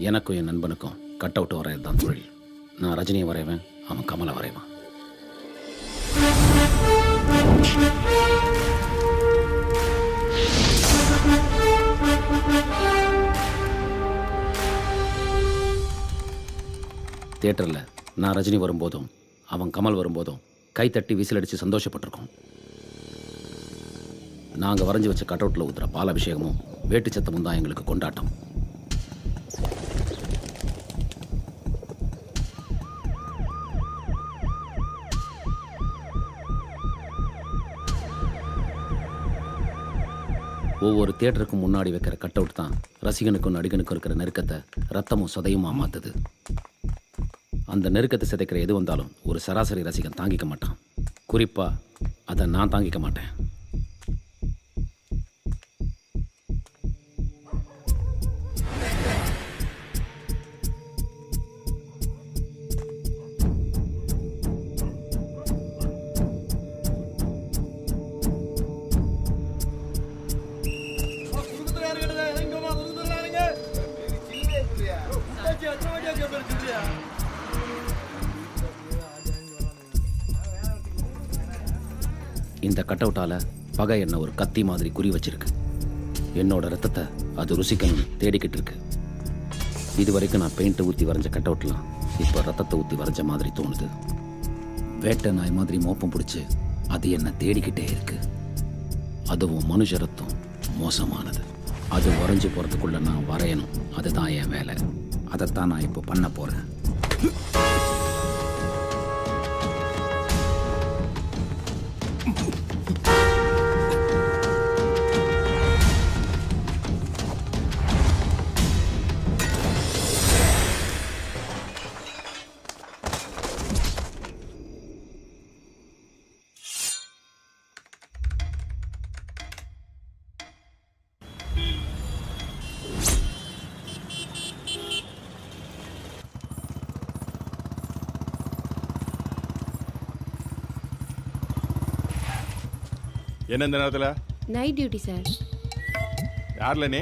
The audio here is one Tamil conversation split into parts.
எனக்கும் என் நண்பனுக்கும் கட் அவுட் வரையது தான் தொழில். நான் ரஜினியை வரைவேன், அவன் கமலை வரைவான். தியேட்டரில் நான் ரஜினி வரும்போதும் அவன் கமல் வரும்போதும் கைத்தட்டி விசிலடித்து சந்தோஷப்பட்டிருக்கோம். நாங்கள் வரைஞ்சி வச்ச கட் அவுட்டில் ஊற்றுற பாலாபிஷேகமும் வேட்டு சத்தமும் தான் எங்களுக்கு கொண்டாட்டம். ஒவ்வொரு தியேட்டருக்கும் முன்னாடி வைக்கிற கட் அவுட் தான் ரசிகனுக்கும் நடிகனுக்கும் இருக்கிற நெருக்கத்தை ரத்தமும் சதையுமா மாற்றுது. அந்த நெருக்கத்தை சிதைக்கிற எது வந்தாலும் ஒரு சராசரி ரசிகன் தாங்கிக்க மாட்டான். குறிப்பாக அதை நான் தாங்கிக்க மாட்டேன். இந்த கட் அவுட்டால் பகை என்ன ஒரு கத்தி மாதிரி குறி வச்சிருக்கு. என்னோட ரத்தத்தை அது ருசிக்கணும்னு தேடிக்கிட்டு இருக்கு. இது வரைக்கும் நான் பெயிண்ட்டை ஊற்றி வரைஞ்ச கட் அவுட்லாம் இப்போ ரத்தத்தை ஊற்றி வரைஞ்ச மாதிரி தோணுது. வேட்டை நாய் மாதிரி மோப்பம் பிடிச்சி அது என்ன தேடிக்கிட்டே இருக்கு. அதுவும் மனுஷ ரத்தம் மோசமானது. அது வரைஞ்சி போகிறதுக்குள்ள நான் வரையணும். அதுதான் என் வேலை. அதைத்தான் நான் இப்போ பண்ண போகிறேன். என்ன இந்த நேரத்தில்? Night duty sir. யாரில் நீ?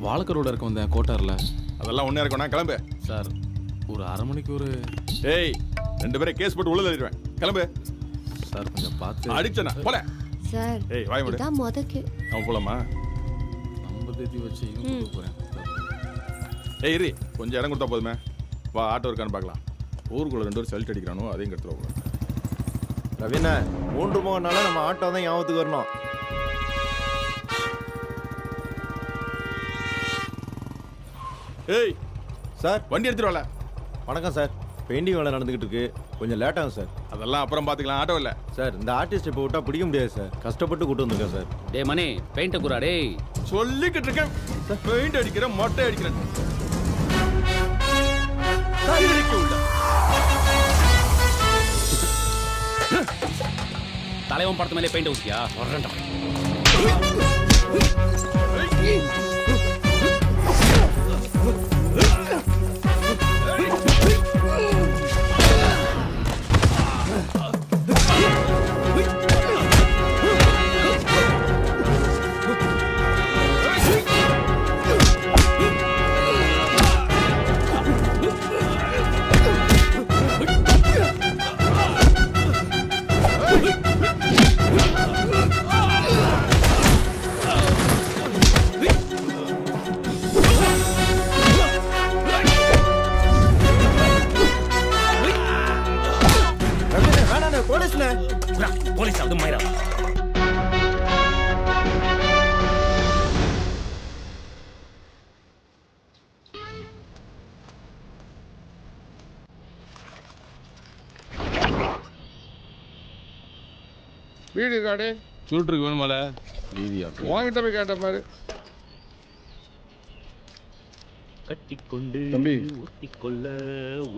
வாழக்கரோட இருக்க வந்தேன் கோட்டாரில். அதெல்லாம் ஒன்றே இருக்கணும். கிளம்பு சார். ஒரு அரை மணிக்கு ஒரு ஏய் 2 பேரை கேஸ் போட்டு உள்ள தள்ளிடுவேன். கிளம்பு சார். கொஞ்சம் பார்த்து அடிச்சனா போல சார். ஏய் வாய் மூடு. இதான் முதக்கு. அவன் போலாமா? நம்ம தேதி வச்சு இவங்க போகிறேன். ஏய் இரு, கொஞ்சம் இடம் கொடுத்தா போதுமே. வா ஆட்டோ இருக்கான்னு பார்க்கலாம். ஊருக்குள்ள 2 பேர் செல்ட் அடிக்கிறானோ அதையும் கெடுத்துருவோம். ரவீனா 3 மோகனால நம்ம ஆட்டோ தான் ஞாபகத்துக்கு வரணும். ஏய் சார் வண்டி எடுத்துட்டு வரல. வணக்கம் சார். பெயிண்டிங் வேலை நடந்துகிட்டு இருக்கு, கொஞ்சம் லேட் ஆகும் சார். அதெல்லாம் அப்புறம் பார்த்துக்கலாம். ஆட்டோ இல்லை சார். இந்த ஆர்டிஸ்ட் இப்போ விட்டா பிடிக்க முடியாது சார். கஷ்டப்பட்டு கூட்டு வந்திருக்கேன் சார். டே மணி, பெயிண்ட்டை கூறா. டே சொல்லிக்கிட்டு இருக்கேன். பெயிண்ட் அடிக்கிறேன், மொட்டை அடிக்கிறேன். தலைவன் படத்து மேலே பெயிண்ட் ஊற்றியா? வரேன்டா. போலீஸ் அது மயிரா. வீடு காடு சுருட்டுருக்கு வேணுமால வீதியா வாங்கிட்ட போய் கேட்ட மாதிரி கட்டிக்கொண்டு தம்பி ஊத்திக்கொள்ள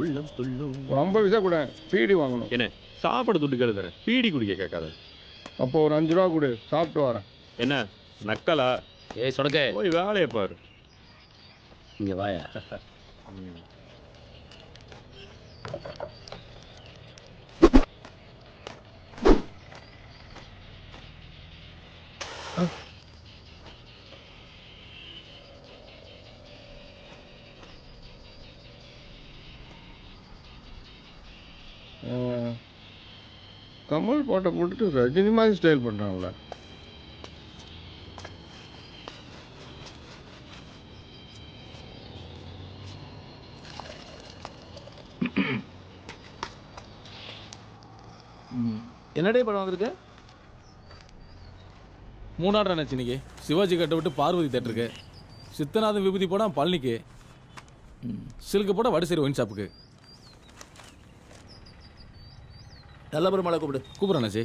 உள்ளம் துள்ளும். ஒரு 50 பைசா கூட பீடி வாங்கணும். என்ன சாப்பாடு துட்டு கேளுதர பீடி குடிக்க கேட்காத. அப்போ ஒரு 5 ரூபா கொடு, சாப்பிட்டு வரேன். என்ன நக்கலா? ஏய் சொடக்க, போய் வேலையை பாரு. இங்க வாயா. கமல் பாட்டை போட்டுட்டு ரஜினி மாதிரி ஸ்டைல் பண்ணுறாங்களே. என்னடே படம் வந்திருக்கு? மூணாடு நினச்சி இன்னைக்கு சிவாஜி கட்டை விட்டு பார்வதி தேட்டருக்கு, சித்தநாதன் விபூதி போட பழனிக்கு, சில்க்கு போட வடசேரி ஒயின் ஷாப்புக்கு. நல்ல பெருமாளை கூப்பிடு. கூப்பிட்றேன் அண்ணாச்சி.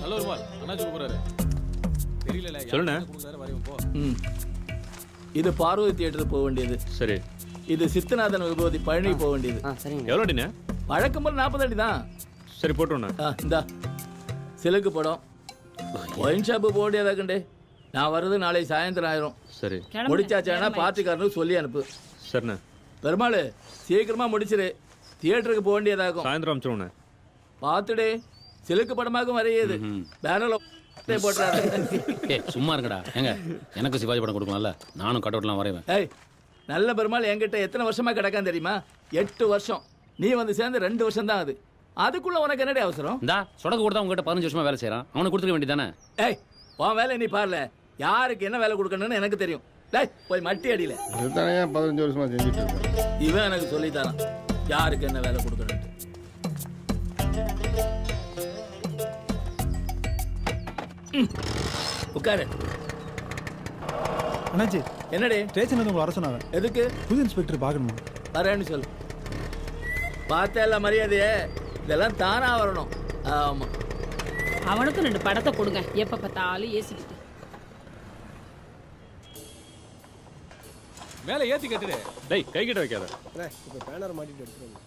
நல்ல ஒரு மால் அண்ணாச்சி கூப்பிட்றாரு. தெரியல சொல்லுண்ணே. வரையும் போ. ம். இது பார்வதி தியேட்டருக்கு போக வேண்டியது. சரி, இது சித்தநாதன் விபூதி பழனி போக வேண்டியது. எவ்வளோ அடிண்ணே? வழக்கம் போல 40 அடி தான். சரி போட்டோண்ணே. இந்தா சிலுக்கு படம் ஒயின் ஷாப்பு போக வேண்டியதாக்கண்டே. நான் வர்றது நாளை சாயந்தரம் ஆயிரும். சரி முடிச்சாச்சானா பார்த்துக்காரனுக்கு சொல்லி அனுப்பு. சரிண்ணே, பெருமாள் சீக்கிரமா முடிச்சிரு, தியேட்டருக்கு போக வேண்டியதாகும். சாயந்தரம் அமிச்சிருவோண்ணே. பார்த்துடே, சிலுக்கு படமாக்கும் வரையுது. பேனர்ல போட்டுறாரு. ஏய் சும்மா இருக்கடா. ஏங்க எனக்கு சிவாஜி படம் கொடுக்கலாம்ல, நானும் கட் அவுட்லாம் வரைவேன். ஏய், நல்ல பெருமாள் என்கிட்ட எத்தனை வருஷமா கிடக்கான்னு தெரியுமா? 8 வருஷம். நீ வந்து சேர்ந்து 2 வருஷம் தான் அது. அதுக்குள்ள உனக்கு என்னடி அவசரம்? இந்தா சொடக்கு கொடுத்தா உங்ககிட்ட 15 வருஷமா வேலை செய்கிறான், அவனுக்கு கொடுத்துக்க வேண்டியதானே? ஏய், உன் வேலை நீ பாருல. யாருக்கு என்ன வேலை கொடுக்கணும்னு எனக்கு தெரியும். டேய், போய் மட்டி அடியில. இதுதானே 15 வருஷமா செஞ்சுட்டு இருக்கேன். இவன் எனக்கு சொல்லித்தாரான் யாருக்கு என்ன வேலை கொடுக்கணும். உட்காரு. அண்ணாச்சி, என்னடி? ஸ்டேஷன் வந்து உங்களை வர சொன்னாங்க. எதுக்கு? புது இன்ஸ்பெக்டர் பார்க்கணுமா? வரேன்னு சொல்லு. பார்த்தா எல்லாம் மரியாதையே, இதெல்லாம் தானா வரணும். ஆமா, அவனுக்கும் 2 படத்தை கொடுங்க. எப்ப பார்த்தாலும் ஏசிக்கிட்டு. மேலே ஏற்றி கட்டுடு. டேய் கை கிட்ட வைக்காத. இப்போ பேனர் மாட்டிட்டு எடுத்துருங்க.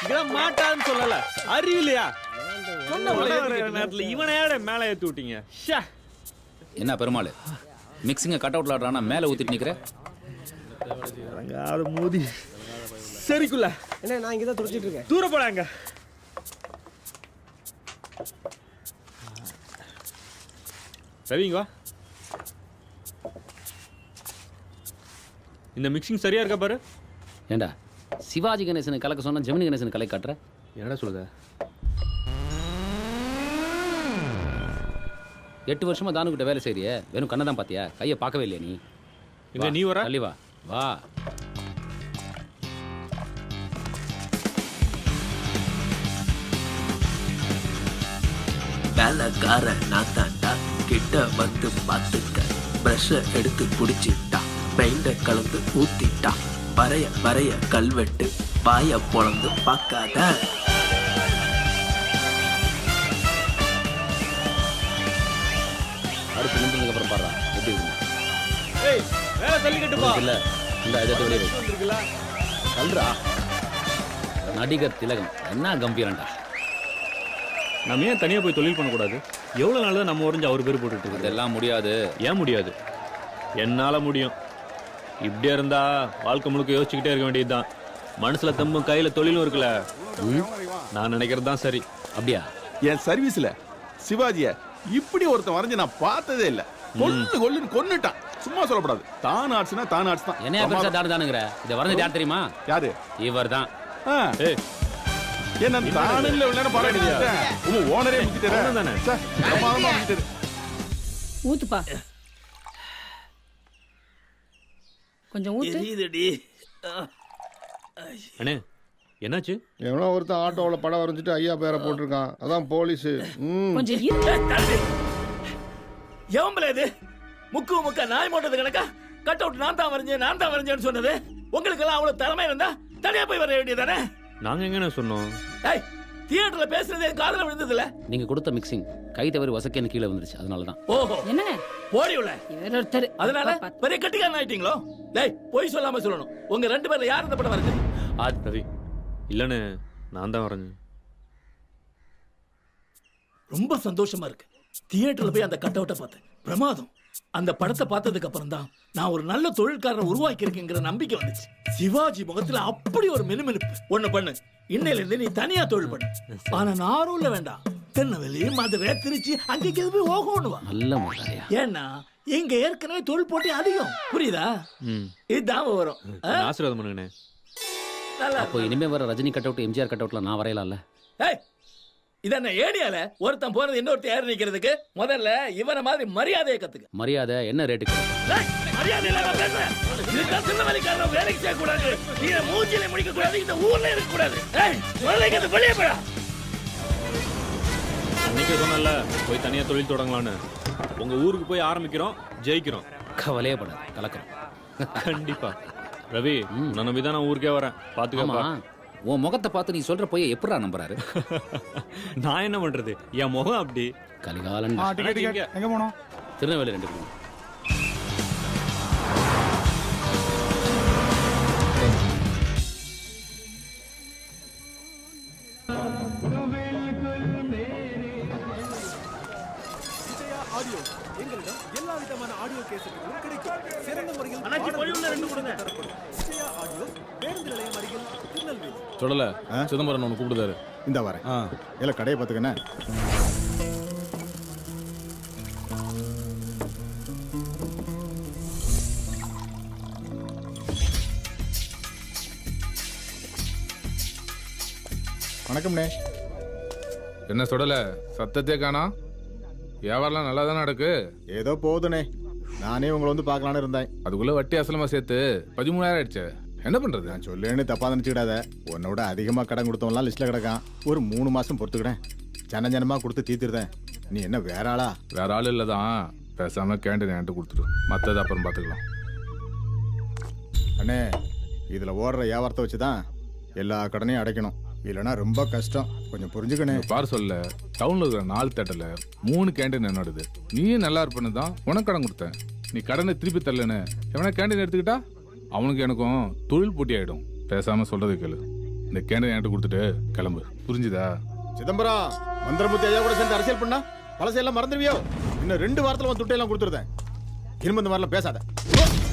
இதெல்லாம் மாட்டான்னு சொல்லல, அறிவில்லையா? நேரத்துல இவனையாட மேலே ஏற்றி விட்டீங்க. என்ன பெருமாள் மிக்சிங்கை கட் அவுட்ல ஆடுறானா மேலே ஊற்றிட்டு நிற்கிற? அது மோதி சரிக்குள்ள என்ன, நான் இங்கே தான் துடிச்சிட்டு இருக்கேன். தூர போடாங்க. சரிங்க வா. இந்த மிக்சிங் சரியா இருக்கா பாரு. ஏண்டா சிவாஜி கணேசனை கலக்க சொன்னா ஜெமினி கணேசன் கலை காட்டுற? என்னடா சொல்லுத? 8 வருஷமா தானுக்கிட்ட வேலை செய்றியே, வெறும் கண்ணை தான் பார்த்தியா, கையை பார்க்கவே இல்லையா நீ? இங்க நீ வர? தள்ளி வா வா. வேலைக்கார நான் தாண்டா, கிட்ட வந்து பார்த்துக்க. ப்ரஷ எடுத்து குடிச்சிட்டா, பெயிண்ட கலந்து ஊத்திட்டா, வரைய வரைய கல்வெட்டு, வாய பொழந்து பார்க்காத. அடுத்து நின்றதுக்கு அப்புறம் பாடுறா எப்படி இருக்கு? ஏய் வேலை தள்ளிக்கிட்டுப்பா. இல்ல இந்த இதை வெளியே வை. சொல்றா நடிகர் திலகம் என்ன கம்பீரண்டா. நம்ம ஏன் தனியா போய் தொழில் பண்ணக்கூடாது? எவ்வளவு நாள் தான் நம்ம உறைஞ்சு அவர் பேர் போட்டுட்டு இருக்கு? இதெல்லாம் முடியாது. ஏன் முடியாது? என்னால முடியும். இப்படியே இருந்தா வாழ்க்கை முழுக்க யோசிச்சுக்கிட்டே இருக்க வேண்டியதுதான். மனசுல தம்பும் கையில தொழிலும் இருக்குல்ல. நான் நினைக்கிறது தான் சரி. அப்படியா? என் சர்வீஸ்ல சிவாஜிய இப்படி ஒருத்தன் வரைஞ்சு நான் பார்த்ததே இல்ல. கொல்லுன்னு கொன்னுட்டான். சும்மா சொல்லக்கூடாது. தான் ஆட்ஸ்னா தான் ஆட்ஸ் தான். என்ன பெருசா தாடு தானுங்கிற? இதை வரைஞ்சது யார் தெரியுமா? யாரு? இவர் தான். ஏய் என்ன தானுங்கள விளையாட பாராட்டியா? உங்க ஓனரே முக்கிட்டற தானே. பிரமாதமா முக்கிட்டற. ஊத்துப்பா, கொஞ்சம் ஊத்து. தெரியுதுடி. அண்ணே என்னாச்சு? எவனோ ஒருத்தன் ஆட்டோவில் படம் வரைஞ்சிட்டு ஐயா பேரை போட்டிருக்கான், அதான் போலீஸு. கொஞ்சம் இரு. எவம்பல இது? முக்கா நாய் போட்டது கணக்கா? கட் அவுட் நான் தான் வரைஞ்சேன்னு சொன்னது. உங்களுக்கு எல்லாம் அவ்வளவு திறமை இருந்தா தனியா போய் வர வேண்டியதானே? நாங்க எங்கன்னு சொன்னோம்? ஏய், தியேட்டர்ல பேசுறது என் காதுல விழுந்ததுல. நீங்க கொடுத்த மிக்சிங் கை தவறி வசக்கேன்னு கீழே வந்துருச்சு, அதனாலதான். ஓஹோ, என்னங்க போடி உள்ள. இவர் ஒருத்தர். அதனால பெரிய கட்டிக்காரன் ஆயிட்டீங்களோ? டேய், போய் சொல்லாம சொல்லணும். உங்க 2 பேர்ல யார் இந்த படம் வரைஞ்சது? ரவி இல்லன்னு நான் தான் வரைஞ்சேன். ரொம்ப சந்தோஷமா இருக்கு. தியேட்டர்ல போய் அந்த கட் அவுட்டை பார்த்தேன். பிரமாதம். அந்த படத்தை பார்த்ததுக்கு அப்புறம் தான் நான் ஒரு நல்ல தொழில்காரரை உருவாக்கி இருக்கேங்கிற நம்பிக்கை வந்துச்சு. சிவாஜி முகத்துல அப்படி ஒரு மினுமினுப்பு. ஒண்ணு பண்ணு, இன்னையில இருந்து நீ தனியா தொழில் பண்ணு. ஆனா நாரூர்ல வேண்டாம், திருநெல்வேலி, மதுரை, திருச்சி அங்கேக்கு போய் ஓகோன்னுவா. நல்ல முதலாளியா. ஏன்னா இங்க ஏற்கனவே தொழில் போட்டி அதிகம். புரியுதா? இதுதான் வரும். ஆசீர்வாதம் பண்ணுங்கண்ணே. நல்லா அப்போ இனிமே வர Rajini cut out, MGR cut அவுட்ல நான் வரையலாம்ல? ஏய், இதென்ன ஏடியால ஒருத்தன் போறது இன்னொருத்தன் ஏறி நிக்கிறதுக்கு முதல்ல இவன மாதிரி மரியாதையை கத்துக்க. மரியாதை என்ன ரேட்டுக்கு? ஏய், மரியாதை இல்லாம பேசுற. இதுதான் திருநெல்வேலிக்காரன் வேலைக்கு செய்ய கூடாது, நீ மூஞ்சில முடிக்க கூடாது, இந்த ஊர்ல இருக்க கூடாது. ஏய், முதல்ல வெளியே போடா. அன்னைக்கே சொன்னல போய் தனியா தொழில் தொடங்கலான்னு. உங்க ஊருக்கு போய் ஆரம்பிக்கிறோம், ஜெயிக்கிறோம். கவலையே படாது, கலக்கிறோம். கண்டிப்பா. ரவி, நான் நம்பிதான் நான் ஊருக்கே வரேன். பாத்துக்கப்பா. உன் முகத்தை பார்த்து நீ சொல்ற போய் எப்படா நம்புறாரு? நான் என்ன பண்றது, என் முகம் அப்படி. கலிகாலன். எங்க போனோம்? திருநெல்வேலி 2 பேரும். எங்களிடம் எல்லா விதமான ஆடியோ கேசட்டுகளும் கிடைக்கும். சிறந்த முறையில் அண்ணாச்சி பொடி உள்ள 2 கொடுங்க. விஜயா ஆடியோ, பேருந்து நிலையம் அருகில், திருநெல்வேலி. சொல்லல, சிதம்பரம் ஒன்று கூப்பிடுதாரு. இந்த வரேன் இல்ல கடையை பார்த்துக்கண்ணே. வணக்கம்ண்ணே. என்ன சொல்லல, சத்தத்தையே காணா. வியாபாரம்லாம் நல்லா தானே நடக்கு? ஏதோ போகுதுண்ணே. நானே உங்களை வந்து பார்க்கலான்னு இருந்தேன். அதுக்குள்ள வட்டி அசலமா சேர்த்து 13,000 ஆயிடுச்சு. என்ன பண்றது? நான் சொல்லேன்னு தப்பா நினைச்சுக்கிடாத. உன்னோட அதிகமா கடன் கொடுத்தவன்லாம் லிஸ்ட்ல கிடக்கான். ஒரு 3 மாசம் பொறுத்துக்கிட்டேன். ஜனமா கொடுத்து தீர்த்துருதேன். நீ என்ன வேற ஆளா? வேற ஆள் இல்லதான். பேசாம கேண்டீன் என்கிட்ட கொடுத்துரு, மத்தது அப்புறம் பாத்துக்கலாம். அண்ணே, இதுல ஓடுற வியாபாரத்தை வச்சுதான் எல்லா கடனையும் அடைக்கணும். இல்லைன்னா ரொம்ப கஷ்டம். கொஞ்சம் புரிஞ்சுக்கணே. பாரு சொல்ல, டவுன்ல இருக்கிற 4 தேட்டர்ல 3 கேண்டீன் என்னோடது. நீயே நல்லா இருப்பேன்னு தான் உனக்கு கடன் கொடுத்தேன். நீ கடனை திருப்பி தரலன்னு எவனா கேண்டீன் எடுத்துக்கிட்டா அவனுக்கு எனக்கும் தொழில் போட்டி ஆயிடும். பேசாம சொல்றது கேளு. இந்த கேண்டீன் என்கிட்ட கொடுத்துட்டு கிளம்பு, புரிஞ்சுதா? சிதம்பரம், மந்திரமுத்தி ஐயா கூட சேர்ந்து அரசியல் பண்ணா பழசையெல்லாம் மறந்துடுவியோ? இன்னும் 2 வாரத்துல உன் துட்டையெல்லாம் கொடுத்துருதேன். இனிமே இந்த மாதிரிலாம் பேசாத.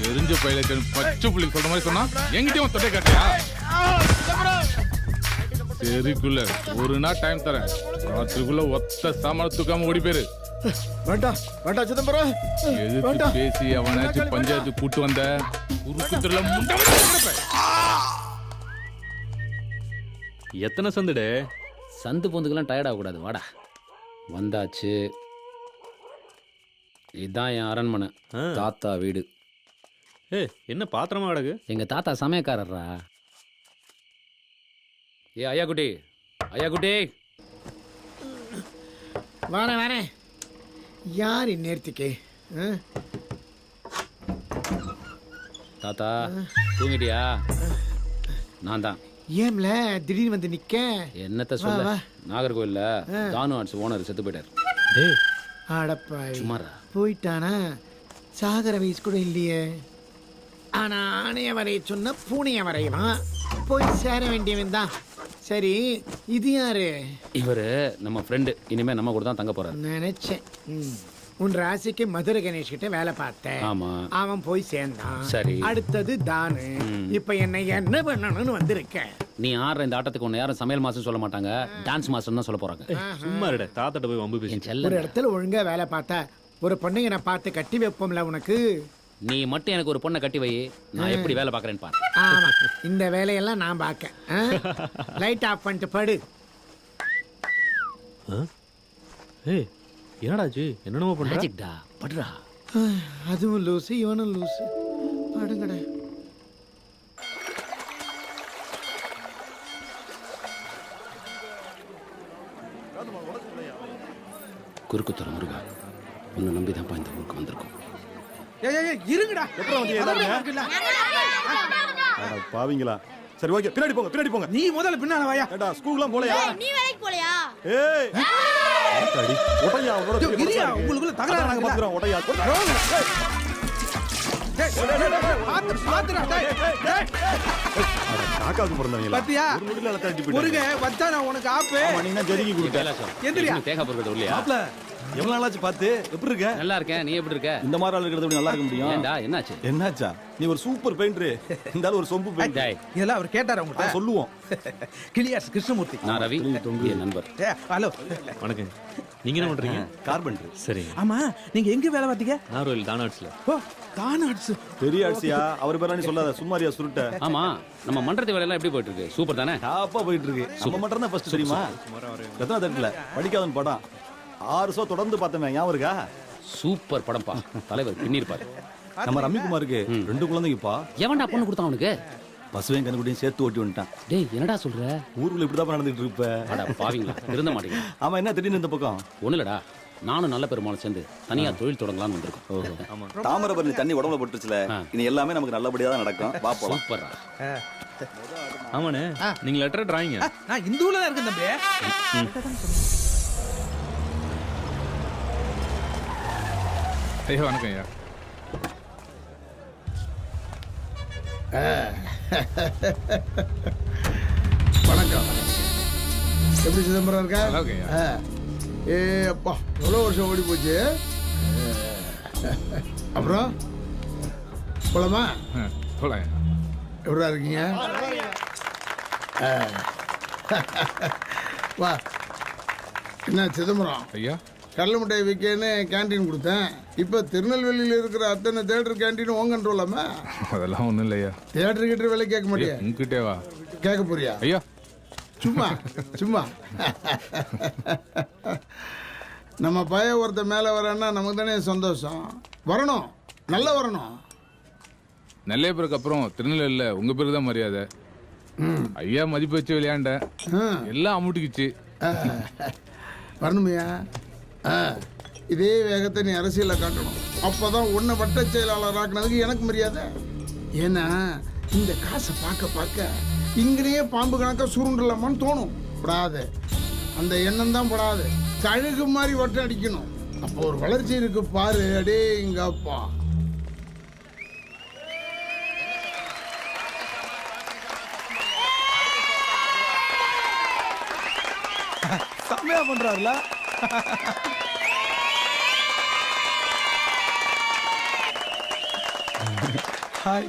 தெரிஞ்ச பயிலுக்கு பச்சை புள்ளி சொல்ற மாதிரி சொன்னா எங்கிட்டயும் தொட்டை காட்டியா? சரிக்குள்ள ஒரு நாள் டைம் தரேன். ராத்திரிக்குள்ள ஒத்த சாமான தூக்காம ஓடி போயிரு. வேண்டாம் வேண்டாம் சிதம்பரம், எதிர்த்து பேசி அவனாச்சும் பஞ்சாயத்து கூட்டு வந்த குறுக்குத்துல முண்டை எத்தனை சந்துடே? சந்து பொந்துக்கெல்லாம் டயர்ட் ஆகக்கூடாது. வாடா, வந்தாச்சு. இதுதான் என் அரண்மனை, தாத்தா வீடு. என்ன பாத்திரமா கிடக்கு? எங்க தாத்தா சமயக்காரர்ரா. ஏ ஐயா குட்டி, ஐயா குட்டி. வரேன் வரேன். யார் இந்நேரத்துக்கு? தாத்தா தூங்கிட்டியா? நான் தான். ஏம்ல திடீர்னு வந்து நிக்க? என்னத்த சொல்ல, நாகர்கோவில்ல தானு ஆர்ட்ஸ் ஓனர் செத்து போயிட்டார். அடப்பாய், சுமாரா போயிட்டானா? சாகர வயசு கூட இல்லையே. ஆனா ஆணைய வரைய சொன்ன பூனைய வரையலாம். போய் சேர வேண்டியவன் தான். சரி, இது யாரு? இவரு நம்ம ஃப்ரெண்டு. இனிமே நம்ம கூட தான் தங்க போறாரு. நினைச்சேன். உன் ராசிக்கு மதுரை கணேஷ் கிட்ட வேலை பார்த்தேன். ஆமா, அவன் போய் சேர்ந்தான். சரி, அடுத்தது தானு. இப்ப என்ன பண்ணணும்னு வந்திருக்க? நீ ஆடுற இந்த ஆட்டத்துக்கு ஒன்னு யாரும் சமையல் மாஸ்டர் சொல்ல மாட்டாங்க, டான்ஸ் மாஸ்டர் தான் சொல்ல போறாங்க. சும்மா இருட, தாத்தாட்ட போய் வம்பு பேசி. ஒரு இடத்துல ஒழுங்கா வேலை பார்த்தா ஒரு பொண்ணுங்க நான் பார்த்து கட்டி வைப்போம்ல உனக்கு. நீ மட்டும் எனக்கு ஒரு பொண்ணை கட்டி வை, நான் எப்படி வேலை பார்க்கறேன்னு பாரு. ஆமா, இந்த வேலையெல்லாம் நான் பார்க்க. லைட் ஆஃப் பண்ணிட்டு படு. ஏய், என்னடாச்சு? என்னென்னமோ பண்ற? மேஜிக்டா, படுறா. அதுவும் லூசு, இவனும் லூசு. படுங்கடா. குறுக்கு தர முருகா, உன்னை நம்பிதான்ப்பா இந்த ஊருக்கு வந்திருக்கோம். இருங்கடா. பாவீங்களா? சரி ஓகே, பின்னாடி போங்க, பின்னாடி போங்க. நீ முதல்ல பின்னால வாயா. ஏடா ஸ்கூல்லாம் போலையா? நீ வேலைக்கு போலையா? ஏய் அடி ஒட்டையா, உங்களோட கிரியா, உங்களுக்குள்ள தகராறு நாங்க பாத்துறோம். ஒட்டையா காக்காவுக்கு பிறந்தவங்களா? பாத்தியா? ஒரு முடியல தட்டி போயிட்டு முருக வச்சா நான் உனக்கு ஆப்பு. நீங்க ஜெரிகி கொடுத்தேன். எந்திரியா? தேங்காய் பொருட்கள் இல்லையா? எவ்வளவு நாளாச்சு பார்த்து எப்படி இருக்க? நல்லா இருக்கேன். நீ எப்படி இருக்க? இந்த மாதிரி ஆள் இருக்கிறத விட நல்லா இருக்க முடியும். ஏண்டா என்னாச்சு? என்னாச்சா? நீ ஒரு சூப்பர் பெயிண்டர். இந்த ஆள் ஒரு சொம்பு பெயிண்டர். டேய், இதெல்லாம் அவர் கேட்டாரு உங்கள்கிட்ட சொல்லுவோம். கிளியாஸ் கிருஷ்ணமூர்த்தி. நான் ரவி, என் நண்பர். ஹலோ. வணக்கம். நீங்க என்ன பண்றீங்க? கார்பெண்டர். சரி. ஆமா நீங்க எங்க வேலை பார்த்தீங்க? நார்வேல் தானாட்ஸ்ல. ஓ தானாட்ஸ். பெரிய ஆட்சியா அவர் பேரா நீ சொல்லாத, சும்மாரியா சுருட்ட. ஆமா, நம்ம மன்றத்து வேலையெல்லாம் எப்படி போயிட்டு இருக்கு? சூப்பர் தானே? டாப்பா போயிட்டு இருக்கு. நம்ம மட்டும் தான் ஃபர்ஸ்ட் தெரியுமா? எத்தனை தட்டுல படிக்காதன் படம் 6 ஷோ தொடர்ந்து பார்த்தேன், ஞாபகம் இருக்கா? சூப்பர் படம்பா. தலைவர் பின்னிருப்பாரு. நம்ம ரம்மிக்குமாருக்கு 2 குழந்தைங்கப்பா. எவன்டா பொண்ணு கொடுத்தான் அவனுக்கு? பசுவையும் கண்ணுக்குட்டியும் சேர்த்து ஓட்டி வந்துட்டான். டேய், என்னடா சொல்ற? ஊருக்குள்ள இப்படிதான் நடந்துட்டு இருப்ப. அட பாவிங்களா, திருந்த மாட்டீங்க. ஆமா, என்ன திடீர்னு இந்த பக்கம்? ஒண்ணு இல்லடா, நானும் நல்ல பெருமாள் சேர்ந்து தனியா தொழில் தொடங்கலாம்னு வந்திருக்கோம். தாமிரபரணி தண்ணி உடம்புல போட்டுச்சுல, இனி எல்லாமே நமக்கு நல்லபடியா தான் நடக்கும். வா போலாம். சூப்பர்ரா. ஆமாண்ணே, நீங்க லெட்டர் டிராயிங்க. நான் இந்த ஊர்ல தான் இருக்கேன் தம்பி. ஐயா வணக்கம் ஐயா. வணக்கம். எப்படி சிதம்பரம் இருக்கா? நல்லா இருக்கேன் ஐயா. ஏ அப்பா, எவ்வளோ வருஷம் ஓடி போச்சு. அப்புறம் போலாமா? போலாம் ஐயா. எப்படா இருக்கீங்க? வா. என்ன சிதம்பரம், ஐயா கடலை மிட்டாய் விற்கன்னு கேண்டீன் கொடுத்தேன். இப்போ திருநெல்வேலியில் இருக்கிற அத்தனை தேட்டர் கேண்டீன் உங்க கண்ட்ரோலாமா? அதெல்லாம் ஒன்றும் இல்லை ஐயா. தேட்டர் கிட்ட விலை கேட்க மாட்டியா? உங்ககிட்டே வா. கேட்க போறியா? ஐயா சும்மா சும்மா. நம்ம பையன் ஒருத்த மேலே வரேன்னா நமக்கு தானே சந்தோஷம். வரணும், நல்லா வரணும். நெல்லையப்பருக்கு அப்புறம் திருநெல்வேலியில் உங்க பேருக்கு தான் மரியாதை. ஐயா மதிப்பு வச்சு விளையாண்டேன், எல்லாம் அமுட்டிக்குச்சு. வரணுமையா? இதே வேகத்தை நீ அரசியலில் காட்டணும். அப்போதான் உன்னை வட்ட செயலாளர் ஆக்குனதுக்கு எனக்கு மரியாதை. ஏன்னா இந்த காசை பார்க்க பார்க்க இங்கேயே பாம்பு கணக்காக சுருண்டலாமான்னு தோணும். படாது, அந்த எண்ணம் தான் படாது. கழுகு மாதிரி வட்டம் அடிக்கணும். அப்போ ஒரு வளர்ச்சி இருக்கு பாரு. அடே இங்க அப்பா. செம்மையா பண்றாருல. ஹாய்.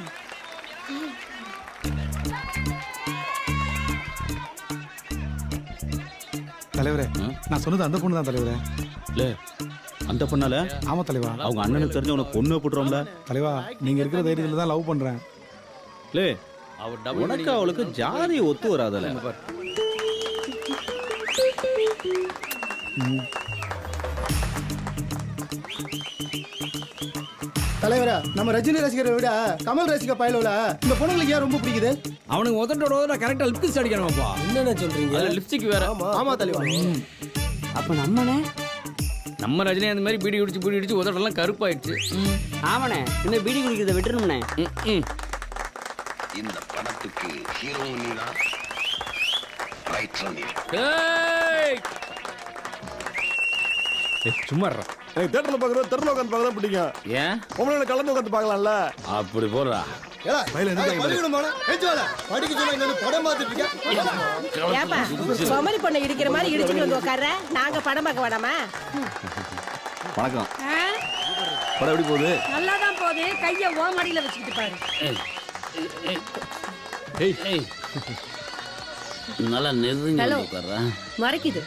தலைவரே, நான் சொன்னது அந்த பொண்ணு தான் தலைவரே. இல்ல, அந்த பொண்ணால? ஆமா தலைவா. அவங்க அண்ணனுக்கு தெரிஞ்ச உனக்கு பொண்ணு போட்டுருவோம்ல. தலைவா, நீங்க இருக்கிற தைரியத்துல தான் லவ் பண்றேன். லே, அவர் உனக்கு அவளுக்கு ஜாதி ஒத்து வராதல. தலைவரா, நம்ம ரஜினி ரசிகரை விட கமல் ரசிக பயலோல இந்த பொண்ணுங்களுக்கு ஏன் ரொம்ப பிடிக்குது? அவனுக்கு உதட்டோட கரெக்டா லிப்ஸ்டிக் அடிக்கணும்ப்பா. என்னென்ன சொல்றீங்க? லிப்ஸ்டிக் வேற. ஆமா தலைவா. அப்ப நம்மனே நம்ம ரஜினி அந்த மாதிரி பீடி குடிச்சு உதட்டெல்லாம் கருப்பாயிடுச்சு. ஆவனே, இன்னும் பீடி குடிக்கிறத விட்டுருணும்னே. இந்த படத்துக்கு ஹீரோயினா ரைட் நீ. சும்மா எனக்கு தியேட்டர்ல பார்க்கறது தெருல உட்காந்து பார்க்க தான் பிடிக்கும். ஏன்? உங்களோட கலந்து உட்காந்து பார்க்கலாம்ல. அப்படி போடுறா. சமரி பொண்ணை இடிக்கிற மாதிரி இடிச்சுட்டு வந்து உட்கார்ற. நாங்க படம் பார்க்க வேடாமா? வணக்கம். படம் எப்படி போகுது? நல்லாதான் போகுது. கைய ஓமடியில வச்சுக்கிட்டு பாரு. நல்லா நெருங்கி உட்கார்றா. மறைக்குது.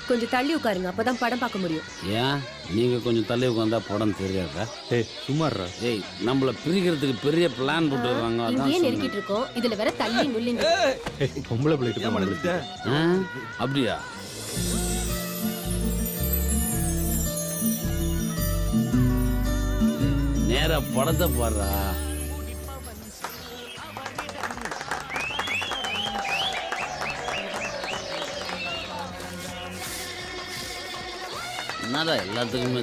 கொஞ்சம் தள்ளி உட்காருங்க, அப்பதான் படம் பார்க்க முடியும். ஏன் நீங்க கொஞ்சம் தள்ளி உட்காந்தா படம் தெரியாதா? சும்மாறா. ஏய், நம்மள பிரிக்கிறதுக்கு பெரிய பிளான் போட்டுறாங்க. இங்கேயே நெருக்கிட்டு இருக்கோம், இதுல வேற தள்ளி நுள்ளிங்க. பொம்பளை பிள்ளைட்டு தான் மறந்துட்டு. அப்படியா? நேரா படத்தை பாடுறா. என்னடா எல்லாத்துக்குமே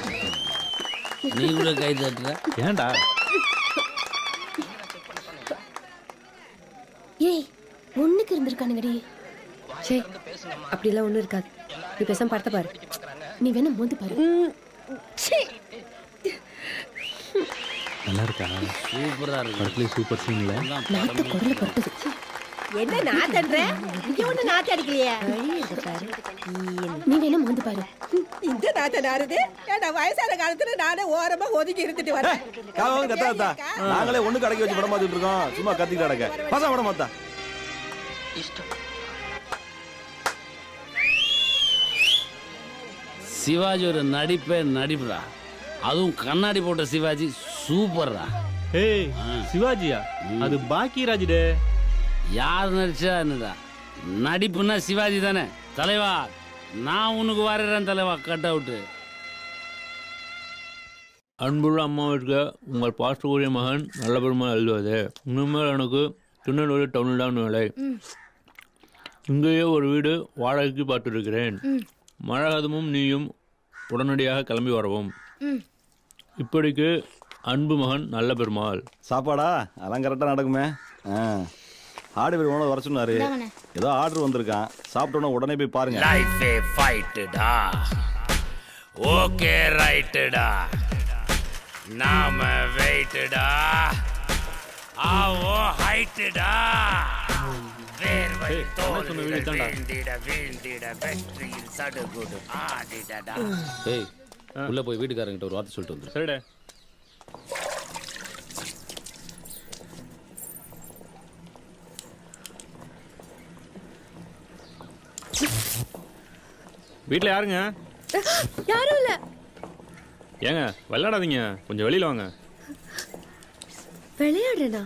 நீ கூட கை தட்டுற? ஏன்டா? ஏய், ஒண்ணுக்கு இருந்திருக்கானுங்கடி. சே, அப்படிலாம் ஒண்ணும் இருக்காது. நீ பேசாம படத்தை பாரு. நீ வேணா மோந்து பாரு. நல்லா இருக்கா? சூப்பரா இருக்கு. படத்துலயும் சூப்பர் சீன்ல. நாத்து குடல பட்டது. என்ன நாத்தன்ற? இங்க ஒண்ணு நாத்தி அடிக்கலையே. நீ வேணா மோந்து பாரு. இந்த நாத்தனாருது ஏடா வயசான காலத்துல நானே ஓரமா ஒதுங்கி இருந்துட்டு வரேன் நாங்களே ஒண்ணு கடைக்கு வச்சு படம் பார்த்துட்டு இருக்கோம் சும்மா கத்திட்டு கிடக்க பசங்க படம் பார்த்தா சிவாஜி ஒரு நடிப்புடா, அதுவும் கண்ணாடி போட்ட சிவாஜி சூப்பர்ரா. ஏய் சிவாஜியா? அது பாக்கியராஜ் டே. யார் நடிச்சா என்னடா, நடிப்புன்னா சிவாஜி தானே தலைவா. நான் உனக்கு வரைகிறேன் தலைவா, கட் அவுட்டு. அன்புள்ள அம்மாவிற்கு உங்கள் பாசக்கூடிய மகன் நல்ல பெருமாள் எழுதுவது. இனிமேல் எனக்கு திருநெல்வேலி டவுனில் தான் வேலை. இங்கேயே ஒரு வீடு வாடகைக்கு பார்த்துருக்கிறேன். மழகதமும் நீயும் உடனடியாக கிளம்பி வரவும். இப்படிக்கு அன்பு மகன் நல்ல பெருமாள். சாப்பாடா அதெல்லாம் கரெக்டாக நடக்குமே. ஆடு பேர் உணவு வர சொன்னாரு, ஏதோ ஆர்டர் வந்திருக்கான். சாப்பிட்டோன்னா உடனே போய் பாருங்க. லைஃபே ஃபைட்டுடா, ஓகே ரைட்டுடா, நாம வெயிட்டுடா, ஆவோ ஹைட்டுடா, வேர்வை தோல்விட வீழ்ந்திட வீழ்ந்திட வெற்றியில் சடுகுடு ஆடிடடா. ஏய், உள்ள போய் வீட்டுக்காரங்கிட்ட ஒரு வார்த்தை சொல்லிட்டு வந்துரு. சரிடா. வீட்டில் யாருங்க? யாரும் இல்ல. ஏங்க விளையாடாதீங்க, கொஞ்சம் வெளியில் வாங்க. விளையாடுறேனா?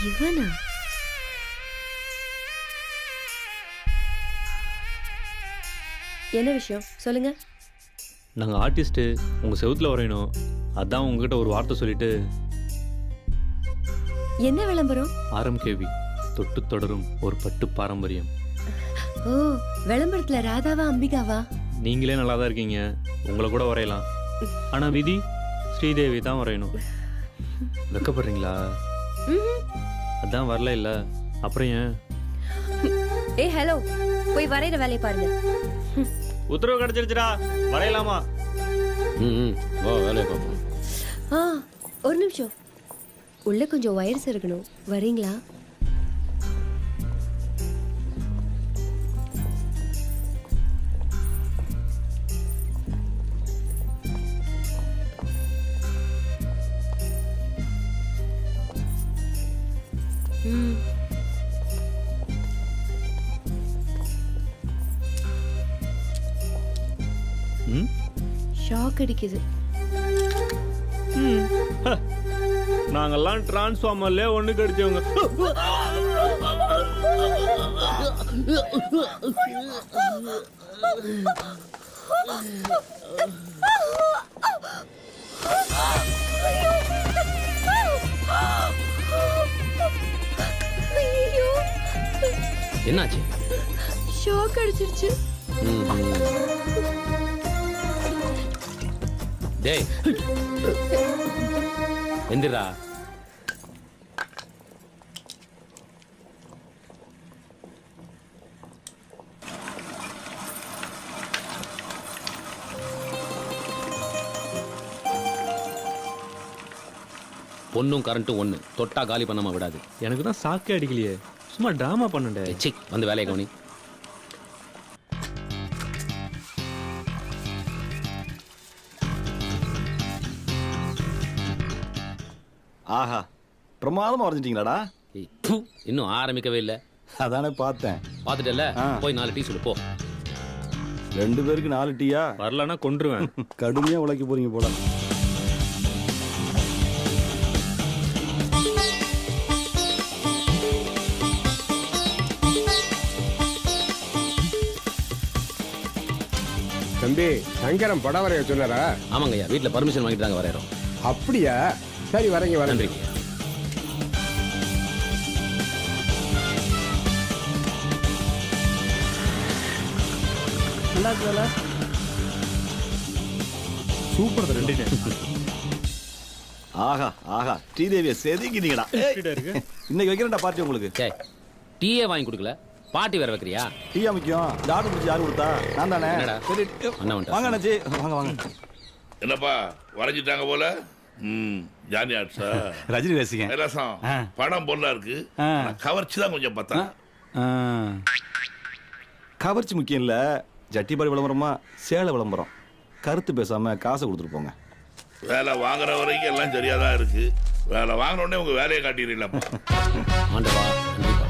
இவனா? என்ன விஷயம் சொல்லுங்க. நாங்கள் ஆர்டிஸ்ட்டு, உங்கள் செவுத்தில் வரையணும். அதான் உங்ககிட்ட ஒரு வார்த்தை சொல்லிட்டு. என்ன விளம்பரம்? RMKV தொட்டு தொடரும் ஒரு பட்டு பாரம்பரியம். ஓ, விளம்பரத்துல ராதாவா அம்பிகாவா? நீங்களே நல்லா தான் இருக்கீங்க, உங்களை கூட வரையலாம். ஆனால் விதி ஸ்ரீதேவி தான் வரையணும். வெக்கப்படுறீங்களா? அதான் வரல இல்லை, அப்புறம் ஏன்? ஏ ஹலோ, போய் வரைகிற வேலையை பாருங்க. உத்தரவு கிடைச்சிருச்சுடா, வரையலாமா? வா வேலையை பார்ப்போம். ஒரு நிமிஷம், உள்ள கொஞ்சம் வயர்ஸ் இருக்கணும், வரீங்களா? ஷாக் அடிக்குது. நாங்கெல்லாம் டிரான்ஸ்ஃபார்மர்ல ஒண்ணு கடிச்சவங்க. என்னாச்சு? ஷாக் அடிச்சிருச்சு. டேய் எந்திரா. பொண்ணும் கரண்ட்டும் ஒன்று, தொட்டா காலி பண்ணாம விடாது. எனக்கு தான் சாக்கே அடிக்கலையே, சும்மா டிராமா பண்ணண்டே. வந்து வேலையை கவனி. ஆஹா, பிரமாதமா வரைஞ்சிட்டீங்களாடா. இன்னும் ஆரம்பிக்கவே இல்லை. அதானே பார்த்தேன். பார்த்துட்டல, போய் 4 டீ சொல்லு போ. 2 பேருக்கு 4 டீயா? வரலன்னா கொன்றுவேன். கடுமையா உழைக்க போறீங்க போல. தம்பி, சங்கரம் படம் வரைய சொன்னாரா? ஆமாங்க ஐயா, வீட்டில் பர்மிஷன் வாங்கிட்டு தாங்க வரையறோம். அப்படியா? சரி, வரேங்க வரேன். நன்றி. சூப்பர். ஆஹா ஆஹா, ஸ்ரீதேவியை செதுக்கிட்டீங்கடா. இன்னைக்கு வைக்கிறேன்டா பார்ட்டி உங்களுக்கு. டீயே வாங்கி கொடுக்கல, பார்ட்டி வேற வைக்கிறியா? டீயா முக்கியம். இந்த ஆர்டர் பிடிச்சி யாரு கொடுத்தா? நான் தானே. சரி, வாங்க அண்ணாச்சி, வாங்க வாங்க. என்னப்பா வரைஞ்சிட்டாங்க போல? ஜானி ஆட்ஸா ரஜினி ரசிகன். கைலாசம் படம் பொருளா இருக்கு ஆனா கவர்ச்சி தான் கொஞ்சம் பார்த்தா கவர்ச்சி முக்கியம் இல்ல, ஜட்டிபாடி விளம்பரமா சேலை விளம்பரம். கருத்து பேசாம காசை கொடுத்துட்டு போங்க. வேலை வாங்குற வரைக்கும் எல்லாம் சரியா தான் இருக்கு. வேலை வாங்கின உடனே உங்க வேலையை காட்டிடுறீங்களா? ஆண்டவா கண்டிப்பா.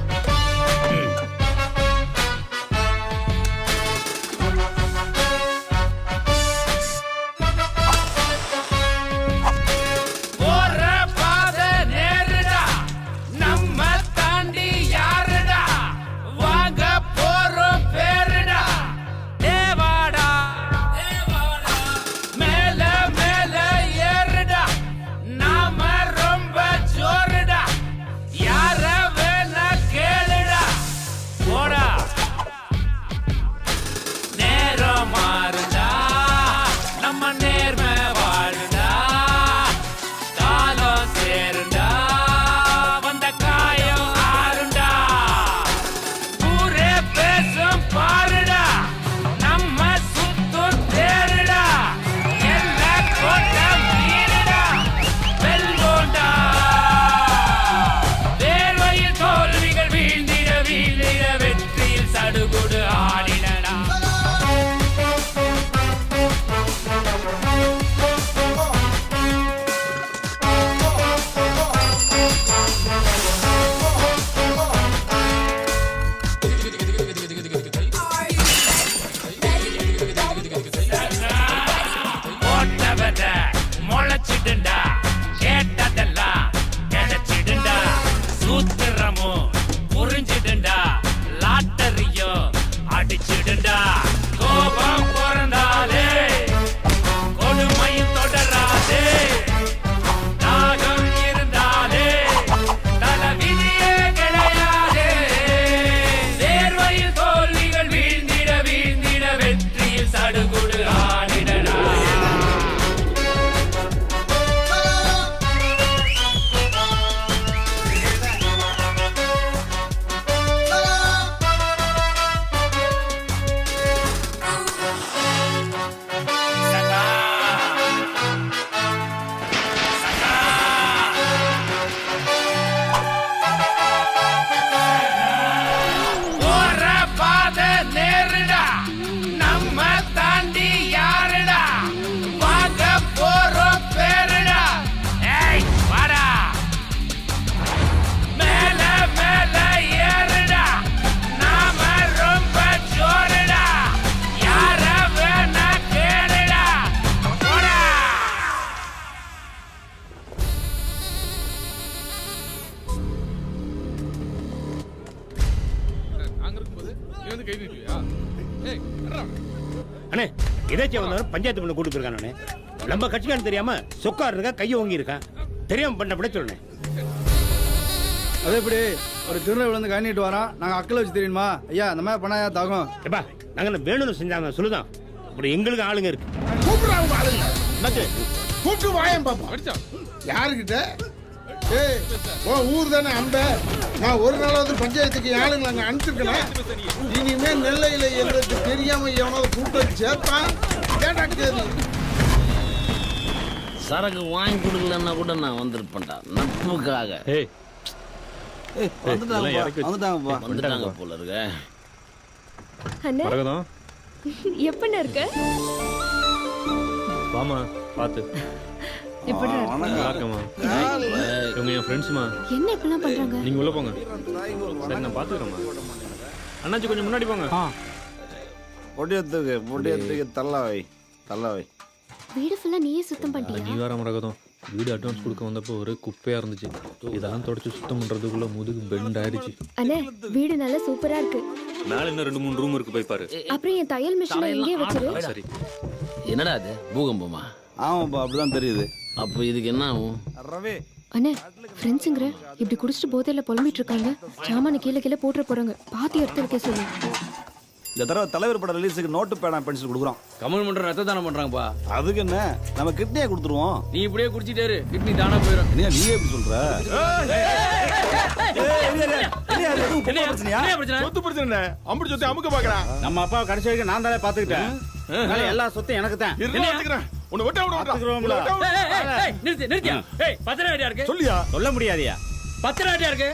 அண்ணே எதாச்சும் வந்தாலும் பஞ்சாயத்து பண்ண கூட்டு போயிருக்கானே. நம்ம கட்சிக்காரன் தெரியாம சொக்கார் இருக்கா, கையை வாங்கி இருக்கான். தெரியாம பண்ண சொல்லணே. அதே இப்படி ஒரு திருநெல் வந்து கண்ணிட்டு வரோம். நாங்கள் அக்களை வச்சு தெரியுமா ஐயா, அந்த மாதிரி பண்ணா தாகும். ஏப்பா நாங்கள் வேணும்னு செஞ்சாங்க சொல்லுதான். அப்படி எங்களுக்கு ஆளுங்க இருக்கு. கூப்பிடுறாங்க ஆளுங்க. கூப்பிட்டு வாயம் பாப்பா. யாருக்கிட்ட? ஏய், உன் ஊர் தானே அம்ப. நான் ஒரு நாளாவது பஞ்சாயத்துக்கு ஆளுங்களை அங்கே அனுப்பிச்சிருக்கேன். இனிமே நெல்லையில் எங்களுக்கு தெரியாம எவனாவது கூப்பிட்டு சேர்த்தான் கேட்டா கேள்வி. சரக்கு வாங்கி கொடுக்கலன்னா கூட நான் வந்திருப்பேன்டா நட்புக்காக. வந்துட்டாங்க போல இருக்க. அண்ணா எப்பண்ணா இருக்க? வாமா பார்த்து. எப்படி நல்லா இருக்கமா? இவங்க என் ஃப்ரெண்ட்ஸ்மா. என்ன இப்பெல்லாம் பண்றாங்க? நீங்க உள்ள போங்க. சரி நான் பாத்துக்கிறேம்மா. அண்ணாச்சி கொஞ்சம் முன்னாடி போங்க. பொடியத்துக்கு தள்ளாவை. வீடு ஃபுல்லா நீயே சுத்தம் பண்ணிட்டியா? நீ வர மரகதம். வீடு அட்வான்ஸ் கொடுக்க வந்தப்போ ஒரு குப்பையா இருந்துச்சு. இதெல்லாம் தொடச்சு சுத்தம் பண்றதுக்குள்ள முதுகு பெண்ட் ஆயிடுச்சு. அண்ணே வீடு நல்லா சூப்பரா இருக்கு. மேல இன்னும் 2-3 ரூம் இருக்கு, போய் பாரு. அப்புறம் என் தையல் மிஷினை இங்கே வச்சிரு. சரி. என்னடா அது பூகம்பமா? ஆமாப்பா அப்படிதான் தெரியுது. அப்போ இதுக்கு என்ன ஆகும்? ரவி அண்ணே ஃப்ரெண்ட்ஸுங்கிற இப்படி குடிச்சிட்டு போதையில புலம்பிட்டு இருக்காங்க. சாமான கீழே போட்டுற போறாங்க. பாத்தி எடுத்து வைக்க சொல்லு. இந்த தடவை தலைவர் பட ரிலீஸுக்கு நோட்டு பேனா பென்சில் கொடுக்குறோம். கமல் மன்றம் ரத்த தானம் பண்றாங்கப்பா. அதுக்கு என்ன, நம்ம கிட்னியை கொடுத்துருவோம். நீ இப்படியே குடிச்சிட்டே இரு, கிட்னி தானா போயிடும். நீ எப்படி சொல்ற? சொத்து பிரச்சனை அம்படி சொத்தை அமுக்க பாக்குறான். நம்ம அப்பா கடைசி வரைக்கும் நான் தானே பாத்துக்கிட்டேன். எல்லா சொத்தும் எனக்கு தான். உன்னை வெட்ட விட பாத்துக்கிறோம்ல. நிறுத்தி நிறுத்தியா ஏய் பத்திரம் ஐடியா இருக்கு சொல்லியா சொல்ல முடியாதியா. பத்திரம் ஐடியா இருக்கு.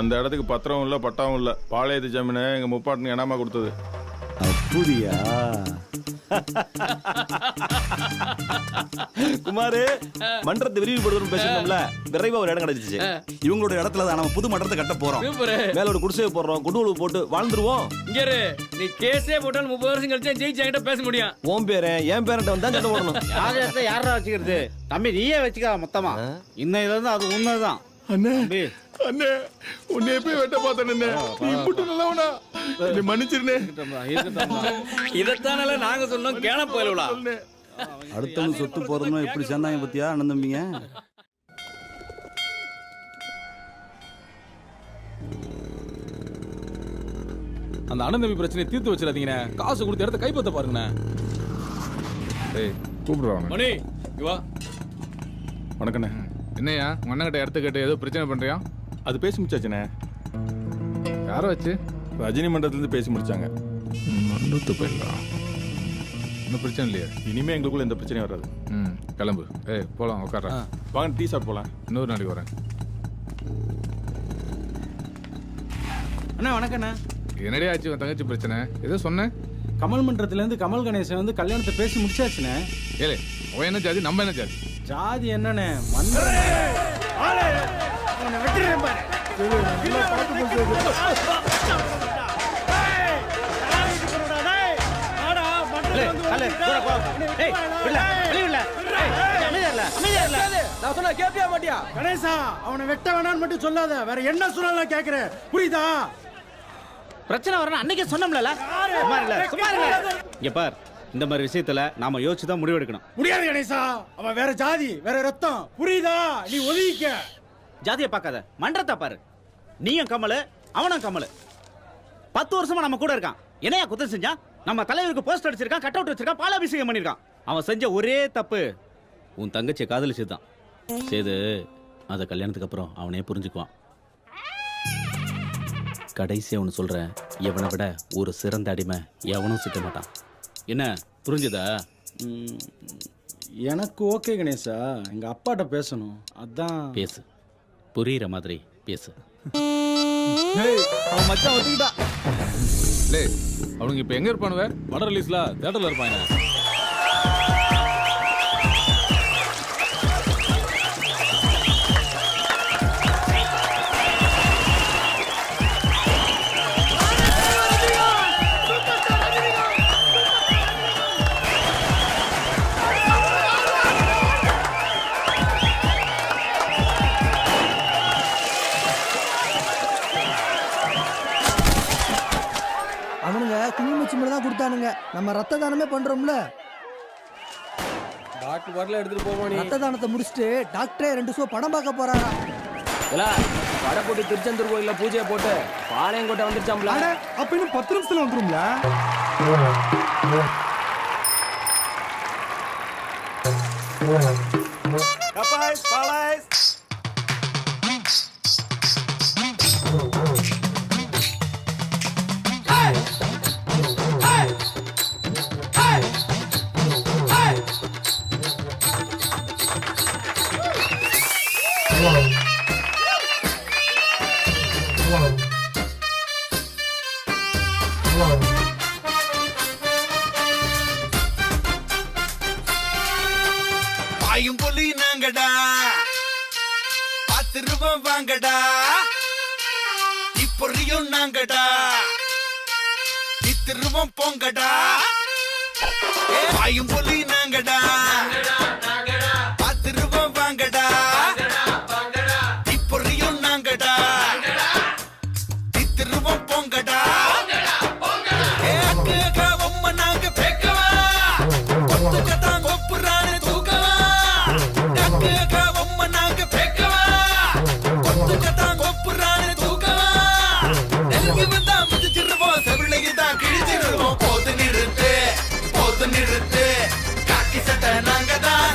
அந்த இடத்துக்கு பத்திரம் இல்ல பட்டாவும் இல்ல. பாளையத்து ஜமீனை எங்க முப்பாட்டுக்கு இனாமா கொடுத்தது. அப்படியா குமாரு மன்றத்தை விரிவுபடுத்தணும் பேசணும்ல, விரைவா ஒரு இடம் கிடைச்சிச்சு. இவங்களோட இடத்துல தான் நம்ம புது மன்றத்தை கட்ட போறோம். மேல ஒரு குடிசையை போடுறோம், குண்டுவலு போட்டு வாழ்ந்துருவோம். இங்க நீ கேஸே போட்டால் 30 வருஷம் கழிச்சு ஜெயிச்சு என்கிட்ட பேச முடியும். உன் பேரு என் பேரண்ட வந்தா சண்டை போடணும். யாரை யாரா வச்சுக்கிறது? தம்பி நீயே வச்சுக்க மொத்தமா. இன்னையில இருந்து அது உண்மைதான். அண்ணே அண்ணே உன்னை போய் வெட்ட பார்த்தேன். நீ இப்படி நல்லவனா? நீ மன்னிச்சிருனே. இதத்தானல நாங்க சொன்னோம் கேள போயிலா. அடுத்தவங்க சொத்து போறதுன்னா எப்படி சேர்ந்தாங்க பத்தியா அண்ணன் தம்பிங்க. அந்த அண்ணன் தம்பி பிரச்சனையை தீர்த்து வச்சிடாதீங்கண்ணே. காசு கொடுத்த இடத்த கைப்பற்ற பாருங்கண்ணே. ஏய் கூப்பிடுவாங்க. மணி இங்க வா. வணக்கண்ணே. என்னையா உங்க அண்ணன் கிட்ட இடத்த கேட்டு ஏதோ பிரச்சனை பண்றியா? அது பேசி முடிச்சாச்சுண்ணே. யாரை வச்சு? ரஜினி மன்றத்துலேருந்து பேசி முடிச்சாங்க. மண்டத்து போயிடலாம். இன்னும் பிரச்சனை இல்லையா? இனிமே எங்களுக்குள்ள எந்த பிரச்சனையும் வராது. ம் கிளம்பு. ஏய் போலாம் உட்கார. வாங்க டீ சாப்பிட்டு போலாம். இன்னொரு நாளைக்கு வரேன். அண்ணா வணக்கண்ணா. என்னடே ஆச்சு உன் தங்கச்சி பிரச்சனை? ஏதோ சொன்னேன். கமல் மன்றத்துலேருந்து கமல் கணேசன் வந்து கல்யாணத்தை பேசி முடிச்சாச்சுண்ணே. ஏலே அவன் என்ன ஜாதி நம்ம என்ன ஜாதி? ஜாதி என்னண்ணே கணேசா அவனை வெட்ட வேணான்னு மட்டும் சொல்லாத. வேற என்ன சொன்னாலும் கேக்குறேன், புரியுதா? பிரச்சனை வரணும் அன்னைக்கே சொன்னோம்ல. இங்க பார், இந்த மாதிரி விஷயத்துல நாம யோசிச்சு தான் முடிவெடுக்கணும். முடியாது கணேசா, அவன் வேற ஜாதி வேற ரத்தம், புரியுதா? நீ ஒதுக்கிக்க. ஜாதியை பார்க்காத, மன்றத்தை பாரு. நீயும் கமலு அவனும் கமலு. 10 வருஷமா நம்ம கூட இருக்கான். என்னையா குத்தம் செஞ்சான்? நம்ம தலைவருக்கு போஸ்ட் அடிச்சிருக்கான், கட் அவுட் வச்சிருக்கான், பாலாபிஷேகம் பண்ணிருக்கான். அவன் செஞ்ச ஒரே தப்பு உன் தங்கச்சியை காதலிச்சுதான். சேது அத கல்யாணத்துக்கு அப்புறம் அவனே புரிஞ்சுக்குவான். கடைசி அவனு சொல்றேன், எவனை விட ஒரு சிறந்த அடிமை எவனும் சிக்க மாட்டான். என்ன புரிஞ்சுதா? எனக்கு ஓகே கணேசா, எங்க அப்பாட்ட பேசணும், அதான். பேசு, புரியுற மாதிரி பேசு. அவன் மச்சான் ஒத்துக்கிட்டா. லே அவனுக்கு இப்போ எங்க இருப்பானுவ? படம் ரிலீஸ்ல தியேட்டர்ல இருப்பாங்க. அவனுங்க குங்குமச்சி மட்டும் தான் கொடுத்தானுங்க. நம்ம ரத்த தானமே பண்றோம்ல. டாக்டர் வரல எடுத்துட்டு போவானே. ரத்த தானத்தை முடிச்சுட்டு டாக்டரே 2 ஷோ படம் பார்க்க போறாரா. படம் போட்டு திருச்செந்தூர் கோயில்ல பூஜையை போட்டு பாளையங்கோட்டை வந்துருச்சாம்ல. அப்ப இன்னும் 10 நிமிஷத்துல வந்துரும்ல. கபாய்ஸ் பாளைஸ். பாயும் புலி நாங்கடா, 10 ரூபாய் வாங்கடா, இப்பொறியும் நாங்கடா, 10 ரூபாய் போங்கடா. பாயும் புலி நாங்கடா, 10 ரூபாய் வாங்கடா, இப்பொறியும் நாங்கடா, 10 ரூபாய் போங்கடா. அக்கா உம்மா நாங்க பேக்கவா, ஒத்துக்கத்தான் ஒப்புறானு தூக்கவா. அக்கா உம்மா நாங்க பேக்கவா, ஒத்துக்கத்தான் ஒப்புறானு தூக்கவா. நெருங்கி வந்தா மிதிச்சிருவோம், செவிலையும் தான் கிழிச்சிருவோம். போது நிறுத்து காக்கி சட்டை நாங்க தான்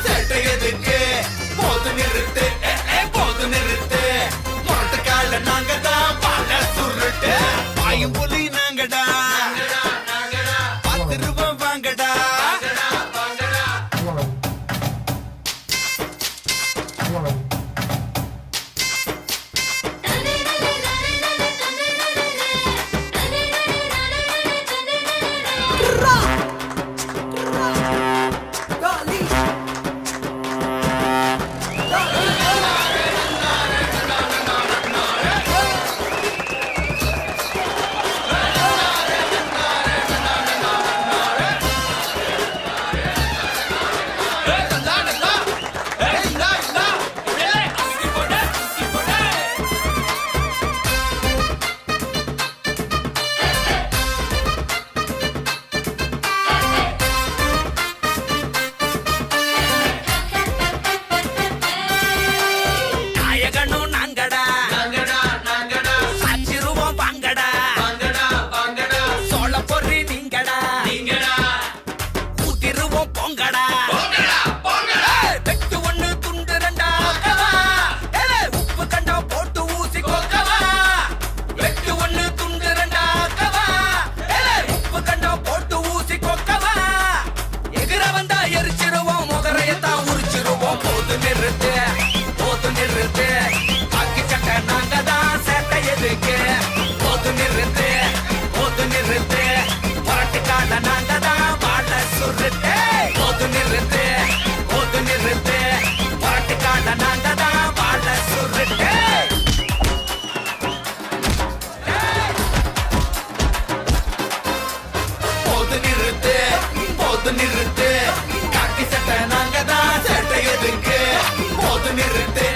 நாயகனும் நாங்கடா சாச்சிருவோம் வாங்கடா சோழ பொறி நீங்கடா ஊத்திருவோம் பொங்கடா வெட்டு ஒண்ணு துண்டு ரெண்டா கவா உப்பு கண்டா போட்டு ஊசி கொக்கவா வெட்டு ஒண்ணு துண்டு ரெண்டா கவா உப்பு கண்டா போட்டு ஊசி கொக்கவா எதிர வந்தா எரிச்சிருவோம் முகரையத்தான் உரிச்சிருவோம் போது நிறுத்து பாக்கி சட்டை நாங்க தான் சேட்டை எதுக்கு போது நிறுத்து புரட்டு கால நாங்க தான் வாழ சுருட்டு போது நிறுத்து புரட்டு கால நாங்க தான் வாழ சுருட்டு போது நிறுத்து காக்கி சட்டை நாங்க தான் சேட்டை எதுக்கு போது நிறுத்து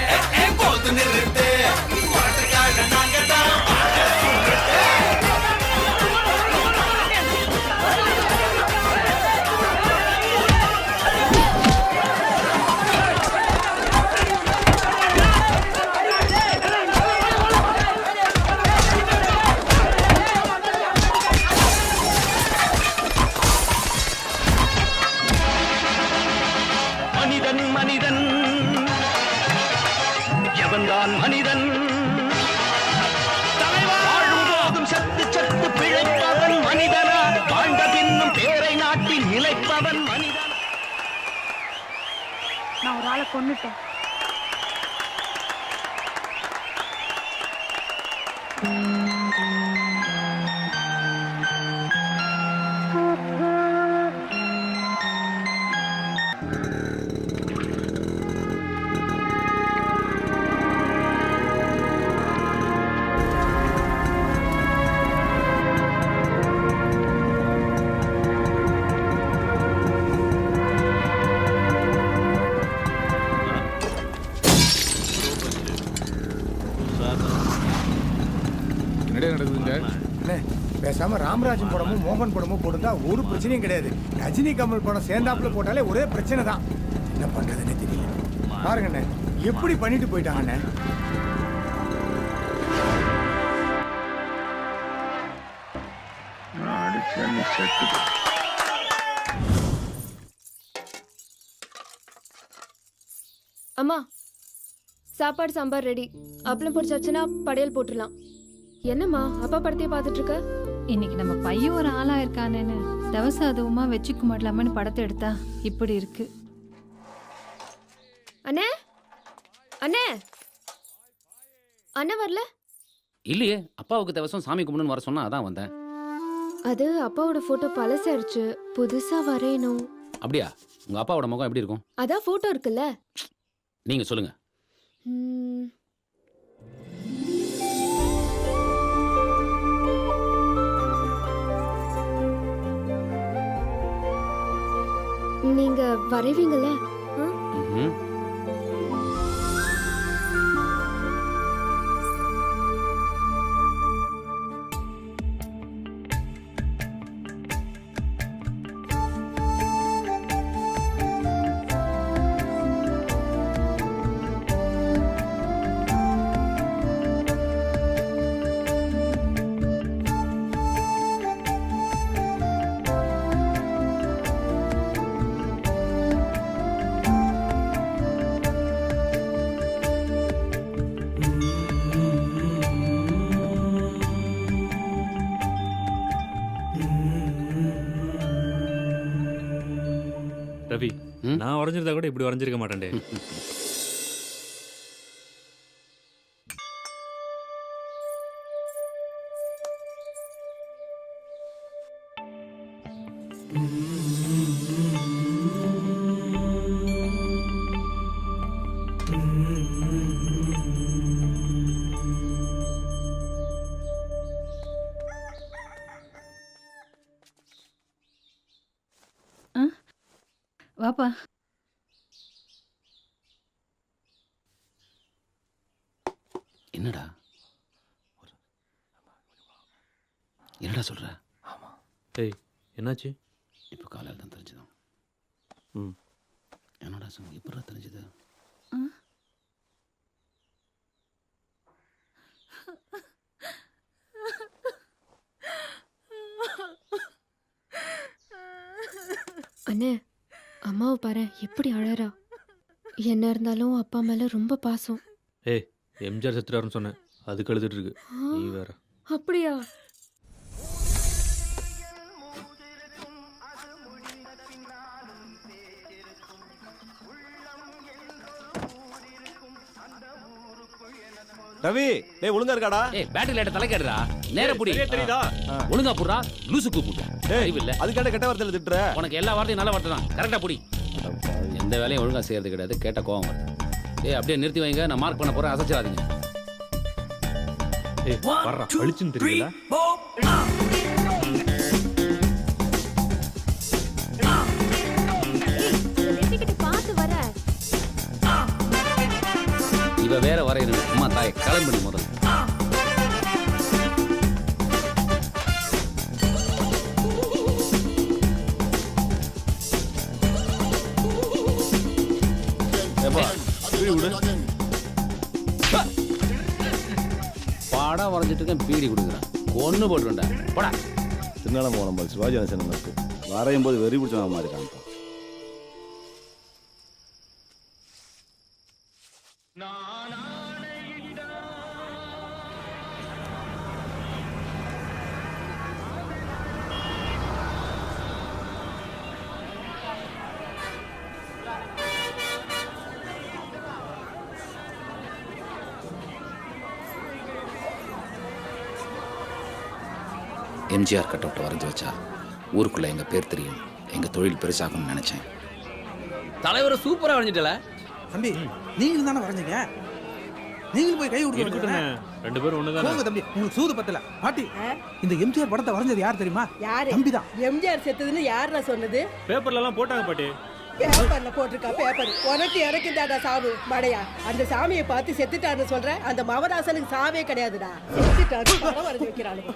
பாட்டுக்காக நாங்க தான் மனிதன் எவன்தான் மனிதன் வாழும் போதும் சத்து பிழைப்பவன் மனிதனா வாழ்ந்த பின்னும் பேரை நாட்டி நிலைப்பவன் மனிதன். நான் ஒரு ஆளை கொன்னுட்டேன். பேசாம ராமராஜன் படமும் மோகன் படமும் போடுந்தா ஒரு பிரச்சனையும் கிடையாது. ரஜினி கமல் படம் சேர்ந்தாப்புல போட்டாலே ஒரே பிரச்சனை தான். என்ன பண்றதுன்னு தெரியல. பாருங்கண்ணே எப்படி பண்ணிட்டு போயிட்டாங்கண்ணே. அம்மா சாப்பாடு சாம்பார் ரெடி. அப்பளம் பொரிச்சாச்சுன்னா படையல் போட்டுடலாம். என்னம்மா அப்பா படத்தையே பார்த்துட்டு இருக்க? இன்னைக்கு நம்ம பையன் ஒரு ஆளா இருக்கானேன்னு தவசம் அதுவுமா வச்சுக்க மாட்டலாமான்னு படத்தை எடுத்தா இப்படி இருக்கு. அண்ணே அண்ணே அண்ணா வரல? இல்லையே, அப்பாவுக்கு தவசம் சாமி கும்பிடுன்னு வர சொன்னா அதான் வந்தேன். அது அப்பாவோட போட்டோ பழசாயிருச்சு, புதுசா வரையணும். அப்படியா? உங்க அப்பாவோட முகம் எப்படி இருக்கும்? அதான் போட்டோ இருக்குல்ல. நீங்க சொல்லுங்க. நீங்க வரைவீங்கல்ல? ரவி, நான் வரைஞ்சிருந்தா கூட இப்படி வரைஞ்சிருக்க மாட்டேன். வாப்பா. என்னடா என்னடா சொல்ற? டேய் என்னாச்சு? இப்போ காலையில் தான் தெரிஞ்சுதான். ம். என்னடா சொன்ன? எப்படா தெரிஞ்சது? அண்ணே, அம்மாவை பாரு எப்படி அழறா. என்ன இருந்தாலும் அப்பா மேல ரொம்ப பாசம். ஏய் எம்ஜிஆர் செத்துறாருன்னு சொன்னேன், அதுக்கு அழுதுட்டு இருக்கு. நீ வேற. அப்படியா? ரவி டேய் ஒழுங்கா இருக்காடா? ஏய் பேட்டரி லைட்ட தலைக்கடுறா. நேரா புடி. தெரியுதா? ஒழுங்கா புடுறா. லூசுக்கு புடு. டேய் இல்ல அதுக்காண்ட கெட்ட வார்த்தையில திட்டுற. உனக்கு எல்லா வார்த்தையும் நல்ல வார்த்தை தான். கரெக்டா புடி. எந்த வேலையும் ஒழுங்கா செய்யறது கிடையாது. கேட்ட கோவம் வருது. ஏய் அப்படியே நிறுத்தி வைங்க. நான் மார்க் பண்ண போறேன். அசைச்சிடாதீங்க. ஏய் வர்றா. அழிச்சுன்னு தெரியல. இவ வேற வரையணும். அம்மா தாய் கிளம்பி முதல்ல. படம் வரைஞ்சிட்டு இருக்கேன். பீடி கொடுக்குறேன். ஒன்று போட்டுருண்டா. போடா. திருநாளம் போன போது சிவாஜி கணேசன் இருக்கு. வரையும் போது வெறி பிடிச்ச மாதிரி இருக்கான். எம்ஜிஆர் கட் அவுட்டை வரைஞ்சி வச்சா ஊருக்குள்ள எங்க பேர் தெரியும். எங்க தொழில் பெருசாகும்னு நினைச்சேன். தலைவரை சூப்பரா வரைஞ்சிட்டல. தம்பி நீங்களும் தானே வரைஞ்சீங்க. நீங்களும் போய் கை இருக்கட்டுமே. ரெண்டு பேரும் ஒண்ணுதானே. போங்க தம்பி, உங்களுக்கு சூது பத்தல. பாட்டி இந்த எம்ஜிஆர் படத்தை வரைஞ்சது யார் தெரியுமா? யாரு? தம்பி தான். எம்ஜிஆர் செத்ததுன்னு யாரா சொன்னது? பேப்பர்ல எல்லாம் போட்டாங்க பாட்டி. பேப்பர்ல போட்டிருக்கா பேப்பர். உனக்கு இறக்குதாடா சாவு மடையா. அந்த சாமியை பார்த்து செத்துட்டான்னு சொல்ற. அந்த மவராசனுக்கு சாவே கிடையாதுடா. செத்துட்டாரு படம் வரைஞ்சு வைக்கிறானுங்க.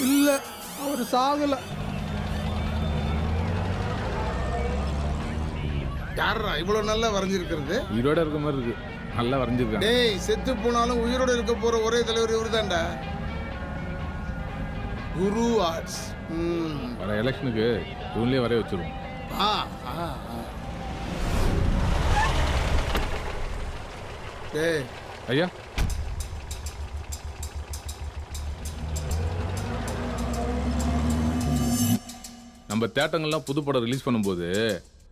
இல்ல அவர் சாகல. யாரா இவ்வளவு நல்லா வரைஞ்சிருக்கிறது? உயிரோட இருக்க மாதிரி இருக்கு. நல்லா வரைஞ்சிருக்காங்க. டேய் செத்து போனாலும் உயிரோட இருக்க போற ஒரே தலைவர் இவர்தான்டா. குரு ஆர்ட்ஸ். வர எலெக்ஷனுக்கு இவங்களே வரைய வச்சிருவோம். டேய் ஐயா நம்ம தேட்டங்கள்லாம் புது படம் ரிலீஸ் பண்ணும்போது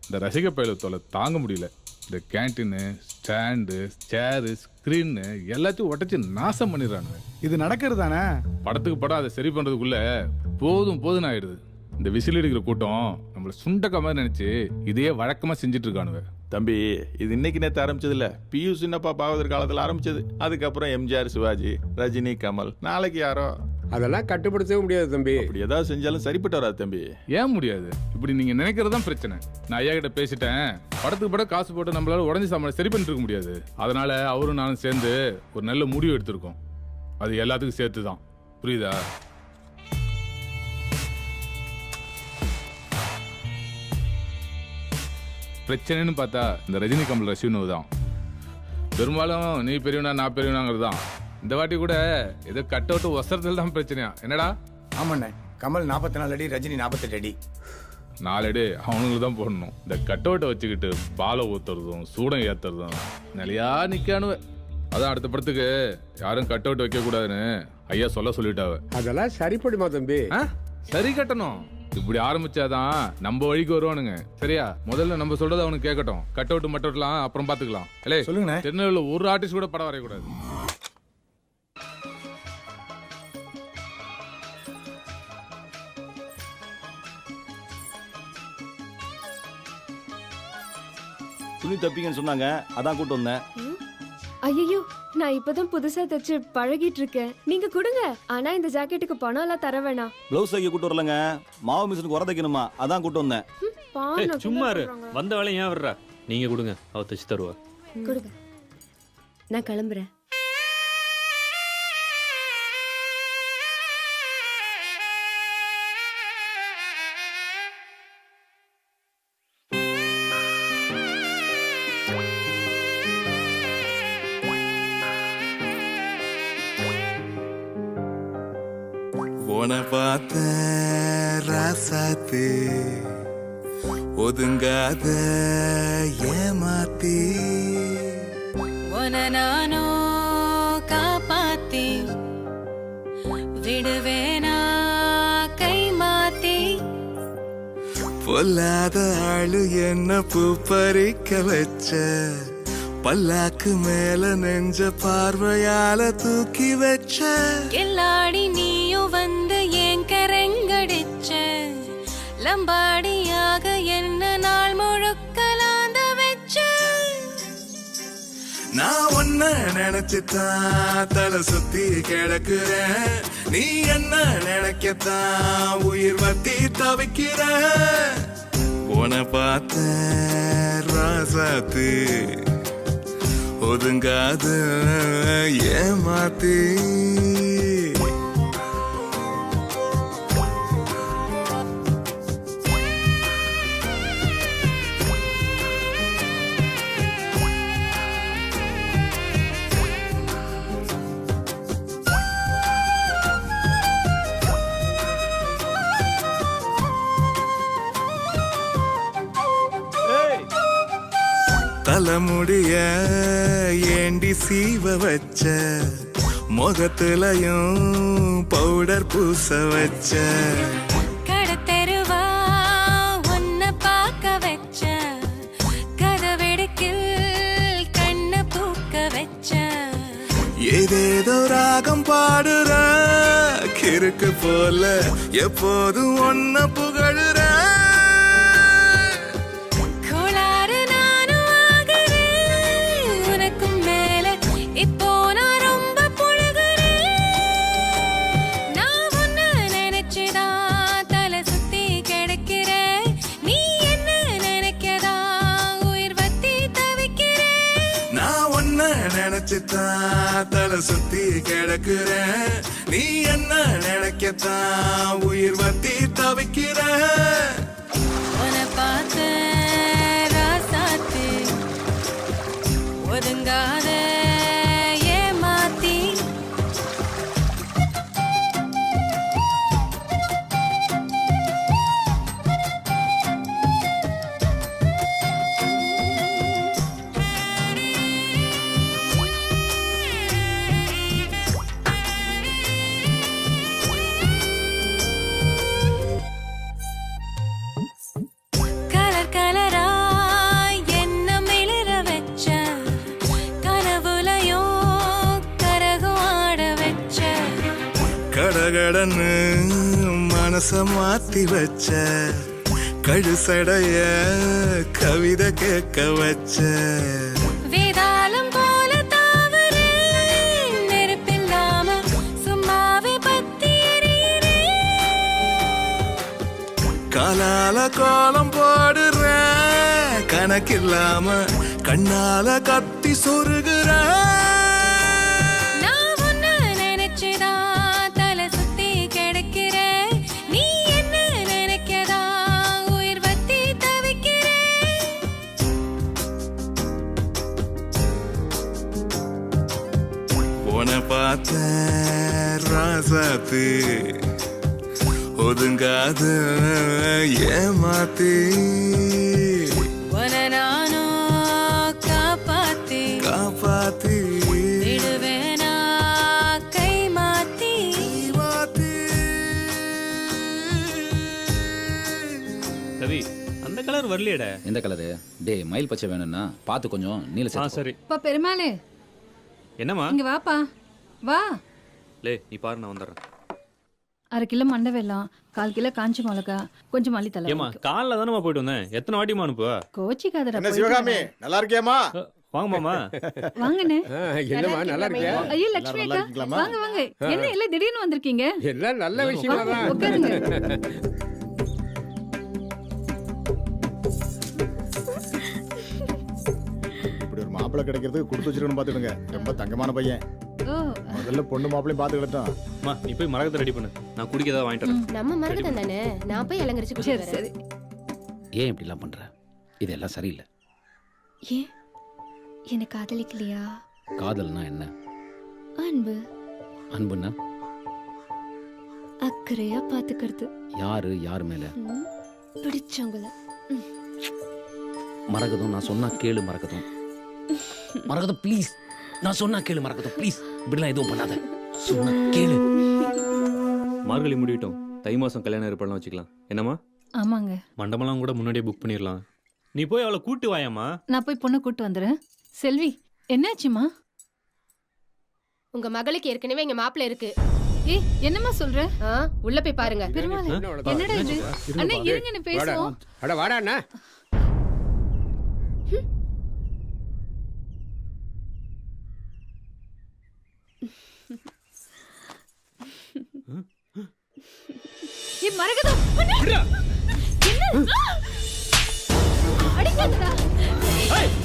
இந்த ரசிக பயலத்தோலை தாங்க முடியல. இந்த கேன்டீனு, ஸ்டாண்டு, சேரு, ஸ்க்ரீனு எல்லாத்தையும் உடச்சி நாசம் பண்ணிடுறானுங்க. இது நடக்கிறது தானே. படத்துக்கு படம் அதை சரி பண்ணுறதுக்குள்ள போதும் போதுன்னு ஆயிடுது. இந்த விசில் அடிக்கிற கூட்டம் நம்மளை சுண்டக்க மாதிரி நினைச்சு இதையே வழக்கமா செஞ்சுட்டு இருக்கானுங்க. தம்பி இது இன்னைக்கு நேற்று ஆரம்பிச்சது இல்ல. பியூ சின்னப்பா பாவதர் காலத்தில் ஆரம்பிச்சது. அதுக்கப்புறம் எம்ஜிஆர், சிவாஜி, ரஜினி, கமல், நாளைக்கு யாரோ. அதெல்லாம் கட்டுப்படுத்தவே முடியாது தம்பி. அப்படி ஏதாவது செஞ்சாலும் சரிப்பட்டு வராது தம்பி. ஏன் முடியாது? இப்படி நீங்க நினைக்கிறது தான் பிரச்சனை. நான் ஐயா கிட்ட பேசிட்டேன். படத்துக்கு படம் காசு போட்டு நம்மளால உடஞ்சி சாமான சரி பண்ணிட்டு இருக்க முடியாது. அதனால அவரும் நானும் சேர்ந்து ஒரு நல்ல முடிவு எடுத்திருக்கோம். அது எல்லாத்துக்கும் சேர்த்து தான். புரியுதா? பிரச்சனைன்னு பார்த்தா இந்த ரஜினி, கமல், ரசிகனு தான். பெரும்பாலும் நீ பெரியவனா நான் பெரியவனாங்கிறது தான். இந்த வாட்டி கூட ஏதோ கட் அவுட் ஒசரத்தில் தான் பிரச்சனையா? என்னடா? ஆமாண்ணே, கமல் 44 அடி, ரஜினி 48 அடி. 4 அடி அவனுங்களுக்கு தான் போடணும். இந்த கட் அவுட்டை வச்சுக்கிட்டு பாலை ஊத்துறதும் சூடம் ஏத்துறதும் நிலையா நிக்கானுவ. அதான் அடுத்த படத்துக்கு யாரும் கட் அவுட் வைக்க கூடாதுன்னு ஐயா சொல்லிட்டாவ. அதெல்லாம் சரிப்படுமா தம்பி? சரி கட்டணும். இப்படி ஆரம்பிச்சாதான் நம்ம வழிக்கு வருவானுங்க. சரியா? முதல்ல நம்ம சொல்றது அவனுக்கு கேட்கட்டும். கட் அவுட் மட் அவுட்லாம் அப்புறம் பாத்துக்கலாம். இல்ல சொல்லுங்க. திருநெல்வேலியில் ஒரு ஆர்டிஸ்ட் கூட படம் வரையக்கூடாது. உயிர் தப்பிங்கன்னு சொன்னாங்க, அதான் கூட்டு வந்தேன். ஐயோ, நான் இப்பதான் புதுசா தச்சு பழகிட்டு இருக்கேன். நீங்க கொடுங்க. ஆனா இந்த ஜாக்கெட்டுக்கு பணம் எல்லாம் தர வேணாம். ப்ளவுஸ் தைக்க கூட்டு வரலங்க, மாவு மிஷினுக்கு உர தைக்கணுமா, அதான் கூட்டு வந்தேன். சும்மா இரு, வந்த வேலை ஏன் வர்றா? நீங்க கொடுங்க, அவ தச்சு தருவா. கொடுங்க, நான் கிளம்புறேன். உன பார்த்த ராசாத்து ஒதுங்காத ஏமாத்தி உன நானோ காப்பாத்தி விடுவேனா கை மாத்தி பொல்லாத ஆளு என்ன பூ பறிக்க வச்ச பல்லாக்கு மேல நெஞ்ச பார்வையால தூக்கி வச்ச எல்லாடி நீயும் வந்து ஏன் கரங்கடிச்ச லம்பாடியாக என்ன நாள் முழுக்கலாந்த வச்ச நான் ஒன்ன நினைச்சுதான் தலை சுத்தி கிடக்குறேன் நீ என்ன நினைக்கத்தான் உயிர் வத்தி தவிக்கிற உன பார்த்த ராசாத்து ஒதுங்காத ஏமாத்தி தலைமுடிய ஏண்டி சீவ வச்ச முகத்துலயும் பவுடர் பூச வச்ச கடத்தெருவா உன்னை பார்க்க வச்ச கதவெடுக்கில் கண்ணை பூக்க வச்ச ஏதேதோ ராகம் பாடுற கிறுக்கு போல எப்போதும் ஒன்ன புகழுற இப்போ நான் ரொம்ப புழுகுறேன் நான் உன்ன நினைச்சுதான் தலை சுத்தி கிடக்கிறேன் நீ என்ன நினைக்கதா உயிர் வத்தி தவிக்கிறேன் நான் ஒன்ன நினைச்சுதான் தலை சுத்தி கிடக்குறேன் நீ என்ன நினைக்கத்தான் உயிர் வத்தி தவிக்கிற உன்னை பார்த்த ராசாத்து ஒதுங்காத கடகடன்னு மனச மாத்தி வச்ச கழுசடைய கவிதை கேட்க வச்ச வேதாளம் போல தாவரேன் நெருப்பில்லாம சும்மாவே பத்தி எரியுறேன் காலால கோலம் போடுற கணக்கில்லாம கண்ணால கத்தி சொருகிற உன பார்த்த ராசாத்து ஒதுங்காத ஏமாத்தி உன்னை நானோ காப்பாத்தி காப்பாத்தி விடுவேனா கை மாத்தி ரவி, அந்த கலர் வரலையேடா. எந்த கலரு? டே மயில் பச்சை வேணும்னா பார்த்து கொஞ்சம் நீல சேர்த்து. சரி. அப்பா பெருமாளே, என்னம்மா? இங்க வாப்பா, வா. லே, நீ பாரு, நான் வந்துடுறேன். 1/2 கிலோ மண்டை வெல்லம், 1/4 கிலோ காஞ்ச மிளகா, கொஞ்சம் மல்லித்தலை. ஏமா காலைல தானே போயிட்டு வந்தேன், எத்தனை வாட்டிமா அனுப்புவ? கோச்சிக்காதடா. என்ன சிவகாமி நல்லா இருக்கியாமா? வாங்க மாமா. வாங்கண்ணே. என்னம்மா நல்லா இருக்கியா? ஐயோ லட்சுமி அக்கா, வாங்க வாங்க. என்ன எல்லாம் திடீர்னு வந்திருக்கீங்க? எல்லாம் நல்ல விஷயமா தான். உட்காருங்க. இப்படி ஒரு மாப்பிள்ளை கிடைக்கிறதுக்கு கொடுத்து வச்சிருக்கணும் பாத்துடுங்க. ரொம்ப தங்கமான பையன். ஓ, முதல்ல பொண்ணு மாப்பிளையும் பாத்துக்கிட்டோம். அம்மா நீ போய் மரகத்தை ரெடி பண்ணு, நான் குடிக்க ஏதாவது வாங்கிட்டு வரேன். நம்ம மரகதம் தானே, நான் போய் அலங்கரிச்சு சரி கொடுத்து சரி. ஏன் இப்படிலாம் பண்ற? இதெல்லாம் சரியில்லை. ஏன் என்ன காதலிக்கலையா? காதல்னா என்ன? அன்பு. அன்புன்னா அக்கறையா பாத்துக்கிறது. யாரு யார் மேல? பிடிச்சவங்கள. மரகதம், நான் சொன்னா கேளு மரகதம். மரகதம் ப்ளீஸ், நான் சொன்னா கேளு மரகதம் ப்ளீஸ். இப்படிலாம் எதுவும் பண்ணாத, சொன்னா கேளு. மார்கழி முடிவிட்டோம், தை மாசம் கல்யாணம் ஏற்பாடுலாம் வச்சுக்கலாம். என்னம்மா? ஆமாங்க. மண்டபம்லாம் கூட முன்னாடியே புக் பண்ணிடலாம். நீ போய் அவளை கூட்டு வாயாம்மா. நான் போய் பொண்ணை கூட்டு வந்துடுறேன். செல்வி, என்னாச்சுமா? உங்க மகளுக்கு ஏற்கனவே இங்க மாப்பிள்ளை இருக்கு. ஏய், என்னம்மா சொல்ற? உள்ள போய் பாருங்க. பெருமாளே, என்னடா இது? அண்ணா இருங்க, நான் பேசுவோம். அட வாடா அண்ணா. ஏய் மரகதம், அண்ணா. என்ன? அடிக்காதடா.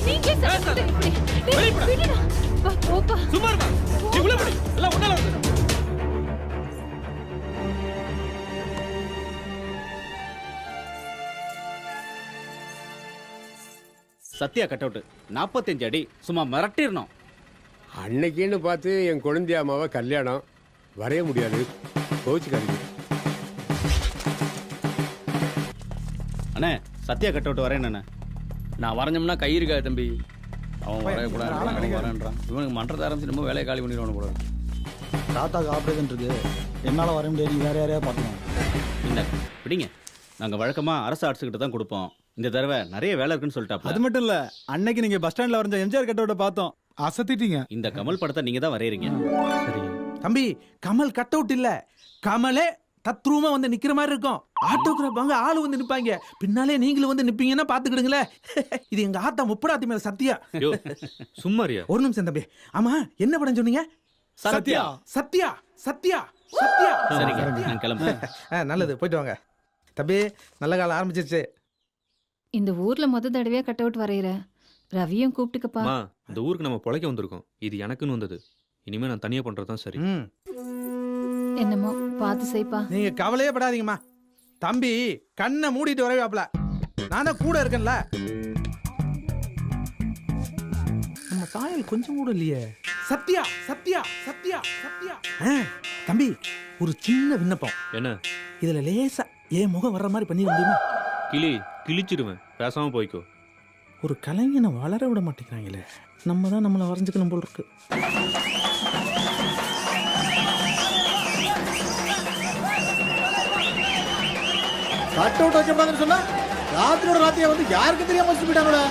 நீங்க சத்தம் இப்படி. டேய், விடுடா. வா போப்பா. சும்மா இருடா. நீ உள்ள போடி. எல்லாம் உன்னால வந்து. சத்யா கட் அவுட் 45 அடி, சும்மா மிரட்டிடணும். அன்னைக்குன்னு பார்த்து என் குழந்தை அம்மாவை கல்யாணம் வரைய முடியாது. கோச்சுக்காதீங்க. அண்ணே சத்யா கட் அவுட் வரேன் அண்ணே. நான் வரைஞ்சோம்னா கை இருக்காது தம்பி. அவன் வரையக்கூடாது, அவன் வரேன்றான். இவனுக்கு மன்றத்தை ஆரம்பிச்சு ரொம்ப வேலையை காலி பண்ணிடுவானு கூட. தாத்தாக்கு ஆப்ரேஷன் இருக்கு, என்னால வர முடியாது. நீ வேற யாரையா பார்த்துக்கணும். இந்த பிடிங்க, நாங்கள் வழக்கமாக அரசு ஆர்ட்ஸுக்கிட்ட தான் கொடுப்போம். இந்த தடவை நிறைய வேலை இருக்குன்னு சொல்லிட்டாப்ல. அது மட்டும் இல்ல, அன்னைக்கு நீங்க பஸ் ஸ்டாண்ட்ல வரைஞ்ச எம்ஜிஆர் கட்டவுட்ட பார்த்தோம், அசத்திட்டீங்க. இந்த கமல் படத்தை நீங்க தான் வரையறீங்க. சரி தம்பி, கமல் கட் அவுட் இல்ல, கமலே தத்ரூமா வந்து நிக்கிற மாதிரி இருக்கும். ஆட்டோகிராஃப் வாங்க ஆளு வந்து நிப்பாங்க, பின்னாலே நீங்களும் வந்து நிப்பீங்கன்னா பாத்துக்கிடுங்களேன். இது எங்க ஆத்தா முப்படாத்தி மேல சத்தியா. சும்மாரியா? ஒரு நிமிஷம் தம்பி. ஆமா, என்ன படம் சொன்னீங்க? சத்யா. சத்யா சத்யா சத்யா. சரிங்க, நான் கிளம்புறேன். நல்லது, போயிட்டு வாங்க தம்பி. நல்ல காலம் ஆரம்பிச்சிருச்சு. இந்த ஊர்ல தடவையா கட் அவுட் வரையற. ரவியும் கூப்பிட்டுக்கப்பா. இந்த ஊருக்கு நம்ம பொழைக்க வந்திருக்கோம், இது எனக்குன்னு வந்தது. இனிமே நான் தனியா பண்றதுதான் சரி. என்னமோ பார்த்து செய்ப்பா. நீங்க கவலையே படாதீங்கம்மா. தம்பி கண்ணை மூடிட்டு வரவேப்ல, நான் தான் கூட இருக்கேன்ல. நம்ம தாயல் கொஞ்சம் கூட இல்லையே. சத்யா சத்யா சத்யா சத்யா. தம்பி, ஒரு சின்ன விண்ணப்பம். என்ன? இதுல லேசா என் முகம் வர்ற மாதிரி பண்ணி முடியுமா? கிழிச்சிடுவேன், பேசாம போய்க்கோ. ஒரு கலைஞனை வளர விட மாட்டேங்கிறாங்களே. நம்ம தான் நம்மளை வரைஞ்சுக்கணும் போல் இருக்கு. கட் அவுட் வைக்கப்படாதுன்னு சொன்னா ராத்திரியோட ராத்திரியா வந்து யாருக்கு தெரியாம வச்சு போயிட்டாங்களா?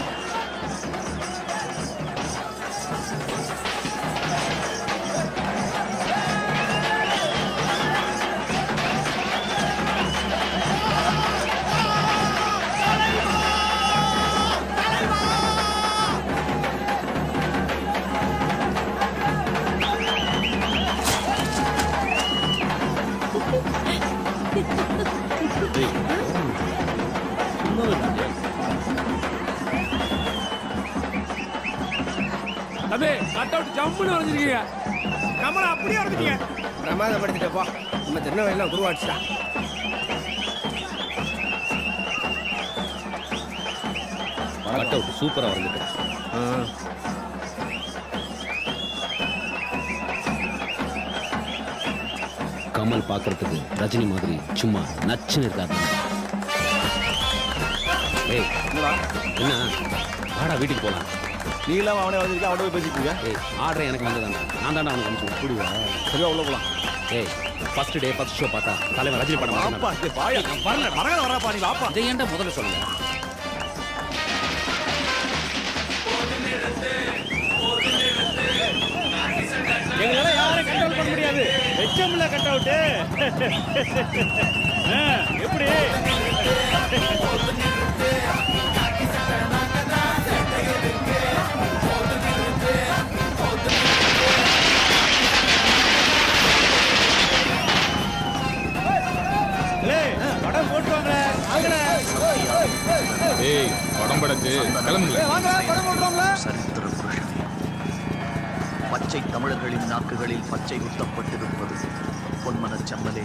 தம்பி கட் அவுட் ஜம்முன்னு வரைஞ்சிருக்கீங்க. கமலா அப்படியே வரைஞ்சிட்டீங்க. பிரமாதப்படுத்திட்டப்பா. நம்ம திருநெல்வேலியில் உருவாச்சுடா. கட் அவுட் சூப்பரா வரைஞ்சிட்டேன். கமல் பார்க்கறதுக்கு ரஜினி மாதிரி சும்மா நச்சுன்னு இருக்காது. ஏய் என்ன, வாடா வீட்டுக்கு போலாம். நீங்களாம் அவனே வந்திருக்கா, அவனே போய் பேசிட்டு இருக்க. ஏய் ஆர்டர் எனக்கு வந்ததாங்க, நான் தாண்டா அவனுக்கு அனுப்பிச்சு புரியுவா. சரியா உள்ள போலாம். ஏய் ஃபர்ஸ்ட் டே ஃபர்ஸ்ட் ஷோ பார்த்தா தலைவர் ரஜினி படம் வாப்பா, டேய் வாயா. வரல, மரகத வராப்பா, நீ வாப்பா. இதை ஏன்டா முதல்ல சொல்லுங்க. எங்களால யாரும் கண்ட்ரோல் பண்ண முடியாது. வெச்ச வச்சோம்ல கட் அவுட்டு. எப்படி படம் போட்டுவாங்க. ஏய் படம் படத்து கிளம்புங்க. சரித்திர புருஷனே, பச்சை தமிழர்களின் நாக்குகளில் பச்சை குத்தப்பட்டிருப்பது பொன்மனச் செம்மலே.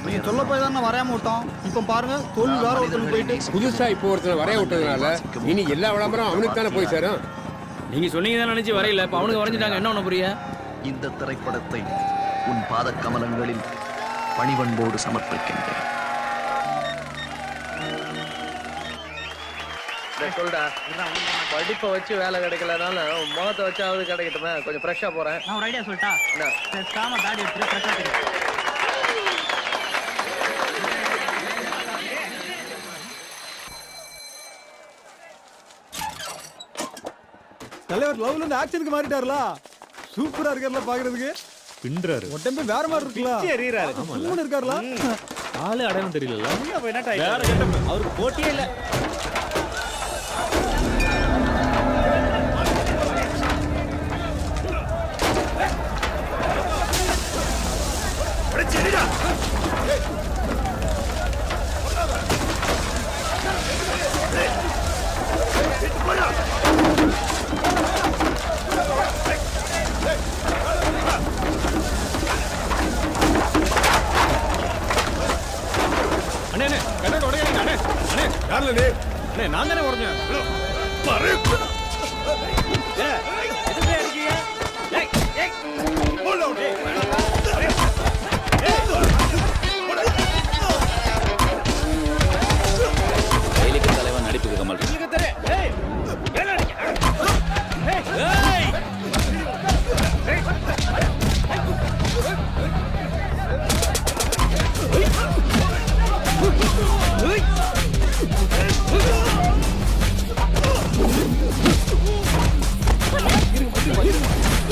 நீங்க சொல்ல போய் தான் வரையாம விட்டோம். இப்ப பாருங்க தொழில் வேற ஒருத்தருக்கு போயிட்டு புதுசா இப்போ ஒருத்தர் வரைய விட்டதுனால இனி எல்லா விளம்பரம் அவனுக்கு தானே போய் சேரும். நீங்க சொன்னீங்க தான் நினைச்சு வரையில, இப்ப அவனுக்கு வரைஞ்சிட்டாங்க, என்ன ஒண்ணு புரிய? இந்த திரைப்படத்தை உன் பாத கமலங்களில் பணிவன்போடு சமர்ப்பிக்கின்றேன். சொல்டா, படிப்பை வச்சு வேலை கிடைக்கலனாலும் முகத்தை வச்சாவது கிடைக்கட்டுமே. கொஞ்சம் ஃப்ரெஷ்ஷா போறேன். நான் ஒரு ஐடியா சொல்லிட்டா? பேசாம தாடி எடுத்துட்டு ஃப்ரெஷ்ஷா தெரியும். தலைவர் லவ்ல இருந்து ஆக்ஷனுக்கு மாறிட்டாருல. சூப்பரா இருக்காருல பாக்குறதுக்கு. பின்றாரு உடம்பே வேற மாதிரி இருக்குல்ல. எறியறாரு. மூணு இருக்காருல. ஆளு அடையாளம் தெரியல. வேற கெட்டப். அவருக்கு போட்டியே இல்ல. அண்ணே அண்ணே கண்ணோட உடையாதீங்க அண்ணே. அண்ணே யார்ல நீ? அண்ணே நான் தானே உடைஞ்சேன். எதுக்கு அடிக்கீங்க? ஏய் ஏய் போடு ஓடி. கைலிக்கு தலைவன் நடிப்புக்கு கமல். இங்க தரே. ஏய் என்ன அடிக்க? ஏய் ஏய்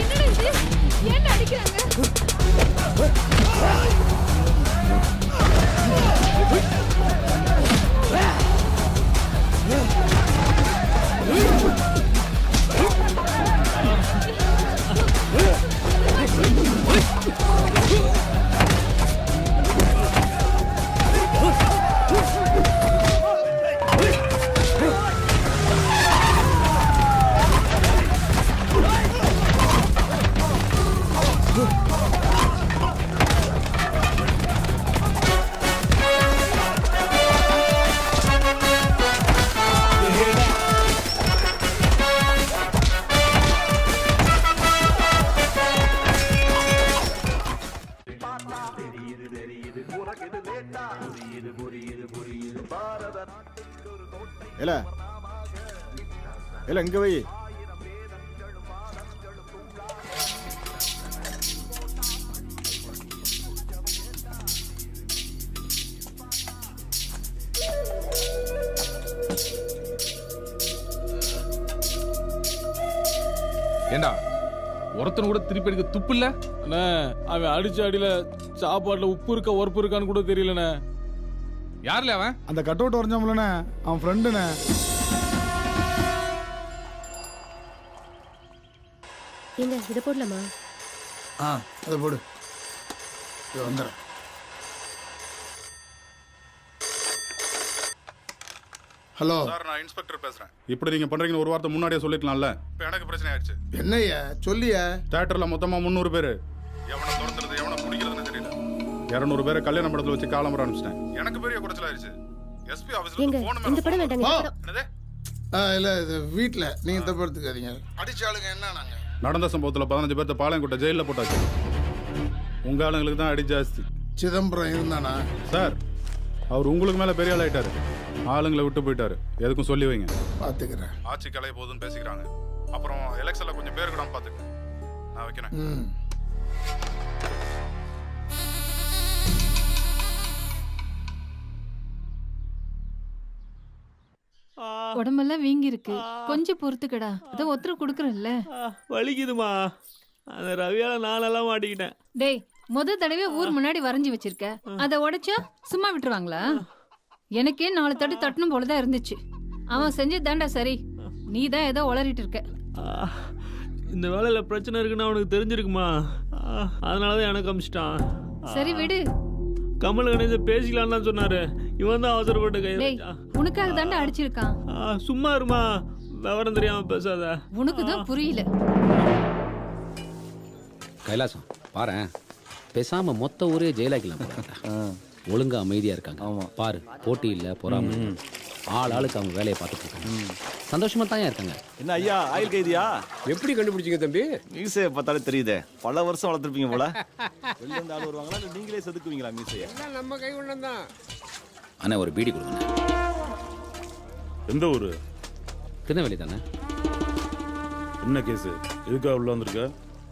என்னடா இது? ஏன் அடிக்கிறாங்க? இல்ல இல்ல இங்க வை. ஏண்டா ஒருத்தனை கூட திருப்பி அடிக்க துப்பு இல்ல? அண்ணே அவன் அடிச்ச அடியில சாப்பாட்டுல உப்பு இருக்கா உரப்பு இருக்கான்னு கூட தெரியலண்ணே. யாருல அவன்? அந்த கட் அவுட் வரைஞ்சோம்லண்ணே, அவன் ஃப்ரெண்டுண்ணே. ஏங்க இதை போடலாமா? அதை போடு. வந்துடுறேன். ஹலோ சார், நான் இன்ஸ்பெக்டர் பேசுறேன். இப்படி நீங்க பண்றீங்கன்னு ஒரு வார்த்தை முன்னாடியே சொல்லிக்கலாம்ல. இப்போ எனக்கு பிரச்சனை ஆயிடுச்சு. என்னய்யா சொல்லியா? தியேட்டர்ல மொத்தமா 300 பேர். எவனை துரத்துறது எவனை பிடிக்கிறதுன்னு தெரியல. 200 பேரை கல்யாண மண்டபத்தில் வச்சு காலம்பர அனுப்பிச்சிட்டேன். எனக்கு பெரிய குறைச்சல் ஆயிடுச்சு. எஸ்பி ஆபீஸ்ல ஏங்க போன் இந்த படம் வேண்டாங்க. இந்த படம். என்னது? இல்லை இது வீட்டில் நீங்கள் தப்பு எடுத்துக்காதீங்க. அடிச்ச ஆளுங்க என்ன நாங்கள் நடந்த சம்பவத்தில் 15 பேர்த்த பாளையங்கோட்டை ஜெயிலில் போட்டாச்சு. உங்க ஆளுங்களுக்கு தான் அடி ஜாஸ்தி. சிதம்பரம் இருந்தானா? சார், அவர் உங்களுக்கு மேல பெரிய ஆள் ஆயிட்டாரு. ஆளுங்களை விட்டு போயிட்டாரு. எதுக்கும் சொல்லி வைங்க. பார்த்துக்கிறேன். ஆட்சி கலைய போதுன்னு பேசிக்கிறாங்க. அப்புறம் எலெக்ஷன்ல கொஞ்சம் பேர் கூட பார்த்துக்க. நான் வைக்கிறேன். உடம்பெல்லாம் வீங்கி இருக்கு, கொஞ்சம் பொறுத்துக்கடா. அதான் ஒருத்தர் குடுக்கறல்ல. வலிக்குதுமா. அந்த ரவியால நானெல்லாம் மாட்டிக்கிட்டேன். டேய் முத தடவை ஊர் முன்னாடி வரைஞ்சி வச்சிருக்க, அதை உடைச்சா சும்மா விட்டுருவாங்களா? எனக்கே 4 தட்டு தட்டணும் போலதான் இருந்துச்சு. அவன் செஞ்சதாண்டா சரி, நீ தான் ஏதோ உளறிட்டு இருக்க. இந்த வேலையில பிரச்சனை இருக்குன்னு அவனுக்கு தெரிஞ்சிருக்குமா? அதனாலதான் எனக்கு அமிச்சிட்டான். சரி விடு. கமல் கணேச பேசிக்கலான்னு தான் சொன்னாரு. இவன் தான் அவசரப்பட்டு கை டேய், உனக்காக தாண்டா அடிச்சிருக்கான். சும்மா இருமா, விவரம் தெரியாம பேசாத. உனக்கு தான் புரியல. கைலாசம் பாரேன், பேசாம மொத்த ஊரே ஜெயிலாக்கலாம். ஒழுங்கா அமைதியா இருக்காங்க. பாரு, போட்டி இல்ல, பொறாம. ஆள் ஆளுக்கு அவங்க வேலையை பார்த்துட்டு இருக்காங்க. சந்தோஷமா தான் இருக்காங்க. என்ன ஐயா, ஆயில் கைதியா? எப்படி கண்டுபிடிச்சீங்க தம்பி? மீசையை பார்த்தாலே தெரியுதே, பல வருஷம் வளர்த்துருப்பீங்க போல. வெளில இருந்து ஆள் வருவாங்களா இல்லை நீங்களே செதுக்குவீங்களா மீசையை? எல்லாம் நம்ம கை கொண்டு தான். அண்ணா ஒரு பீடி கொடுங்க. எந்த ஊரு? திருநெல்வேலி தானே. என்ன கேஸ்? எதுக்காக உள்ள வந்திருக்க?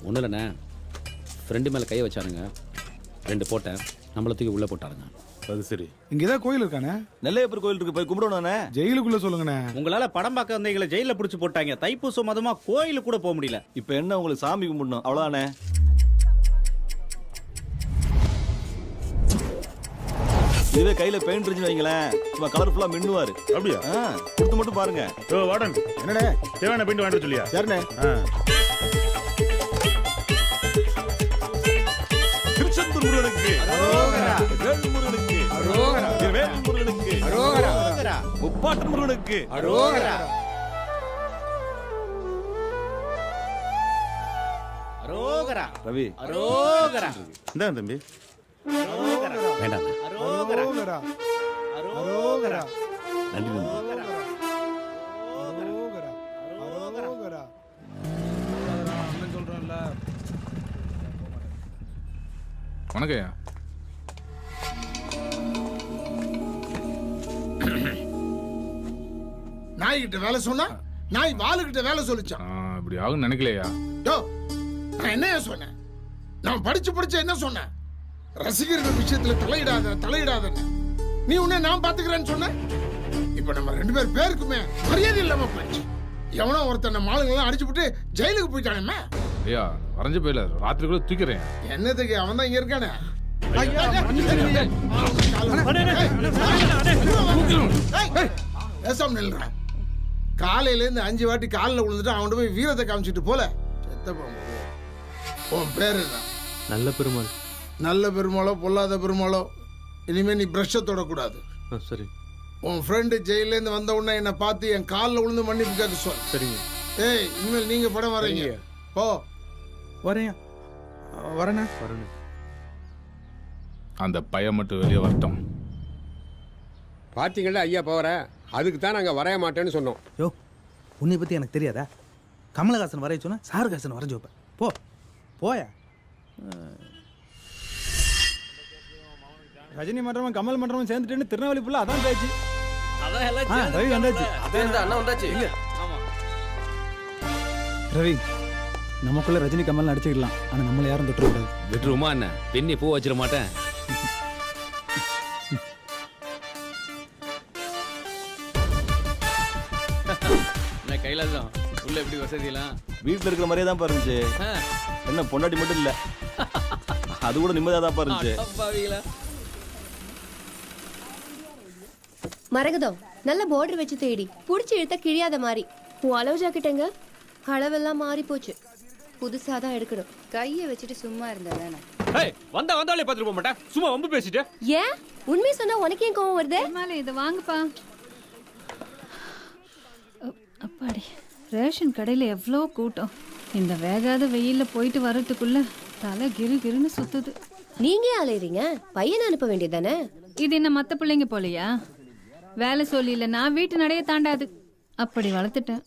ஒன்றும் இல்லைண்ணே, ஃப்ரெண்டு மேலே கையை வச்சாருங்க, 2 போட்டேன், நம்மள தூக்கி உள்ளே போட்டாருங்க. அது சரி. இங்கதான் கோயில் இருக்கானே, நெல்லையப்பர் கோயில் இருக்கு, போய் கும்பிடணும்ண்ணே. ஜெயிலுக்குள்ள சொல்லுங்கண்ணே. உங்களால படம் பார்க்க வந்தீங்களை ஜெயில புடிச்சு போட்டாங்க. தைப்பூசம் மதமா கோயிலுக்கு கூட போக முடியல. இப்போ என்ன, உங்களுக்கு சாமி கும்பிடணும் அவ்வளோதானே? இதுவே கையில பெயிண்ட் இருந்துச்சு வைங்களேன், சும்மா கலர்ஃபுல்லா மின்னுவாரு. அப்படியா? கொடுத்து மட்டும் பாருங்க. வாடன் என்னடே தேவையான பெயிண்ட் வாங்கிட்டு சொல்லியா? சரிண்ணே. திருச்செந்தூர் முருகனுக்கு அரோகரா, வேல் முருகனுக்கு அரோகரா, வேல் முருகனுக்கு அரோகரா, முப்பாட்டன் முருகனுக்கு அரோகரா. அரோகரா ரவி, அரோகரா. இந்தாங்க தம்பி. வேண்டாம். அரோகரா அரோகரா. நன்றி நன்றி. வணக்கம்யா. நாய்கிட்ட வேலை சொன்னா நாய் வாளுகிட்ட வேலை சொல்லிச்சான். இப்படி ஆகும் நினைக்கலையா? நான் என்ன சொன்னேன்? நான் படிச்சு என்ன சொன்னேன்? ரசிகர்கள் விஷயத்துல தலையிடாத. நீ உன்னை நான் பாத்துக்கிறேன்னு சொன்ன. இப்ப நம்ம 2 பேருக்குமே மரியாதை இல்லாம போயிடுச்சு. எவனோ ஒருத்தன் நம்ம ஆளுங்கெல்லாம் அடிச்சுட்டு ஜெயிலுக்கு போயிட்டானே. ஐயா வரைஞ்ச போயில ராத்திரிக்குள்ள தூக்கிறேன். என்னதுக்கு? அவன் தான் இங்க இருக்கானே. பேசாம நில்ற. காலையில இருந்து 5 வாட்டி காலில் விழுந்துட்டு அவன் போய் வீரத்தை காமிச்சிட்டு போல. உன் பேரு என்ன? நல்ல பெருமாள். நல்ல பெருமாளோ பொல்லாத பெருமாளோ, இனிமே நீ பிரஷை தொடக்கூடாது. சரி. உன் ஃப்ரெண்டு ஜெயில இருந்து வந்த உடனே என்னை பார்த்து என் காலில் விழுந்து மன்னிப்பு கேட்க சொல். சரிங்க. ஏய், இனிமேல் நீங்க படம் வரீங்க. போ. வரேன். அந்த பையன் மட்டும் வெளியே வரட்டும். பார்த்தீங்களா ஐயா போகிற, அதுக்கு தான் நாங்கள் வரைய மாட்டேன்னு சொன்னோம். யோ, உன்னை பற்றி எனக்கு தெரியாதா? கமலஹாசன் வரைய சொன்னா சாருஹாசன் வரைஞ்சி வைப்பேன். போயா. ரஜினி மன்றமும் கமல் மன்றமும் சேர்ந்துட்டு திருநெல்வேலி புள்ள அதான் பேச்சு. ரவி வந்தாச்சு. ரவி, நமக்குள்ள ரஜினி கமல் நடிச்சுக்கலாம், ஆனா நம்மள யாரும் தொட்டுக்கூடாது. விட்டுருமா என்ன? பின்னி பூ வச்சிட மாட்டேன். கைலாசம் உள்ள எப்படி வசதியெல்லாம்? வீட்டில் இருக்கிற மாதிரியே தான் இருந்துச்சு. என்ன பொண்டாட்டி மட்டும் இல்ல, அது கூட நிம்மதியாக தான் இருந்துச்சு. மரகதம் நல்ல பார்டர் வச்சு தேடி புடிச்சு இழுத்த கிழியாத மாதிரி. உன் அளவு ஜாக்கெட்டுங்க அளவெல்லாம் மாறி போச்சு. புதுசா தான் எடுக்கணும். கையை வச்சுட்டு சும்மா இருந்தா தானே. வந்தாலே பார்த்துட்டு போக மாட்டேன், சும்மா வம்பு பேசிட்டு. ஏன் உண்மை சொன்னா உனக்கு ஏன் கோவம் வருது? இதை வாங்குப்பா. அப்பாடி, ரேஷன் கடையில் எவ்வளோ கூட்டம். இந்த வேகாத வெயில்ல போயிட்டு வர்றதுக்குள்ள தலை கிருன்னு சுத்துது. நீங்க அலையறீங்க, பையனை அனுப்ப வேண்டியதானே. இது என்ன மற்ற பிள்ளைங்க போலையா? வேலை சொல்லி இல்லை, நான் வீட்டு நடைய தாண்டாது, அப்படி வளர்த்துட்டேன்.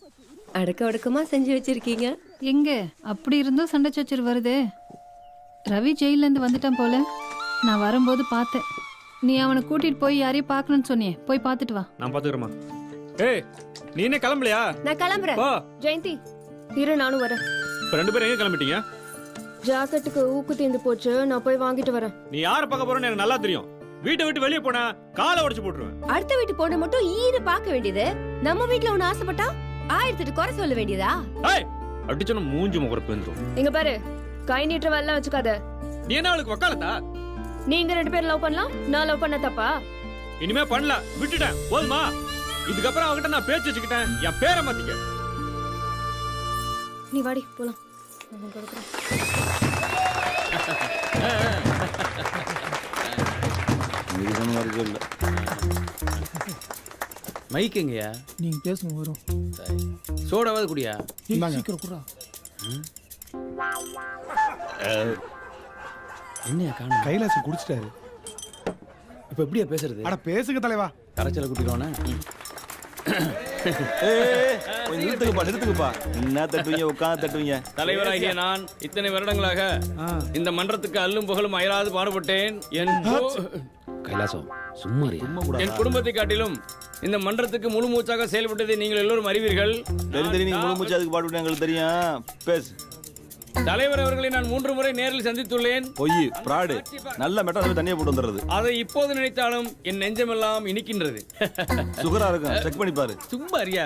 அடக்கமா செஞ்சு வச்சிருக்கீங்க. எங்க அப்படி இருந்தும் சண்டை சச்சர் வருது. ரவி ஜெயில இருந்து வந்துட்டான் போல. நான் வரும்போது பார்த்தேன். நீ அவனை கூட்டிட்டு போய் யாரையும் பார்க்கணும்னு சொன்னியே, போய் பார்த்துட்டு வா. நான் பார்த்துக்கிறேம்மா. ஏய், நீ என்ன கிளம்பலையா? நான் கிளம்புறேன். ஜெயந்தி இரு, நானும் வரேன். இப்போ 2 பேரும் எங்க கிளம்பிட்டீங்க? ஜாக்கெட்டுக்கு ஊக்கு தீந்து போச்சு, நான் போய் வாங்கிட்டு வரேன். நீ யாரை பார்க்க போறேன்னு எனக்கு நல்லா தெரியும். வீட்டை விட்டு வெளியே போனா காலை உடைச்சு போட்டுருவேன். அடுத்த வீட்டு பொண்ணு மட்டும் ஈர பார்க்க வேண்டியது. நம்ம வீட்டுல ஒண்ணு ஆசைப்பட்டா 1008 குறை சொல்ல வேண்டியதா? அடிச்சோன்னா மூஞ்சி முகர பேந்துரும். இங்க பாரு, கை நீட்டுற வேலை வச்சுக்காத. நீ என்ன அவளுக்கு வக்காலத்தா? நீங்க 2 பேரும் லவ் பண்ணலாம், நான் லவ் பண்ண தப்பா? இனிமே பண்ணல, விட்டுட்டேன். போதுமா? இதுக்கப்புறம் அவகிட்ட நான் பேச்சு வச்சுக்கிட்டேன். என் பேரை மாத்திக்க. நீ வாடி போலாம். நான் கொடுக்குறேன். மைக்குங்கய்யா, நீங்க பேசுங்க வரும். சோடாவது குடியா? சீக்கிரம் குறா. என்னையா காணும்? கைலாசம் குடிச்சிட்டாரு. இப்ப எப்படியா பேசுறது? அட பேசுங்க தலைவா. கரைச்சல குட்டிடுவானே. கொஞ்சம் நிறுத்துக்குப்பா. என்ன தட்டுவீங்க, உட்காந்து தட்டுவீங்க. தலைவராகிய நான் இத்தனை வருடங்களாக இந்த மன்றத்துக்கு அல்லும் புகழும் அயராது பாடுபட்டேன். கைலாசம் சும்மா என் குடும்பத்தை காட்டிலும் இந்த மன்றத்துக்கு முழு மூச்சாக செயல்பட்டதை நீங்கள் எல்லோரும் அறிவீர்கள். தெரியும், நீங்க முழு மூச்சு அதுக்கு பாடுபட்டு எங்களுக்கு தெரியும். பேசு. தலைவர் அவர்களை நான் 3 முறை நேரில் சந்தித்துள்ளேன். பொய், பிராடு. நல்ல மெட்டல் தண்ணியை போட்டு வந்துடுறது. அதை இப்போது நினைத்தாலும் என் நெஞ்சமெல்லாம் இனிக்கின்றது. சுகரா இருக்கும், செக் பண்ணி பாரு. சும்மா அறியா,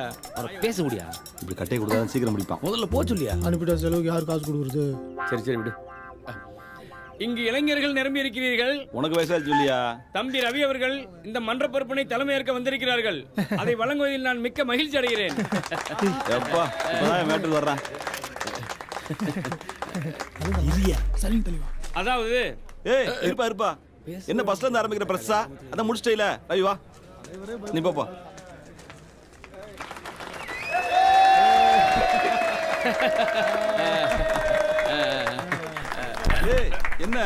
பேச முடியா? இப்படி கட்டையை கொடுத்தா சீக்கிரம் முடிப்பான். முதல்ல போ சொல்லியா? அனுப்பிட்ட செலவுக்கு யார் காசு கொடுக்குறது? சரி விடு. இங்கு இளைஞர்கள் நிரம்பி இருக்கிறீர்கள். உனக்கு வயசாச்சு இல்லையா? தம்பி ரவி அவர்கள் இந்த மன்ற பொறுப்பினை தலைமையேற்க வந்திருக்கிறார்கள். அதை வழங்குவதில் நான் மிக்க மகிழ்ச்சி அடைகிறேன். எப்பா இப்பதான் மேட்டுக்கு வர்றான். அதாவது இருப்பா என்ன பஸ்ல இருந்து ஆரம்பிக்கிற பிரஸ்ஸா? அதான் முடிச்சிட்டே. ரவி வா, நீ போப்பா. என்ன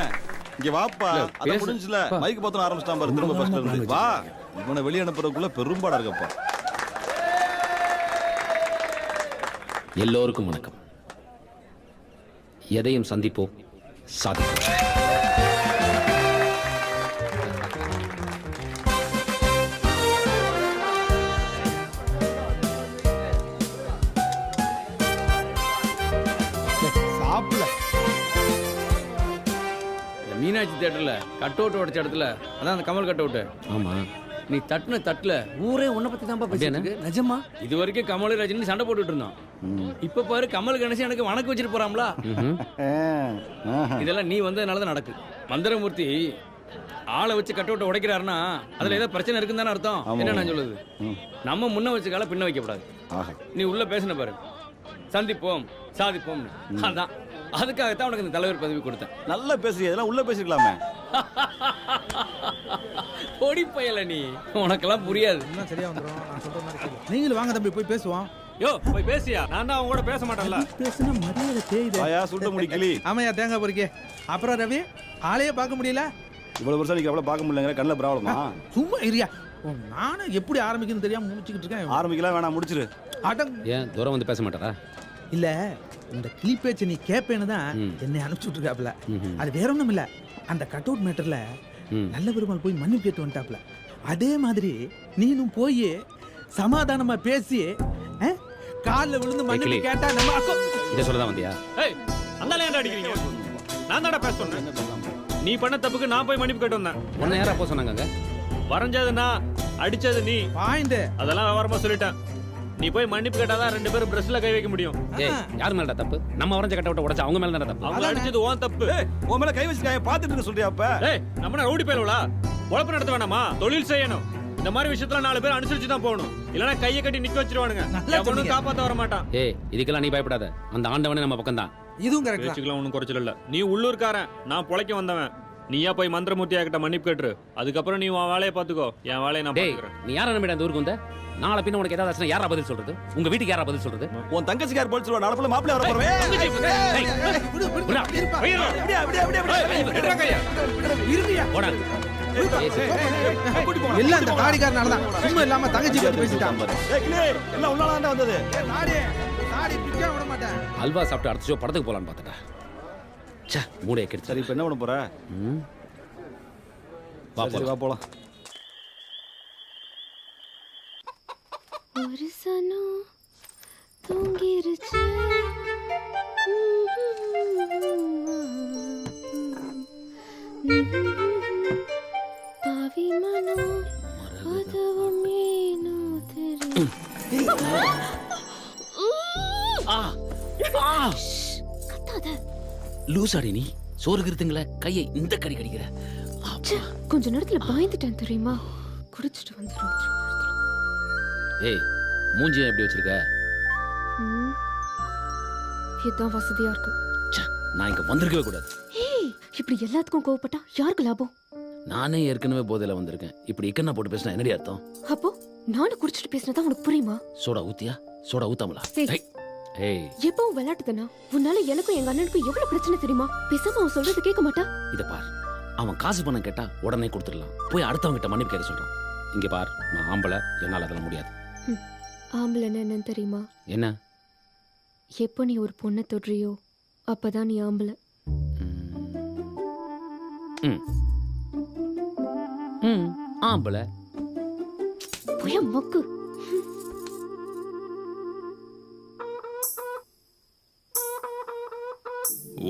இங்க வாப்பா. அத முடிஞ்சல மைக் பத்தன ஆரம்பிச்சிட்டான் பாரு. திரும்ப பஸ்ல இருந்து வா. இவனை வெளிய அனுப்புறதுக்குள்ள பெரும்பாடா இருக்கப்பா. எல்லோருக்கும் வணக்கம். எதையும் சந்திப்போம், சாதிப்போம். சாப்பிடல. மீனாட்சி தியேட்டர்ல கட் அவுட் உடைச்ச இடத்துல, அதான் அந்த கமல் கட் அவுட். ஆமா, நீ தட்டுன தட்டுல ஊரே உன்னை பத்தி தான் பேசிட்டு. நிஜமா? இது வரைக்கும் கமல் ரஜினி சண்டை போட்டுட்டு இருந்தான். இப்ப பாரு, கமல் கணேசன் எனக்கு வணக்கம் வச்சுட்டு போறாங்களா? இதெல்லாம் நீ வந்ததுனால தான் நடக்கு. மந்திரமூர்த்தி ஆளை வச்சு கட் அவுட் உடைக்கிறாருன்னா அதுல ஏதோ பிரச்சனை இருக்குன்னு தானே அர்த்தம். என்ன நான் சொல்லுது? நம்ம முன்ன வச்சு கால பின்ன வைக்கப்படாது. நீ உள்ள பேசின பாரு, சந்திப்போம் சாதிப்போம். அதான் அதுக்காகத்தான் உனக்கு இந்த தலைவர் பதவி கொடுத்தேன். நல்லா பேசுறியா? இதெல்லாம் உள்ள பேசிருக்கலாமே. பொடி பயல நீ, உனக்கெல்லாம் புரியாது. சரியா வந்துரும். நான் சொல்ற மாதிரி கேளு. நீங்களும் வாங்க தம்பி, போய் பேசுவோம். யோ போய் பேசியா? நான் தான் அவங்க கூட பேச மாட்டேன்ல. பேசுனா மரியாதை தேய்து. ஆயா சுட்ட முடிக்கலி. ஆமாயா, தேங்காய் பொறுக்கே. அப்புறம் ரவி, ஆளையே பார்க்க முடியல. இவ்வளவு வருஷம் நீங்க அவ்வளவு பார்க்க முடியலங்கிற கண்ணில் ப்ராப்ளமா? சும்மா இரியா. நானும் எப்படி ஆரம்பிக்கணும்னு தெரியாம முடிச்சுக்கிட்டு இருக்கேன். ஆரம்பிக்கலாம் வேணாம், முடிச்சிரு. ஏன் தூரம் வந்து பேச மாட்டாரா? இல்ல, இந்த கிளி பேச்சை நீ கேட்பேன்னு தான் என்னை அனுப்பிச்சு விட்டுருக்காப்ல. அது வேற ஒண்ணும் இல்ல, அந்த கட் அவுட் மேட்டர்ல நல்ல பெருமாள் போய் மன்னிப்பு கேட்டு வந்துட்டாப்ல. அதே மாதிரி நீனும் போய் சமாதானமா பேசி காலில் விழுந்து மன்னிப்பு கேட்டா நம்ம இதை சொல்லதான் வந்தியா? ஏய், அந்தால ஏன்டா அடிக்கிறீங்க? நான் தான்டா பேச சொன்னேன். நீ பண்ண தப்புக்கு நான் போய் மன்னிப்பு கேட்டு வந்தேன். உன்னை யாரா போக சொன்னாங்க? வரைஞ்சது நான், அடிச்சது நீ. அதெல்லாம் விவரமா சொல்லிட்டேன். நீ போய் மன்னிப்பு கேட்டாதான் 2 பேரும் பிரஸ்ல கை வைக்க முடியும். ஏய், யார் மேலடா தப்பு? நம்ம வரைஞ்ச கட்ட விட்டு உடைச்சா அவங்க மேல தான தப்பு. அவங்க அடிச்சது உன் தப்பு. உன் மேல கை வச்சிருக்காங்க, பாத்துட்டு இருக்க சொல்றியா? அப்ப ஏய், நம்ம ரவுடி பயலுவலா? உழைப்பு நடத்த வேணாமா? தொழில் செய்யணும். இந்த மாதிரி விஷயத்துல 4 பேர் அனுசரிச்சு தான் போகணும். இல்லனா கையை கட்டி நிக்க வச்சிருவானுங்க. எவனும் காப்பாத்த வர மாட்டான். ஏய், இதுக்கெல்லாம் நீ பயப்படாத. அந்த ஆண்டவனே நம்ம பக்கம் தான். இதுவும் கரெக்ட். பேச்சுக்கலாம் ஒன்றும் குறைச்சல இல்ல. நீ உள்ளூர்காரன், நான் பொழைக்க வந்தவன். நீயா போய் மந்திரமூர்த்தியா கிட்ட மன்னிப்பு கேட்டுரு. அதுக்கப்புறம் நீ உன் வேலையை பாத்துக்கோ, என் வேலையை நான் பாத்துக்கிறேன். நீ யாரை நம்பிட அந்த ஊருக்கு வந்த? நாளை பின்ன உனக்கு ஏதாவது யாரா பதில் சொல்றது? உங்க வீட்டுக்கு யாரா பதில் சொல்றது? உன் தங்கச்சிக்கார் பதில் சொல்லுவா. நாளை போல மாப்பிள்ளை வர போறவே. எல்லாம் இந்த தாடிக்காரனால தான். சும்மா இல்லாம தங்கச்சி பத்தி பேசிட்டான். எல்லாம் உள்ளால தான் வந்தது. தாடி பிக்க விட மாட்டேன். அல்வா சாப்பிட்டு அடுத்த ஷோ படத்துக்கு போலான்னு பார்த்தடா. ச்சே, மூளையை கெடுத்து. சரி, இப்போ என்ன பண்ண போற? வா போலாம். ஒரு சனம் தூங்கிருச்சு. பாவி மனம் அதுவும் ஏனோ தெரியும். லூசாடி நீ, சோறு கிருத்துங்கள கையை இந்த கடி கடிக்கிற. கொஞ்ச நேரத்துல பயந்துட்டேன் தெரியுமா? குடிச்சிட்டு வந்துடும். ஏய் மூஞ்சியை எப்படி வச்சிருக்க? இதுதான் வசதியா இருக்கு. நான் இங்க வந்திருக்கவே கூடாது. ஏய் இப்படி எல்லாத்துக்கும் கோவப்பட்டா யாருக்கு லாபம்? நானே ஏற்கனவே போதையில வந்திருக்கேன். இப்படி இக்கண்ணா போட்டு பேசினா என்னடி அர்த்தம்? அப்போ நானும் குடிச்சிட்டு பேசினதா உனக்கு புரியுமா? சோடா ஊத்தியா? சோடா ஊத்தாமலா? ஏய். ஏய் எப்பவும் விளையாட்டு தானா? உன்னால எனக்கும் எங்க அண்ணனுக்கும் எவ்வளவு பிரச்சனை தெரியுமா? பேசாம அவன் சொல்றது கேட்க மாட்டா? இத பார், அவன் காசு பணம் கேட்டா உடனே கொடுத்துடலாம். போய் அடுத்தவங்க கிட்ட மன்னிப்பு கேட்க சொல்றான். இங்க பார், நான் ஆம்பளை, என்னால அதெல்லாம் முடியாது. ஆம்பளைன்னா என்னன்னு தெரியுமா? என்ன? எப்போ நீ ஒரு பொண்ணை தொடுறியோ அப்பதான் நீ ஆம்பளை. ஆம்பளை போய் மக்கு.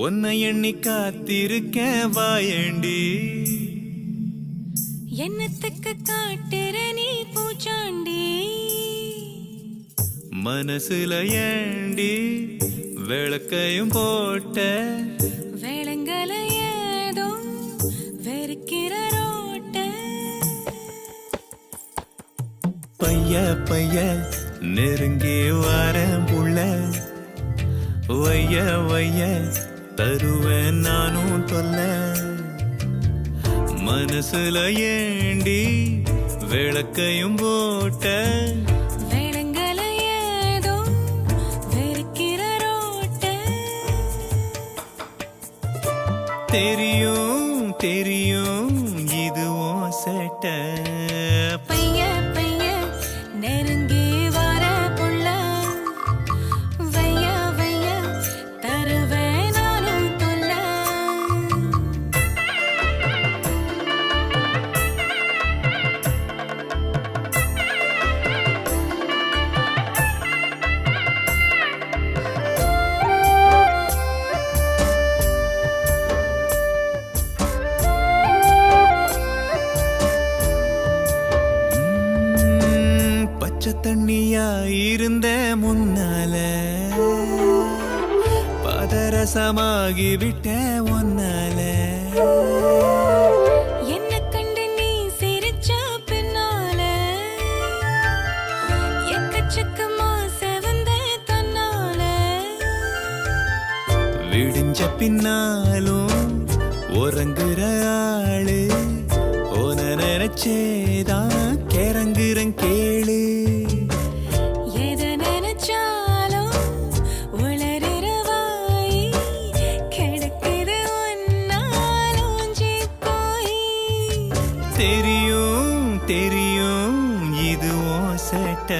உன்னை எண்ணி காத்திருக்கேன் வாயண்டி. என்னத்துக்கு காட்டுற நீ பூச்சாண்டி? மனசுல ஏண்டி விளக்கையும் போட்ட? வேளங்கல ஏதோ வெறுக்கிற ரோட்ட. பைய பைய நெருங்கி வரேன் புள்ள. வைய வைய தருவேன் நானும் தொல்ல. மனசுல ஏண்டி விளக்கையும் போட்ட? வேளங்கல ஏதோ வெறுக்கிற ரோட்ட. தெரியும் தெரியும் இதுவும் சேட்ட. பைய பைய நெருங்கி வர புள்ள. வைய வைய தருவேன் நானும் தொல்ல. பச்சை தண்ணியா இருந்த முன்னால பதரசமாகி விட்ட ஒன்னால. என்ன கண்டு நீ சிரிச்ச பின்னால எக்கச்சக்கமா செவந்த தன்னால. விடிஞ்ச பின்னாலும் உறங்குற ஆளு ஓன நினைச்சேதான் கிறங்குறன் கேளு. எதை நினைச்சாலும் உளறுற வாய் கிடக்குது உன்னால் ஊஞ்சி போய். தெரியும் தெரியும் இதுவும் சேட்ட.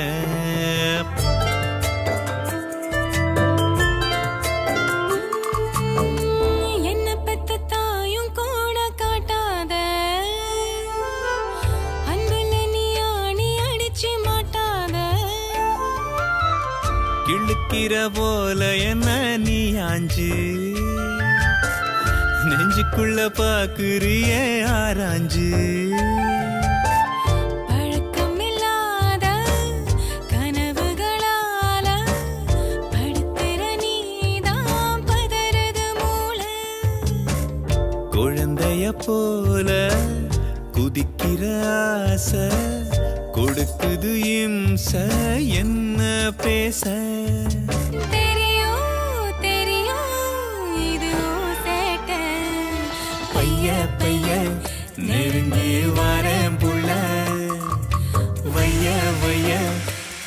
என்ன பெத்த தாயும் கூட காட்டாத அன்புல நீ ஆணி அடிச்சு மாட்டாத. கிழக்கிற போல என்ன நீ ஆஞ்சு நெஞ்சுக்குள்ள பாக்குறிய ஆராஞ்சு. பழக்கமில்லாத கனவுகளால படுத்துற நீதான் பதறது மூளை. குழந்தைய போல குதிக்கிற ஆசை கொடுக்குது இம்ச என்ன பேச. தெரியும் தெரியும் இதுவும் சேட்ட. பைய பைய நெருங்கி வரேன் புள்ள. வைய வைய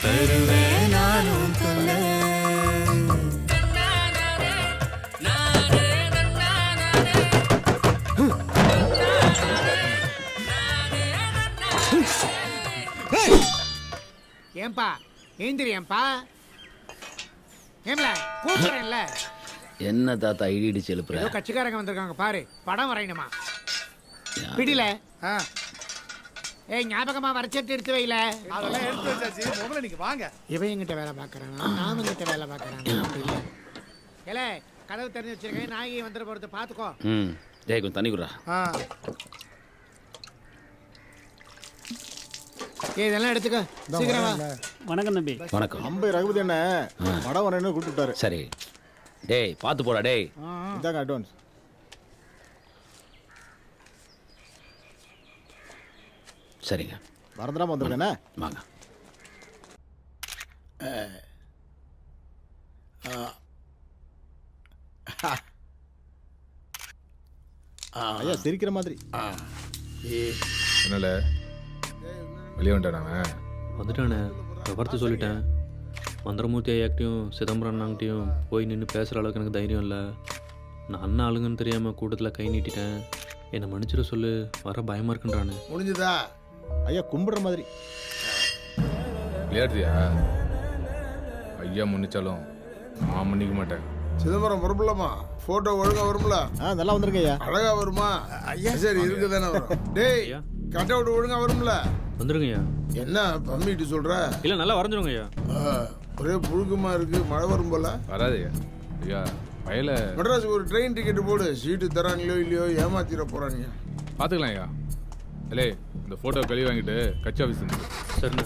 தருவேன் நானும் தொல்ல. ஏன்பா ஏந்திரியம்பா? ஏம்ல கூப்பிடுறேன்ல. என்ன தாத்தா இடிச்சு எழுப்புற? ஏதோ கட்சிக்காரங்க வந்திருக்காங்க பாரு, படம் வரையணுமா? பிடில. ஏய் ஞாபகமா வரைச்சிட்டு எடுத்து வைல. அதெல்லாம் எடுத்து வச்சாச்சு. முதல்ல நீங்க வாங்க. இவன் எங்கிட்ட வேலை பார்க்கறானா, நான் எங்கிட்ட வேலை பார்க்கறானா? அப்படி இல்ல. ஏலே கதவு திறந்து வச்சிருக்கேன், நாயகி வந்துட போறது பாத்துக்கோ. டேய் கொஞ்சம் தண்ணி குடுறா. ஏய் இதெல்லாம் எடுத்துக்க, சீக்கிரம் வா. வணக்கம் தம்பி. வணக்கம். அம்பை ரகுபதி என்ன படம் வரேன்னு கூப்பிட்டு விட்டாரு. சரி டேய் பார்த்து போடா டேய். இதாங்க அட்வான்ஸ். சரிங்க. மறந்துடாம வந்துருக்கேண்ணே. வாங்க. ஐயா சிரிக்கிற மாதிரி. என்னல வெளியே வந்துட்டானே? வந்துட்டானே, விவரத்தை சொல்லிட்டேன். மந்திரமூர்த்தி ஐயாக்கிட்டையும் சிதம்பரம் அண்ணாங்கிட்டையும் போய் நின்று பேசுகிற அளவுக்கு எனக்கு தைரியம் இல்லை. நான் அண்ணன் ஆளுங்கன்னு தெரியாமல் கூட்டத்தில் கை நீட்டிட்டேன். என்னை மன்னிச்சிட சொல்லு, வர பயமாக இருக்குன்றானு. முடிஞ்சுதா? ஐயா கும்பிடுற மாதிரி. விளையாடுறியா? ஐயா மன்னிச்சாலும் நான் மன்னிக்க மாட்டேன். சிதம்பரம் வரப்படலாமா? போட்டோ ஒழுங்கா வரும்ல? நல்லா வந்திருக்க ஐயா. அழகா வருமா? ஐயா சரி இருக்குதானே வரும். டேய் கட் அவுட் ஒழுங்கா வரும்ல? வந்துருங்க ஐயா. என்ன பம்மிட்டு சொல்ற? இல்லை நல்லா வரைஞ்சிருங்க ஐயா. ஒரே புழுக்கமா இருக்கு, மழை வரும் போல. வராது ஐயா. வயல மெட்ராஸுக்கு ஒரு ட்ரெயின் டிக்கெட் போடு. சீட்டு தராங்களோ இல்லையோ ஏமாத்திர போறாங்க. பார்த்துக்கலாம் ஐயா. இல்லை இந்த ஃபோட்டோ கழுவி வாங்கிட்டு கட்சி ஆஃபீஸ் வந்து. சரிண்ணா.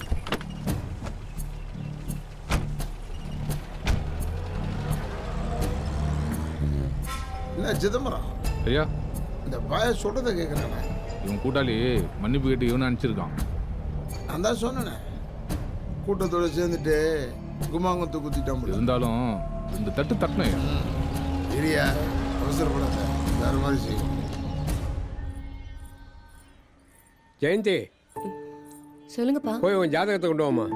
என்ன சிதம்பரம் ஐயா, இந்த பாய சொல்றதை கேட்குறானே. இவன் கூட்டாளி மன்னிப்பு கேட்டு இவனை அனுப்பிச்சிருக்கான். நான் தான் சொன்னேனே, கூட்டத்தோட சேர்ந்துட்டு குமாங்கத்தை குத்திட்டான். இருந்தாலும் இந்த தட்டு தட்டணும். இரியா அவசரப்படாத, வேற மாதிரி செய்யும். ஜெயந்தி சொல்லுங்கப்பா. போய் உன் ஜாதகத்தை கொண்டு வாமா.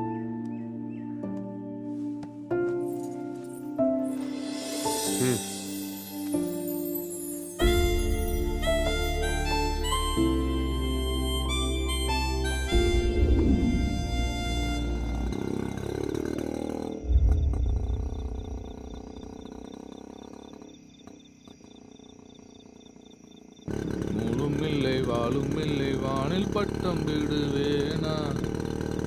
ம். மூலும் இல்லை வாழும் இல்லை வானில் பட்டம் விடுவேனா,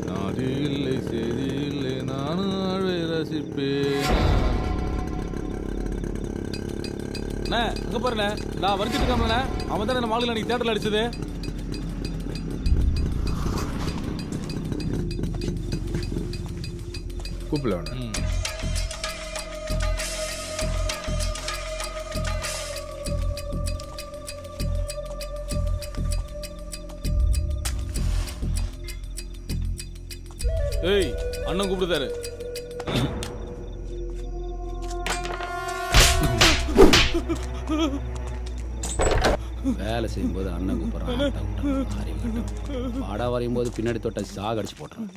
நாதி இல்லை செய்தி இல்லை நானும் ஆழ்வை ரசிப்பேனா. அண்ணே அங்கே பாருண்ணே, நான் வரைஞ்சிட்டு இருக்கேன்ண்ணே. அவன் தானே நம்ம ஆளுங்க அன்னைக்கு தேட்டரில் அடிச்சது. கூப்பிடல அவனை. ஏய் அண்ணன் கூப்பிடுதாரு. வேலை செய்யும்போது அண்ணன் கூப்பிட்றான். பாடா வரையும் போது பின்னாடி தொட்ட சாக அடிச்சு போட்டுறான்.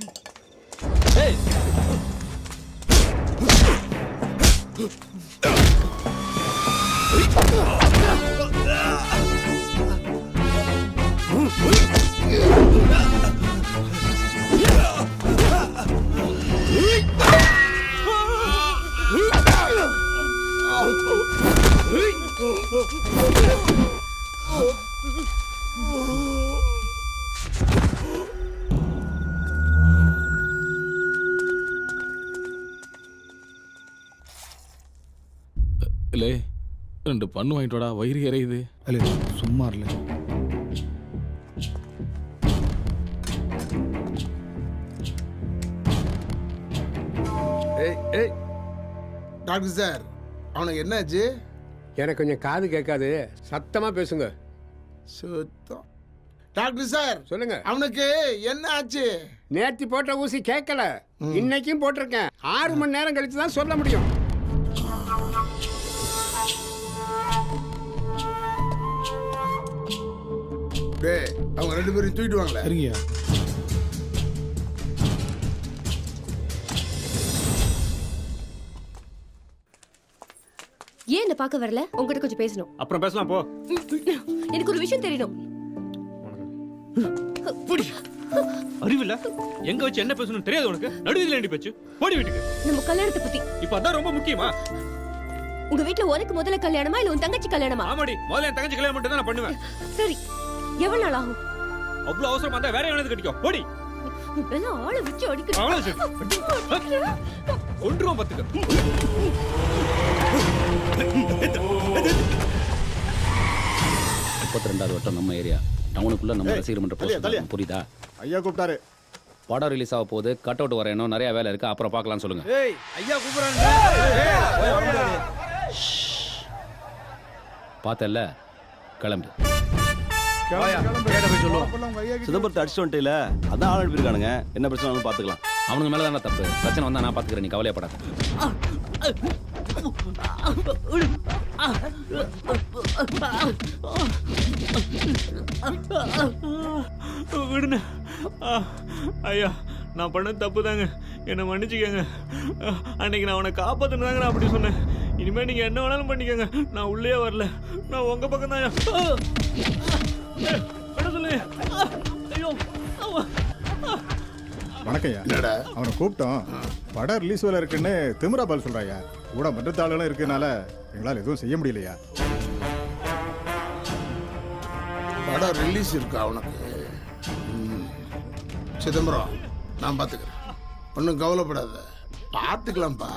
இல்லை 2 பண்ணு வாங்கிட்டோடா, வயிறு எறையுது. இல்லை சும்மா இல்லை. ஏய் டாக்டர் சார், அவனுக்கு என்னாச்சு? எனக்கு கொஞ்சம் காது கேட்காது, சத்தமா பேசுங்க. சுத்தம். டாக்டர் சார் சொல்லுங்க. அவனுக்கு என்ன ஆச்சு? நேத்தி போட்ட ஊசி கேட்கல, இன்னைக்கும் போட்டிருக்கேன். 6 மணி நேரம் கழிச்சு தான் சொல்ல முடியும். டேய் அவங்க 2 பேரும் தூக்கிட்டு வாங்களே. சரிங்கய்யா. ஏன் என்ன பார்க்க வரல? உங்ககிட்ட கொஞ்சம் பேசணும். அப்புறம் பேசலாம் போ. எனக்கு ஒரு விஷயம் தெரியணும். அறிவில்ல, எங்க வச்சு என்ன பேசணும் தெரியாது உனக்கு. நடுவில் ஏண்டி பேச்சு? போடி வீட்டுக்கு. நம்ம கல்யாணத்தை பத்தி. இப்ப அதான் ரொம்ப முக்கியமா? உங்க வீட்ல உனக்கு முதல்ல கல்யாணமா இல்ல உன் தங்கச்சி கல்யாணமா? ஆமாடி, முதல்ல என் தங்கச்சி கல்யாணம் மட்டும் தான் நான் பண்ணுவேன். சரி, எவ்வளவு நாள் ஆகும்? அவ்வளவு அவசரமா இருந்தா வேற எவனாவது கட்டிக்கோ. போடி. இப்பெல்லாம் ஆளை வச்சு அடிக்கணும். அவ்வளவு சரி. ஒன்றும் பத்துக்க. 32வது வட்டம் நம்ம ஏரியா. டவுனுக்குள்ள நம்ம ரசிகர் மன்ற போஸ்ட். புரியுதா? ஐயா கூப்பிட்டாரு. படம் ரிலீஸ் ஆக போகுது. கட் அவுட் வரையணும், நிறைய வேலை இருக்கு. அப்புறம் பார்க்கலாம் சொல்லுங்க. ஏய் ஐயா கூப்பிடுறாங்க. பார்த்தல்ல, கிளம்பு. சிதம்பரத்தை அடிச்சு வந்துட்டேல அதான் ஆள் அனுப்பியிருக்கானுங்க என்ன பிரச்சனை பாத்துக்கலாம். அவனுக்கு மேல தானே தப்பு. பிரச்சனை வந்தா நான் பாத்துக்கிறேன், நீ கவலையப்படாத. விடுங்க ஐயா, நான் பண்ண தப்பு தாங்க, என்னை மன்னிச்சுக்கங்க. அன்னைக்கு நான் அவனை காப்பாத்துனாங்க நான் அப்படி சொன்னேன். இனிமே நீங்க என்ன வேணாலும் பண்ணிக்கங்க, நான் உள்ளே வரல, நான் உங்க பக்கம் தான். சொல்லு. ஐயோ வணக்கம்யா. என்னடா அவனை கூப்பிட்டோம், படம் ரிலீஸ் வேலை இருக்குன்னு திமிரா பால் சொல்றாயா. கூட மற்றத்தாளும் இருக்கனால எங்களால் எதுவும் செய்ய முடியலையா. படம் ரிலீஸ் இருக்கா அவனுக்கு? சிதம்பரம், நான் பார்த்துக்கிறேன், ஒன்றும் கவலைப்படாத, பார்த்துக்கலாம்ப்பா.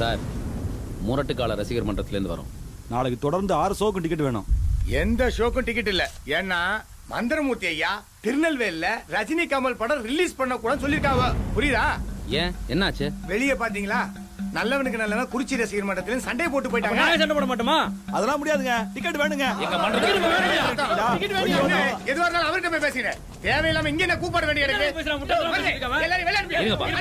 சார், முரட்டுக்கால ரசிகர் மன்றத்திலேருந்து வரோம். நாளைக்கு தொடர்ந்து 6 ஷோக்கு டிக்கெட் வேணும். எந்த ஷோக்கும் டிக்கெட் இல்ல. ஏன்னா மந்திரமூர்த்தி ஐயா திருநெல்வேலியில ரஜினி கமல் படம் ரிலீஸ் பண்ண கூட சொல்லிருக்காவ. புரியுதா? ஏன், என்னாச்சு? வெளியே பாத்தீங்களா, நல்லவனுக்கு நல்லவன் குறிச்சி ரசிகர் மன்றத்திலும் சண்டை போட்டு போயிட்டாங்க. நான் சண்டை போட மாட்டோமா? அதெல்லாம் முடியாதுங்க, டிக்கெட் வேணுங்க. எங்க மன்றத்துக்கு எதுவா இருந்தாலும் அவர்கிட்ட போய் பேசுறேன். தேவையில்லாம இங்க என்ன கூப்பிட வேண்டிய இருக்கு.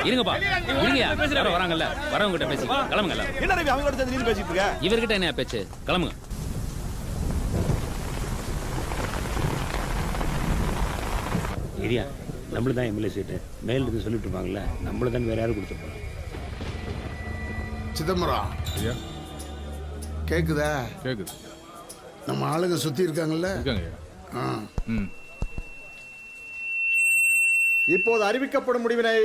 இருங்கப்பா, இருங்கய்யா, வராங்கல்ல, வரவங்கிட்ட பேசி கிளம்புங்கல்ல. என்ன ரவி அவங்களோட சேர்ந்து நீ பேசிட்டு இருக்க? இவர்கிட்ட என்ன பேச்சு? கிளம்புங்க. ஏரியா நம்மள தான் எம்எல்ஏ சீட்டு மேல இருந்து சொல்லிட்டு இருப்பாங்கல்ல, நம்மள தான் வேற யாரும் கொடுத்துருப்பாங்க. சிதம்பரம், கேக்குதா? கேக்குது. நம்ம ஆளுங்க சுத்தி இருக்காங்கல்ல. இப்போது அறிவிக்கப்படும் முடிவினை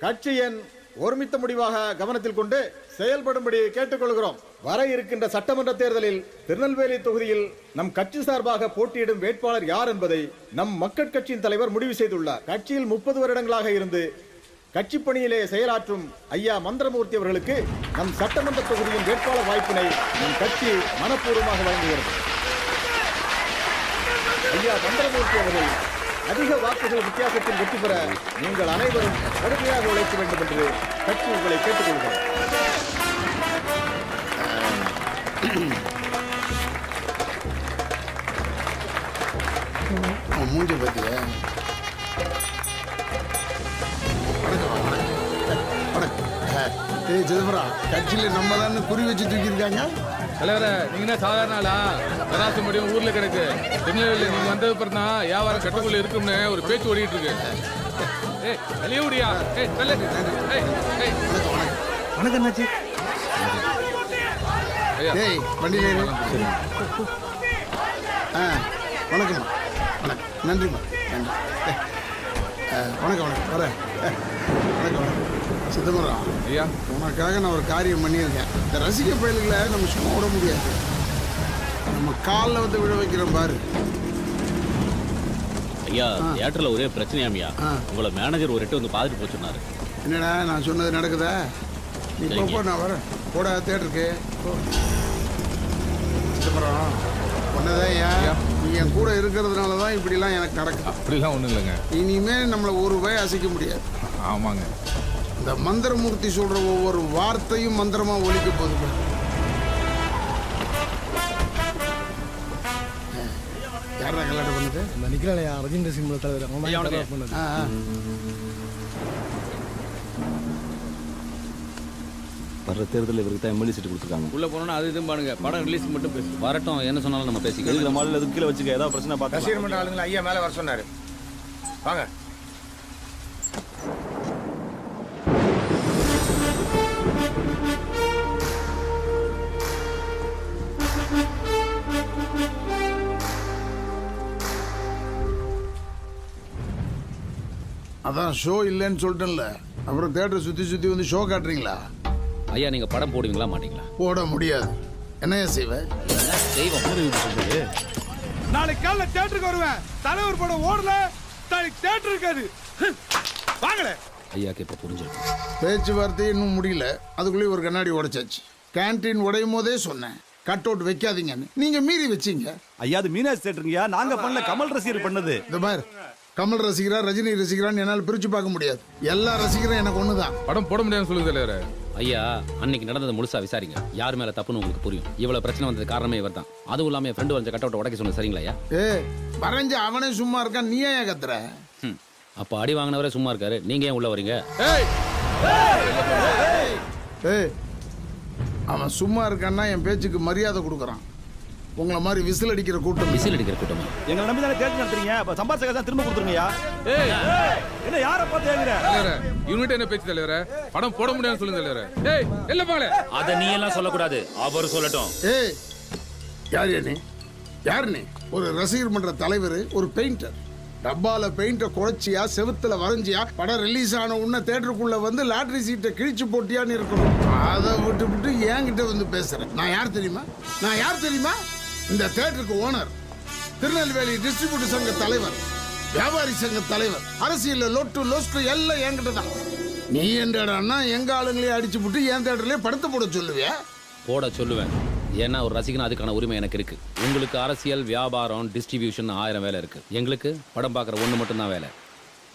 கட்சியின் ஒருமித்த முடிவாக கவனத்தில் கொண்டு செயல்படும்படி கேட்டுக்கொள்கிறோம். வர இருக்கின்ற சட்டமன்ற தேர்தலில் திருநெல்வேலி தொகுதியில் நம் கட்சி சார்பாக போட்டியிடும் வேட்பாளர் யார் என்பதை நம் மக்கள் கட்சியின் தலைவர் முடிவு செய்துள்ளார். கட்சியில் 30 வருடங்களாக இருந்து கட்சி பணியிலே செயலாற்றும் ஐயா மந்திரமூர்த்தி அவர்களுக்கு நம் சட்டமன்ற தொகுதியின் வேட்பாளர் வாய்ப்பினை நம் கட்சி மனப்பூர்வமாக வழங்குகிறது. ஐயா மந்திரமூர்த்தி அவர்கள் அதிக வாக்குகள் வித்தியாசத்தில் வெற்றி பெற நீங்கள் அனைவரும் கடுமையாக உழைக்க வேண்டும் என்று கட்சி உங்களை கேட்டுக்கொள்கிறோம். மூஞ்சி பத்திய சிதம்பரம், கட்சியில நம்ம தான் குறி வச்சு தூக்கி இருக்காங்க. தலைவர, நீங்க என்ன சாதாரண ஆளா? கராசி முடியும் ஊர்ல கிடக்கு. திருநெல்வேலி நீங்க வந்தது அப்புறம் தான் வியாபாரம் கட்டுக்குள்ள இருக்கும்னு ஒரு பேச்சு ஓடிட்டு இருக்கு. ஏய், வெளியே ஓடியா? ஏய், வெள்ள. ஏய், ஏய். வணக்கம் அண்ணாச்சி. ஏய், வண்டியில ஏறு. வணக்கம்மா. வணக்கம். நன்றிம்மா. நன்றி. வணக்கம் வணக்கம். வரேன். வணக்கம் வணக்கம். சிதம்பரம் ஐயா, உனக்காக நான் ஒரு காரியம் பண்ணியிருக்கேன். இந்த ரசிக பயல்களை நம்ம சும்மா விட முடியாது. நம்ம காலில் வந்து விழ வைக்கிறோம் பாரு. ஐயா, தியேட்டர்ல ஒரே பிரச்சனையாமியா. உங்களை மேனேஜர் ஒரு எட்டு வந்து பார்த்துட்டு போய் சொன்னாரு. என்னடா நான் சொன்னது நடக்குதா? நீ போப்போ, நான் வரேன். போட தேட்டருக்கு. சிதம்பரம், ஒன்னதான் ஐயா, நீ என் கூட இருக்கிறதுனால தான் இப்படிலாம் எனக்கு நடக்குது. அப்படிலாம் ஒன்றும் இல்லைங்க. இனிமேல் நம்மளை ஒரு ரூபாய் அசைக்க முடியாது. ஆமாங்க. இந்த மந்திரமூர்த்தி சொல்ற ஒவ்வொரு வார்த்தையும் மந்திரமா ஒலிக்க போகுது. யாரா கல்யாணம் பண்ணது? இந்த நிக்கலையா ரஜினி சிம்ல தலைவர் பண்ணது. வர்ற வர தேர்தலில் இவருக்கு தான் எம்எல்ஏ சீட்டு கொடுத்துருக்காங்க. உள்ள போனோம்னா அது இதுவும் பாருங்க, படம் ரிலீஸ் மட்டும் பேசு. வரட்டும், என்ன சொன்னாலும் நம்ம பேசிக்கலாம். இருக்கிற மாடல் எதுக்கு கீழே வச்சுக்க, ஏதாவது பிரச்சனை பார்த்து ரசிகர் மன்ற ஆளுங்களை ஐயா மேலே வர சொன்னாரு. வாங்க. அதான் ஷோ இல்லைன்னு சொல்லிட்டேன்ல, அப்புறம் தேட்டரை சுற்றி சுற்றி வந்து ஷோ காட்டுறீங்களா? ஐயா நீங்க படம் போடுவீங்களா மாட்டீங்களா? போட முடியாது. என்னையா செய்வேன்? நாளைக்கு காலைல தியேட்டருக்கு வருவேன். தலைவர் படம் ஓடல, நாளைக்கு தியேட்டர் இருக்காது. வாங்களே. ஐயாக்கு இப்ப புரிஞ்சிருக்கும். பேச்சுவார்த்தை இன்னும் முடியல, அதுக்குள்ளேயே ஒரு கண்ணாடி உடைச்சாச்சு. கேன்டீன் உடையும் போதே சொன்னேன் கட் அவுட் வைக்காதீங்கன்னு, நீங்க மீறி வச்சீங்க. ஐயா அது மீனாட்சி தேட்டருங்கய்யா, நாங்க பண்ணல, கமல் ரசிகர் பண்ணது. இந்த பார், கமல் ரசிகரா ரஜினி ரசிகரான்னு என்னால் பிரிச்சு பார்க்க முடியாது. எல்லா ரசிகரும் எனக்கு ஒண்ணுதான். படம் போட முடியாதுன்னு சொல்லுங்க தலைவரே. ஐயா அன்னைக்கு நடந்தது முழுசா விசாரிங்க, யார் மேல தப்புன்னு உங்களுக்கு புரியும். இவ்வளவு பிரச்சனை வந்தது காரணமே இவர் தான். அதுவும் இல்லாம என் ஃப்ரெண்டு வரைஞ்ச கட் அவுட் உடைக்க சொன்ன சரிங்களா ஐயா? வரைஞ்ச அவனே சும்மா இருக்கான், நீ ஏன் கத்துற? அப்ப அடி வாங்கினவரே சும்மா இருக்காரு, நீங்க ஏன் உள்ள வரீங்க? அவன் சும்மா இருக்கான்னா என் பேச்சுக்கு மரியாதை கொடுக்குறான். உங்களை மாதிரி விசில் அடிக்கிற கூட்டம். விசில் அடிக்கிற கூட்டமா? எங்களை நம்பி தானே தேட்டர் நடத்துறீங்க, அப்ப சம்பாதிச்ச காசை திரும்ப கொடுத்துருங்கய்யா. என்ன யாரை பார்த்து ஏங்குற? யூனிட் என்ன பேச்சு தலைவரே? படம் போட முடியாதுன்னு சொல்லுங்க தலைவரே. ஏய் இல்ல பாங்களே, அத நீ எல்லாம் சொல்லக்கூடாது, அவர் சொல்லட்டும். யார் நீ? யார் நீ? ஒரு ரசிகர் மன்ற தலைவர், ஒரு பெயிண்டர். டப்பால பெயிண்ட குறைச்சியா, செவுத்துல வரைஞ்சியா, படம் ரிலீஸ் ஆன உடனே தேட்டருக்குள்ள வந்து லாட்டரி சீட்டை கிழிச்சு போட்டியான்னு இருக்கணும். அதை விட்டு என்கிட்ட வந்து பேசுறேன். நான் யார் தெரியுமா? நான் யார் தெரியுமா? இந்த தேட்டருக்கு ஓனர், திருநெல்வேலி டிஸ்ட்ரிபியூட்டர் சங்க தலைவர், வியாபாரி சங்க தலைவர், அரசியல் லொட்டு லொஸ்ட் எல்லாம் என்கிட்ட தான். நீ என்னடான்னா எங்க ஆளுங்களே அடிச்சு போட்டு என் தேட்டர்லயே படத்தை போட சொல்லுவியா? போட சொல்லுவேன். ஏன்னா ஒரு ரசிகனா அதுக்கான உரிமை எனக்கு இருக்கு. உங்களுக்கு அரசியல், வியாபாரம், டிஸ்ட்ரிபியூஷன் 1000 வேலை இருக்கு. எங்களுக்கு படம் பார்க்குற ஒன்று மட்டும்தான் வேலை.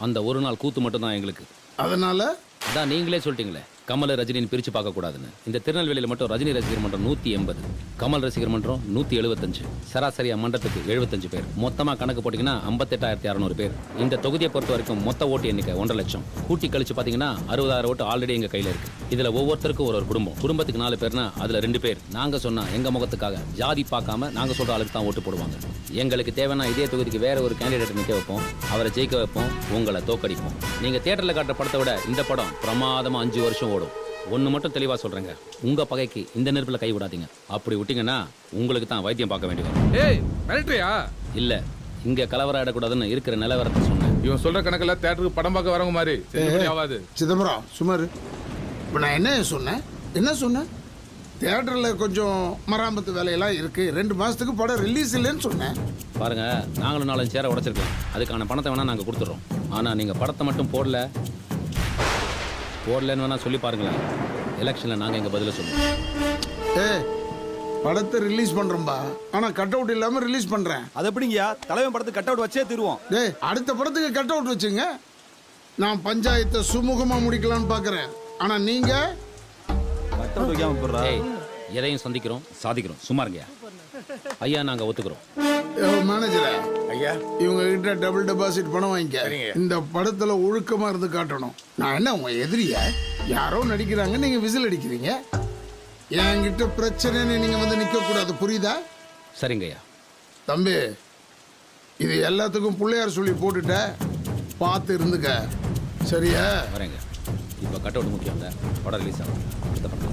அந்த ஒரு நாள் கூத்து மட்டும்தான் எங்களுக்கு. அதனால அதான் நீங்களே சொல்லிட்டீங்களே, கமல் ரஜினின்னு பிரிச்சு பார்க்க கூடாதுன்னு. இந்த திருநெல்வேலியில் மட்டும் ரஜினி ரசிகர் மன்றம் 180, கமல் ரசிகர் மன்றம் 175. சராசரியா மன்றத்துக்கு 75 பேர். மொத்தமா கணக்கு போட்டீங்கன்னா 58,600 பேர். இந்த தொகுதியை பொறுத்த வரைக்கும் மொத்த ஓட்டு எண்ணிக்கை 1.5 லட்சம். கூட்டி கழிச்சு பாத்தீங்கன்னா 60,000 ஓட்டு ஆல்ரெடி எங்க கையில இருக்கு. இதுல ஒவ்வொருத்தருக்கும் ஒரு குடும்பம். குடும்பத்துக்கு 4 பேர்னா அதுல 2 பேர் நாங்க சொன்னா எங்க முகத்துக்காக ஜாதி பார்க்காம நாங்க சொல்ற ஆளுக்கு தான் ஓட்டு போடுவாங்க. எங்களுக்கு தேவைன்னா இதே தொகுதிக்கு வேற ஒரு கேண்டிடேட் நிக்க வைப்போம், அவரை ஜெயிக்க வைப்போம், உங்களை தோக்கடிப்போம். நீங்க தியேட்டர்ல காட்டுற படத்தை விட இந்த படம் பிரமாதமா 5 வருஷம் ஓடும். ஒன்று மட்டும் தெளிவா சொல்றேங்க, உங்க பகைக்கு இந்த நெருப்புல கை விடாதீங்க. அப்படி விட்டீங்கன்னா உங்களுக்கு தான் வைத்தியம் பார்க்க வேண்டி வரும். ஏய் மிரட்டறியா? இல்ல, இங்க கலவரம் ஆடக்கூடாதுன்னு இருக்கிற நிலவரத்தை சொன்னேன். இவன் சொல்ற கணக்குல தேட்டருக்கு படம் பார்க்க வரவங்க மாதிரி ஆகாது. சிதம்பரம் சுமார். இப்போ நான் என்ன சொன்னேன்? தியேட்டர்ல கொஞ்சம் மராமத்து வேலையெல்லாம் இருக்கு, 2 மாசத்துக்கு படம் ரிலீஸ் இல்லைன்னு சொன்னேன். பாருங்க, நாங்களும் 4 சேரை உடைச்சிருக்கோம். அதுக்கான பணத்தை வேணா நாங்க கொடுத்துறோம். ஆனா நீங்க படத்தை மட்டும் போடலன்னு வேணா சொல்லி பாருங்களேன். எலெக்ஷன்ல நாங்க எங்க பதில சொல்லுவோம். படத்தை ரிலீஸ் பண்றோம்பா, ஆனா கட் அவுட் இல்லாம ரிலீஸ் பண்றேன். அது எப்படிங்கயா? தலைவன் படத்துக்கு கட் அவுட் வச்சே தருவோம். அடுத்த படத்துக்கு கட் அவுட் வச்சுங்க. நான் பஞ்சாயத்தை சுமூகமா முடிக்கலாம்னு பாக்குறேன். ஆனா நீங்க கட் அவுட் வைக்காம போறா. எதையும் சந்திக்கிறோம், சாதிக்கிறோம். சும்மா இருங்க ஐயா, நாங்க ஒத்துக்கிறோம். மேனேஜரே ஐயா, இவங்க கிட்ட டபுள் டெபாசிட் பணம் வாங்கிக்க. இந்த படத்துல ஒழுக்கமா இருந்து காட்டணும். நான் என்ன உங்க எதிரியா? யாரோ நடிக்கிறாங்க, நீங்க விசில் அடிக்கிறீங்க. என்கிட்ட பிரச்சனைன்னு நீங்க வந்து நிக்க கூடாது, புரியுதா? சரிங்க ஐயா. தம்பி, இது எல்லாத்துக்கும் பிள்ளையார் சொல்லி போட்டுட்ட, பார்த்து இருந்துக்க. சரியா? வரேங்க. இப்போ கட் அவுட் முக்கியம் இல்லை, படம் ரிலீஸ் ஆகும். அடுத்த படம்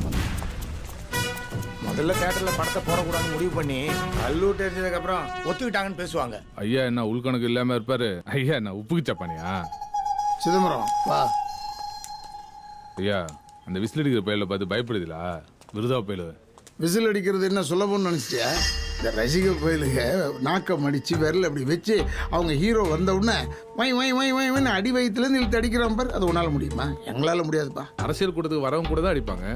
முதல்ல தியேட்டர்ல படத்தை போடக்கூடாதுன்னு முடிவு பண்ணி கல்லூர் தெரிஞ்சதுக்கு அப்புறம் ஒத்துக்கிட்டாங்கன்னு பேசுவாங்க. ஐயா என்ன உள்கணக்கு இல்லாம இருப்பாரு? ஐயா என்ன உப்புக்கு சப்பானியா? சிதம்பரம் வா. ஐயா அந்த விசில் அடிக்கிற பயில பார்த்து பயப்படுதுல, விருதா பயில. விசில் அடிக்கிறது என்ன சொல்லணும்னு நினைச்சிட்டியா? இந்த ரசிக பயிலுக நாக்கம் அடிச்சு விரல் அப்படி வச்சு அவங்க ஹீரோ வந்த உடனே வை அடி வயிற்றுலேருந்து இழுத்து அடிக்கிறான் பார். அது உன்னால முடியுமா? எங்களால முடியாதுப்பா. அரசியல் கூட்டத்துக்கு வரவங்க கூட தான் அடிப்பாங்க.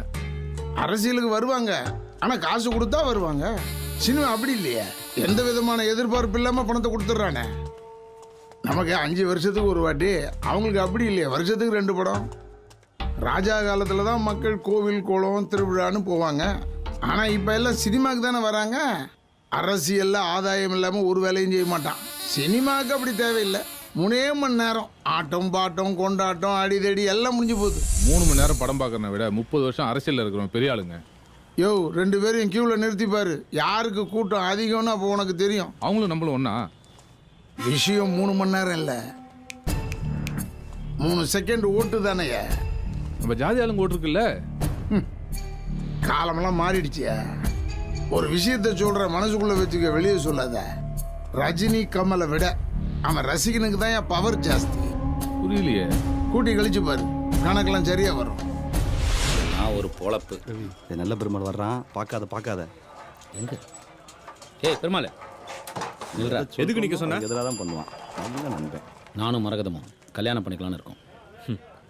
அரசியலுக்கு வருவாங்க, ஆனா காசு கொடுத்தா வருவாங்க. சினிமா அப்படி இல்லையே, எந்த விதமான எதிர்பார்ப்பு இல்லாம பணத்தை கொடுத்துட்றானே. நமக்கு 5 வருஷத்துக்கு ஒரு வாட்டி, அவங்களுக்கு அப்படி இல்லையே, வருஷத்துக்கு 2 படம். ராஜா காலத்துல தான் மக்கள் கோவில் குளம் திருவிழான்னு போவாங்க. ஆனா இப்ப எல்லாம் சினிமாக்கு தானே வராங்க. அரசியல்ல ஆதாயம் இல்லாம ஒரு வேலையும் செய்ய மாட்டான். சினிமாவுக்கு அப்படி தேவையில்லை. 3 மணி நேரம் ஆட்டம் பாட்டம் கொண்டாட்டம் அடிதடி எல்லாம் முடிஞ்சு போகுது. 3 மணி நேரம் படம் பார்க்கறத விட 30 வருஷம் அரசியல்ல இருக்கிறோம் பெரிய ஆளுங்க. யோ 2 பேரையும் கியூவில் நிறுத்திப்பாரு. யாருக்கு கூட்டம் அதிகம்னு அப்போ உனக்கு தெரியும். அவங்களும் நம்மளும் ஒன்றா. விஷயம் 3 மணி நேரம் இல்லை, 3 செகண்ட் ஓட்டு தானே. நம்ம ஜாதி ஆளுங்க ஓட்டுருக்குல்ல. காலமெல்லாம் மாறிடுச்சியா. ஒரு விஷயத்த சொல்ற, மனசுக்குள்ள வச்சுக்க, வெளியே சொல்லாத. ரஜினி கமலை விட அவன் ரசிகனுக்கு தான் என் பவர் ஜாஸ்தி. புரியலையே. கூட்டி கழிச்சு பாரு, கணக்கெல்லாம் சரியா வரும். நான் ஒரு பொழப்பு. நல்ல பெருமாள் வர்றான், பார்க்காத எங்க? ஏய் பெருமாள், நில்றா. எதுக்கு நிற்க சொன்ன? எதிராக தான் பண்ணுவான். நல்ல நண்பன். நானும் மரகதமும் கல்யாணம் பண்ணிக்கலான்னு இருக்கோம்.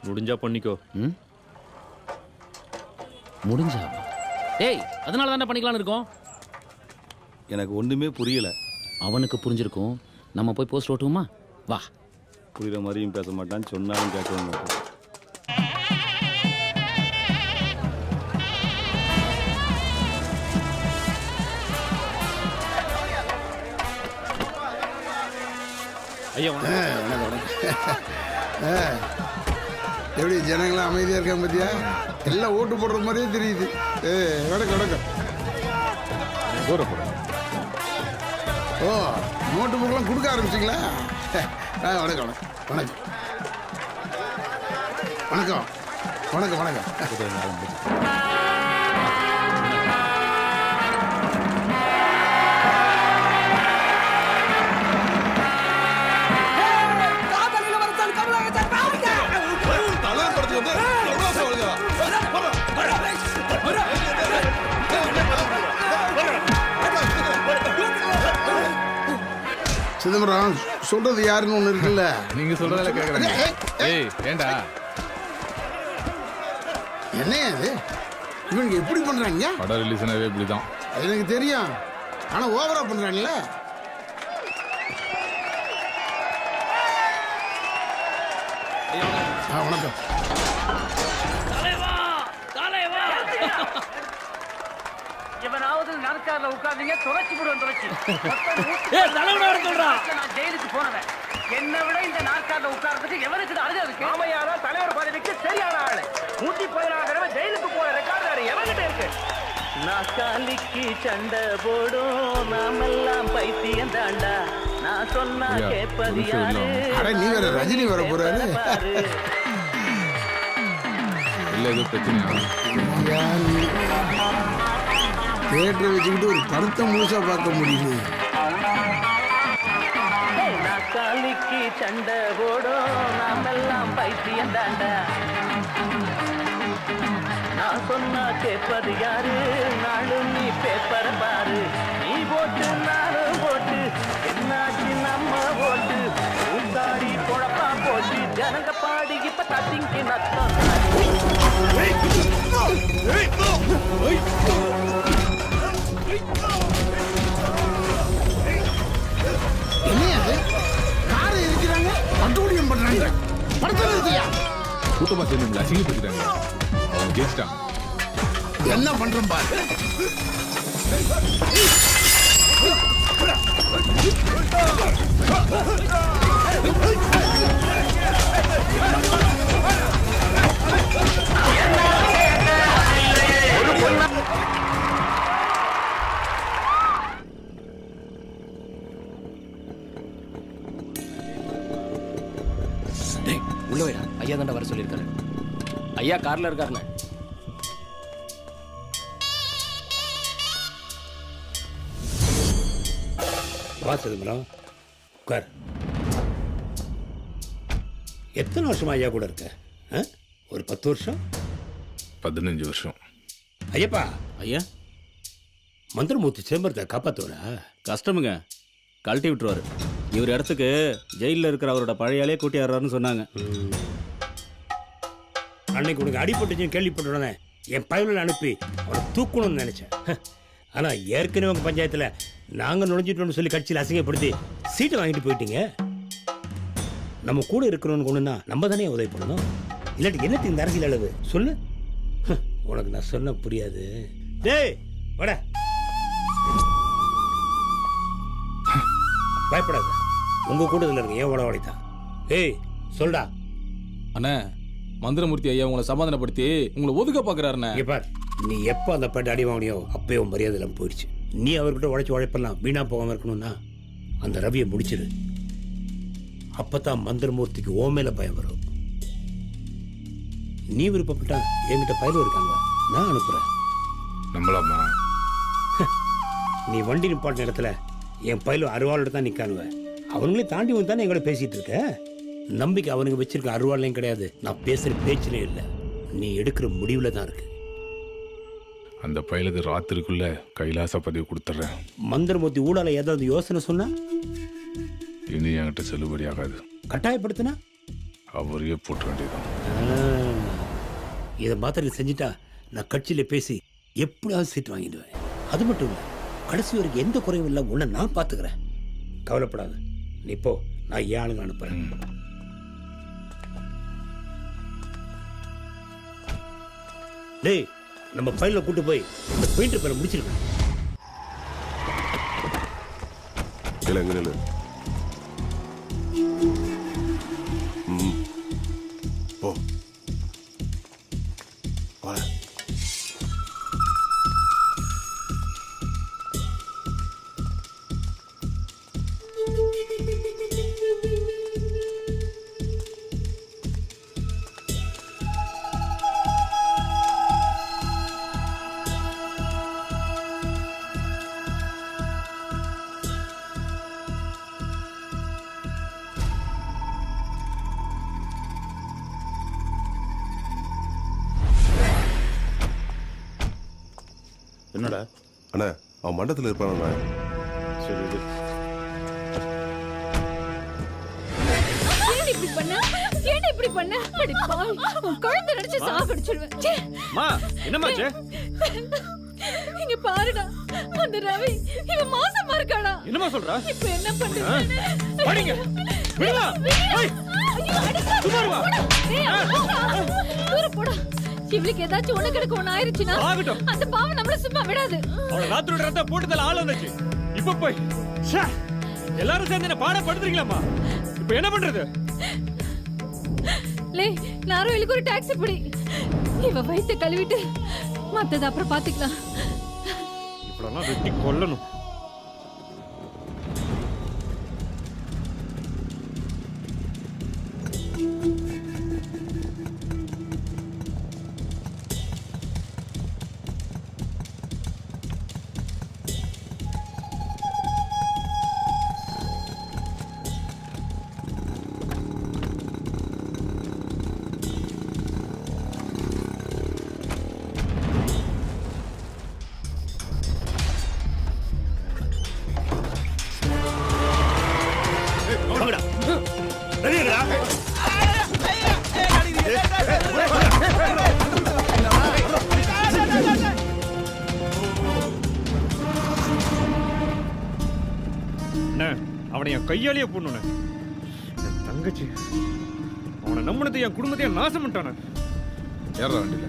முடிஞ்சா பண்ணிக்கோ. முடிஞ்சா? ஏய், அதனால தானே பண்ணிக்கலான்னு இருக்கோம். எனக்கு ஒன்றுமே புரியல. அவனுக்கு புரிஞ்சிருக்கும். நம்ம போய் போஸ்ட் ஓட்டுவோமா? வா. புரியுற மாதிரியும் பேச மாட்டான், சொன்னாலும் கேட்க மாட்டான். ஐயா எப்படி ஜனங்களாம் அமைதியா இருக்காங்க பத்தியா? எல்லாம் ஓட்டு போடுற மாதிரியே தெரியுது. வணக்கம். ஓ, நோட்டு புக்கெல்லாம் கொடுக்க ஆரம்பிச்சிங்களா? வணக்கம். சிதம்பரம் சொல்றது யாருன்னு ஒண்ணு இருக்குல்ல. நீங்க சொல்றதால கேக்குறேன். ஏய் ஏண்டா என்ன அது? இவங்க எப்படி பண்றாங்க? படம் ரிலீஸ்னாவே இப்படிதான். எனக்கு தெரியும், ஆனா ஓவரா பண்றாங்கல்ல. வணக்கம். இவனாவது நாற்காலில உட்கார்ந்தீங்க, தொலைச்சு விடுவேன், தொலைச்சு. நான் ஜெயிலுக்கு போனவன். என்னை விட இந்த நாற்காலில உட்கார்றதுக்கு எவனுக்கு அருகே இருக்கு? ராமையாரா தலைவர் பதவிக்கு சரியான ஆளு. 116 தடவை ஜெயிலுக்கு போற ரெக்கார்டு எவன்கிட்ட இருக்கு? நாற்காலிக்கு சண்டை போடும் நாமெல்லாம் பைத்தியம் தாண்டா. நான் சொன்னா கேட்பது யாரு? நீ வேற ரஜினி வர போறாரு. இல்ல ஏதோ பிரச்சனையா? தியேட்டரை வச்சுக்கிட்டு ஒரு படத்தை முழுசா பார்க்க முடியல. நாற்காலிக்கு சண்டை போடும் நாமெல்லாம் பைத்தியம் தாண்டா. நான் சொன்னா கேட்பது யாரு? நாளும் நீ பேப்பரை பாரு. நீ போட்டு நானும் போட்டு என்னாச்சு நம்ம போட்டு ஊத்தாடி குழப்பா போட்டு ஜனங்க பாடி இப்ப தத்திங்கி நத்தம். கூட்டமா சேர்ந்து அசிங்கப்படுத்திட்டாங்க. அவங்க ஜெயிச்சிட்டாங்க. என்ன பண்றோம் பாரு. உள்ள வைடா. ஐயா தாண்டா வர சொல்லியிருக்காரு. ஐயா கார்ல இருக்காருண்ணே. வா சிதம்பரம், உட்கார். எத்தனை வருஷமா ஐயா கூட இருக்க? ஒரு 10 வருஷம்? 15 வருஷம். ஐயப்பா, ஐயா மந்திரமூர்த்தி சிதம்பரத்தை காப்பாத்துவரா? கஷ்டமுங்க, கழட்டி விட்டுருவாரு. இவர் இடத்துக்கு ஜெயிலில் இருக்கிற அவரோட பழையாலே கூட்டி ஆடுறாருன்னு சொன்னாங்க. அன்னைக்கு உனக்கு அடிபட்டுச்சுன்னு கேள்விப்பட்ட உடனே என் பயனில் அனுப்பி அவனை தூக்கணும்னு நினைச்சேன். ஆனால் ஏற்கனவே உங்கள் பஞ்சாயத்தில் நாங்கள் நுழைஞ்சிட்டோம்னு சொல்லி கட்சியில் அசிங்கப்படுத்தி சீட்டை வாங்கிட்டு போயிட்டீங்க. நம்ம கூட இருக்கிறோன்னு ஒன்றுனா நம்ம தானே உதவி பண்ணணும். இல்லாட்டி என்னத்துக்கு இந்த அரசியல் அளவு சொல்லு. உனக்கு நான் சொன்ன புரியாது. டேய் வட, பயப்படாத. உங்கள் கூட்டத்தில் இருக்க ஏன் உடவாடித்தான் ஏய் சொல்டா. அண்ணே மந்திரமூர்த்தி ஐயா உங்களை சமாதானப்படுத்தி உங்களை ஒதுக்க பாக்குறாருண்ணே. இங்க பார், நீ எப்போ அந்த பேட்டை அடி வாங்கினியோ அப்பயே உன் மரியாதை எல்லாம் போயிடுச்சு. நீ அவர்கிட்ட உழைச்சி உழைப்பெல்லாம் வீணா போகாம இருக்கணும்னா அந்த ரவியை முடிச்சிரு. அப்பதான் மந்திரமூர்த்திக்கு ஓ மேல பயம் வரும். நீ விருப்பப்பட்டா என்கிட்ட பயிர் இருக்காங்க, நான் அனுப்புறேன். நம்மளாமா நீ வண்டி நிப்பாட்டின இடத்துல என் பயிலும் அருவாளோட தான் நிற்கானுவேன். அவங்களையும் தாண்டி வந்து தானே எங்களோட பேசிட்டு இருக்க. நம்பிக்கை அவனுக்கு வச்சிருக்க அருவாளையும் கிடையாது, நான் பேசுற பேச்சிலே இல்லை. நீ எடுக்கிற முடிவுல தான் இருக்கு. அந்த பயலுக்கு ராத்திரிக்குள்ள கைலாச பதிவு கொடுத்துட்றேன். மந்திரமூர்த்தி ஊடால ஏதாவது யோசனை சொன்னா இனி என்கிட்ட செல்லுபடி ஆகாது. கட்டாயப்படுத்தினா அவரையே போட்ட வேண்டியதான். இதை மாத்திரம் செஞ்சுட்டா நான் கட்சியில பேசி எப்படியாவது சீட் வாங்கிடுவேன். அது மட்டும் இல்லை, கடைசி வரைக்கும் எந்த குறையும் இல்லை, உன்னை நான் பார்த்துக்கிறேன். கவலைப்படாத, நீ போ, நான் ஏன் ஆளுங்க அனுப்புறேன். டேய், நம்ம பையில கூட்டு போய் இந்த பெயிண்டர் பேரை முடிச்சிருக்கேன். போ என்னடா அண்ணா, அவன் மண்டபத்தில் இருப்பானா? சரி இது ஏன் இப்படி பண்ண? ஏன் இப்படி பண்ண? அடி பாவி, உன் குழந்தை நினைச்சு சாகடிச்சிடுவேன். ச்சே. மா என்னமாச்சு? இங்க பாருடா, அந்த ரவி இவன் மாசமா இருக்காடா. என்னமா சொல்றா? இப்ப என்ன பண்றது? படிங்க விடுடா. ஏய் சும்மா இருடா. தூர போடா. இவளுக்கு ஏதாச்சும் உனக்கு கிடக்கு ஒண்ணு ஆயிருச்சுன்னா அந்த பாவம் நம்மள சும்மா விடாது. அவள ராத்திரி ரத்த போட்டுதல ஆள வந்துச்சு. இப்ப போய் எல்லாரும் சேர்ந்து என்ன பாட படுத்துறீங்களாமா? இப்ப என்ன பண்றது? லே, நாரோயிலுக்கு ஒரு டாக்ஸி பிடி. இவ வயித்தை கழுவிட்டு மத்தது அப்புறம் பாத்துக்கலாம். இப்படெல்லாம் வெட்டி கொல்லணும். அவனை என் கையாலேயே போடணும். என் தங்கச்சி அவனை நம்பினதை என் குடும்பத்தையும் நாசம் பண்ணிட்டான. ஏற வண்டியில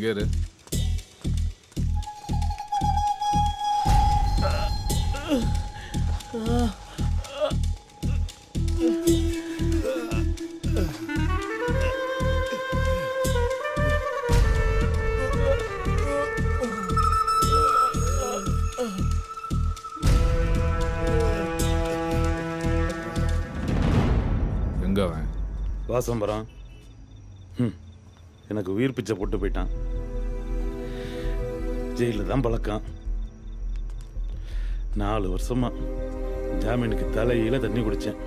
இங்கே இரு. எங்க அவன்? வாசம்பரம் எனக்கு உயிர் பிச்சை போட்டு போயிட்டான். ஜெயிலில் தான் பழக்கம். 4 வருஷமா ஜாமீனுக்கு தலையில தண்ணி குடித்தேன்.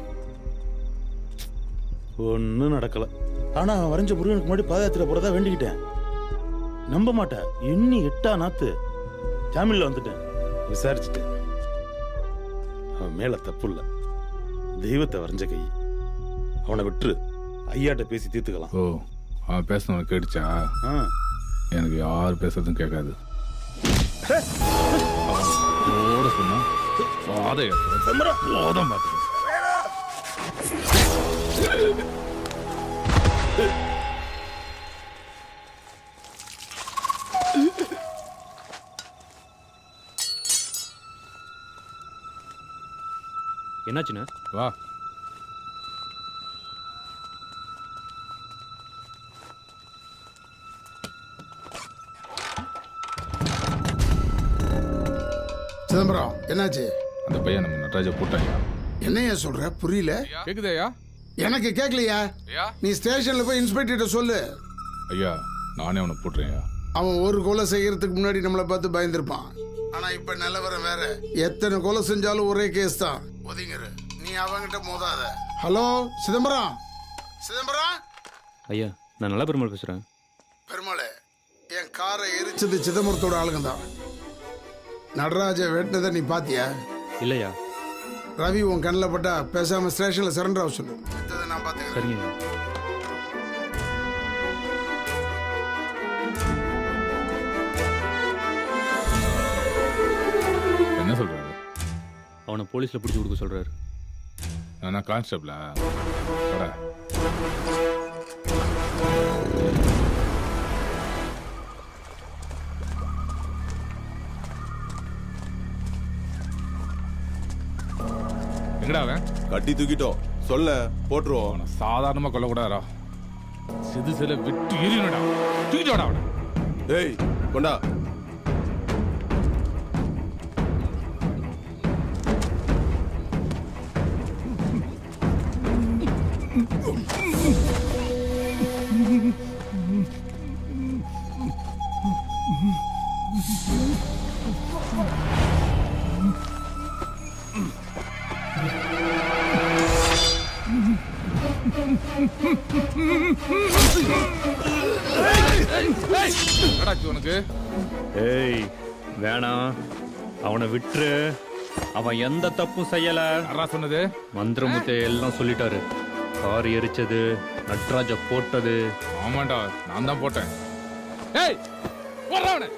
ஒன்றும் நடக்கலை. ஆனால் அவன் வரைஞ்ச முருகனுக்கு முன்னாடி பாதயாத்திரை போகிறதா வேண்டிக்கிட்டேன். நம்ப மாட்டேன், இன்னி 8 நாத்து ஜாமீனில் வந்துட்டேன். விசாரிச்சுட்டேன், அவன் மேலே தப்பு இல்லை, தெய்வத்தை வரைஞ்ச கை. அவனை விட்டுரு, ஐயாட்ட பேசி தீர்த்துக்கலாம். ஓ, அவன் பேசணும் கேட்டுச்சா? எனக்கு யார் பேசுறதும் கேட்காது. சொன்னா போதும் பார்த்து. என்னாச்சுண்ணா? வா. சிதம்பரம், என்னாச்சு? அந்த பையன் நம்ம நடராஜ போட்டாயா? என்னையா சொல்ற? புரியல. கேக்குதாயா? எனக்கு கேட்கலையா? நீ ஸ்டேஷன்ல போய் இன்ஸ்பெக்டர்கிட்ட சொல்லு. ஐயா, நானே அவனை போட்டுறேன். அவன் ஒரு கொலை செய்யறதுக்கு முன்னாடி நம்மளை பார்த்து பயந்துருப்பான். ஆனா இப்ப நிலவரம் வேற. எத்தனை கொலை செஞ்சாலும் ஒரே கேஸ் தான். ஒதுங்கிரு, நீ அவங்கிட்ட மோதாத. ஹலோ சிதம்பரம். சிதம்பரம் ஐயா, நான் நல்ல பெருமாள் பேசுறேன். பெருமாளே, என் காரை எரிச்சது சிதம்பரத்தோட ஆளுங்க தான். நடராஜ வெட்டினதை நீ பாத்தியா? இல்லையா? ரவி உன் கண்ணில் பட்டா பேசாம ஸ்டேஷன்ல சரண்டர் ஆக சொல்லு. நான் பாத்துக்கிறேன். சரிங்க. என்ன சொல்றாரு? அவனை போலீஸ்ல பிடிச்சி கொடுக்க சொல்றாரு. நான் கான்ஸ்டபிளா? எங்கடா அவன்? கட்டி தூக்கிட்டோம். சொல்ல போட்டுருவோம். சாதாரணமா கொல்லக்கூடாதா? சிறு சில விட்டு எரியணும்டா. தூக்கிட்டோடா அவனை. டேய் கொண்டா. உனக்கு ஏய் வேணாம், அவனை விட்டுரு. அவன் எந்த தப்பும் செய்யல. சொன்னது மந்திரமுத்தை எல்லாம் சொல்லிட்டாரு. கார் எரிச்சது, நட்ராஜ போட்டது. ஆமாண்டா, நான் தான் போட்டேன். ஏய் போறவனே.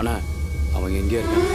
அண்ணா, அவங்க எங்கே இருக்காங்க?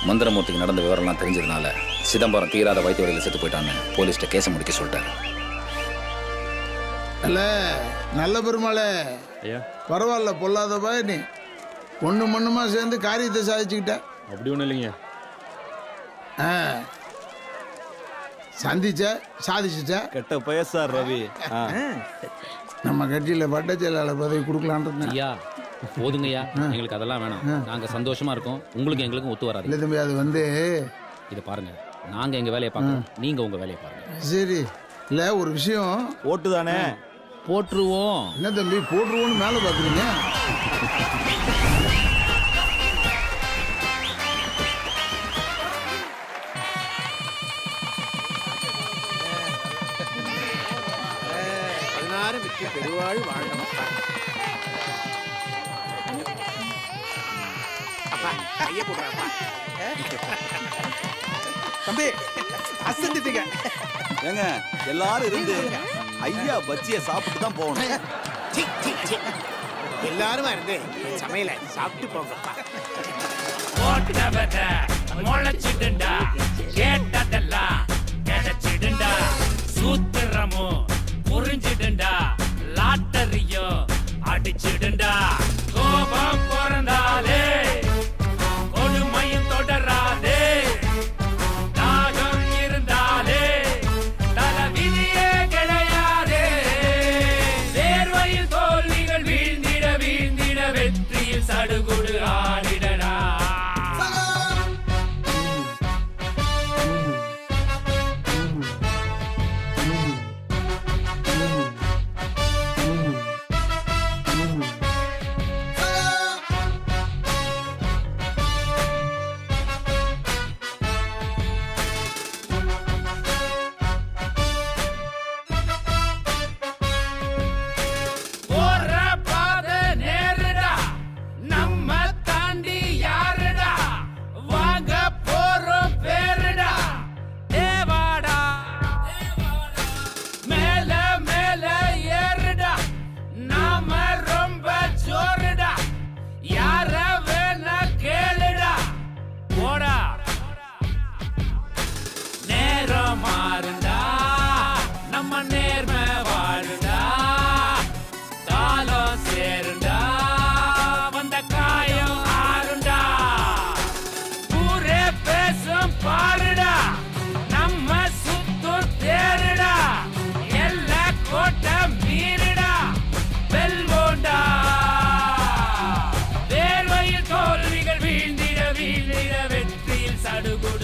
மந்திரமூர்த்திக்கு நடந்த விவரம்லாம் தெரிஞ்சதுனால சிதம்பரம் தீராத வயிற்று வழியில் செத்து போயிட்டான்னு போலீஸ்ட்ட கேஸை முடிக்க சொல்லிட்டாரு. அல்ல நல்ல பெருமாளே, பரவாயில்ல, பொல்லாதப்பா நீ ஒன்று மண்ணுமா சேர்ந்து காரியத்தை சாதிச்சுக்கிட்ட. அப்படி ஒன்றும் இல்லைங்க. சந்திச்ச சாதிச்சுட்ட. கெட்ட பயசார் ரவி. நம்ம கட்சியில் வட்ட செயலாளர் பதவி கொடுக்கலான்னு ஐயா போதுங்கய்யா, எங்களுக்கு அதெல்லாம் வேணாம். நாங்க சந்தோஷமா இருக்கோம், உங்களுக்கு எங்களுக்கும் ஒத்து வராது. இல்லை தம்பி, அது இதை பாருங்க, நாங்க எங்க வேலையை பார்க்கறோம், நீங்க உங்க வேலையை பாருங்க. சரி. இல்லை ஒரு விஷயம். ஓட்டு தானே போட்டுருவோம். என்ன தம்பி போட்டுருவோன்னு மேலே பார்க்குறீங்க? பெருவாழ் வாழணும். தம்பி அசந்துட்டீங்க. ஏங்க எல்லாரும் இருந்து ஐயா பஜ்ஜியை சாப்பிட்டு தான் போகணும். எல்லாருமா இருந்து சமையல சாப்பிட்டு போங்கப்பா. முளைச்சிடுண்டா, கேட்டதெல்லாம் கிடைச்சிடுண்டா, சூத்திரமோ புரிஞ்சிடுண்டா, லாட்டரியோ அடிச்சிடுண்டா. கோபம் பிறந்தாலே கொடுமையும் தொடராதே, தாகம் இருந்தாலே தலைவிதியே கிடையாதே. வேர்வையில் தோல்விகள் வீழ்ந்திட வீழ்ந்திட வெற்றியில் சடுகுடு ஆடிடடா. சடுகுடு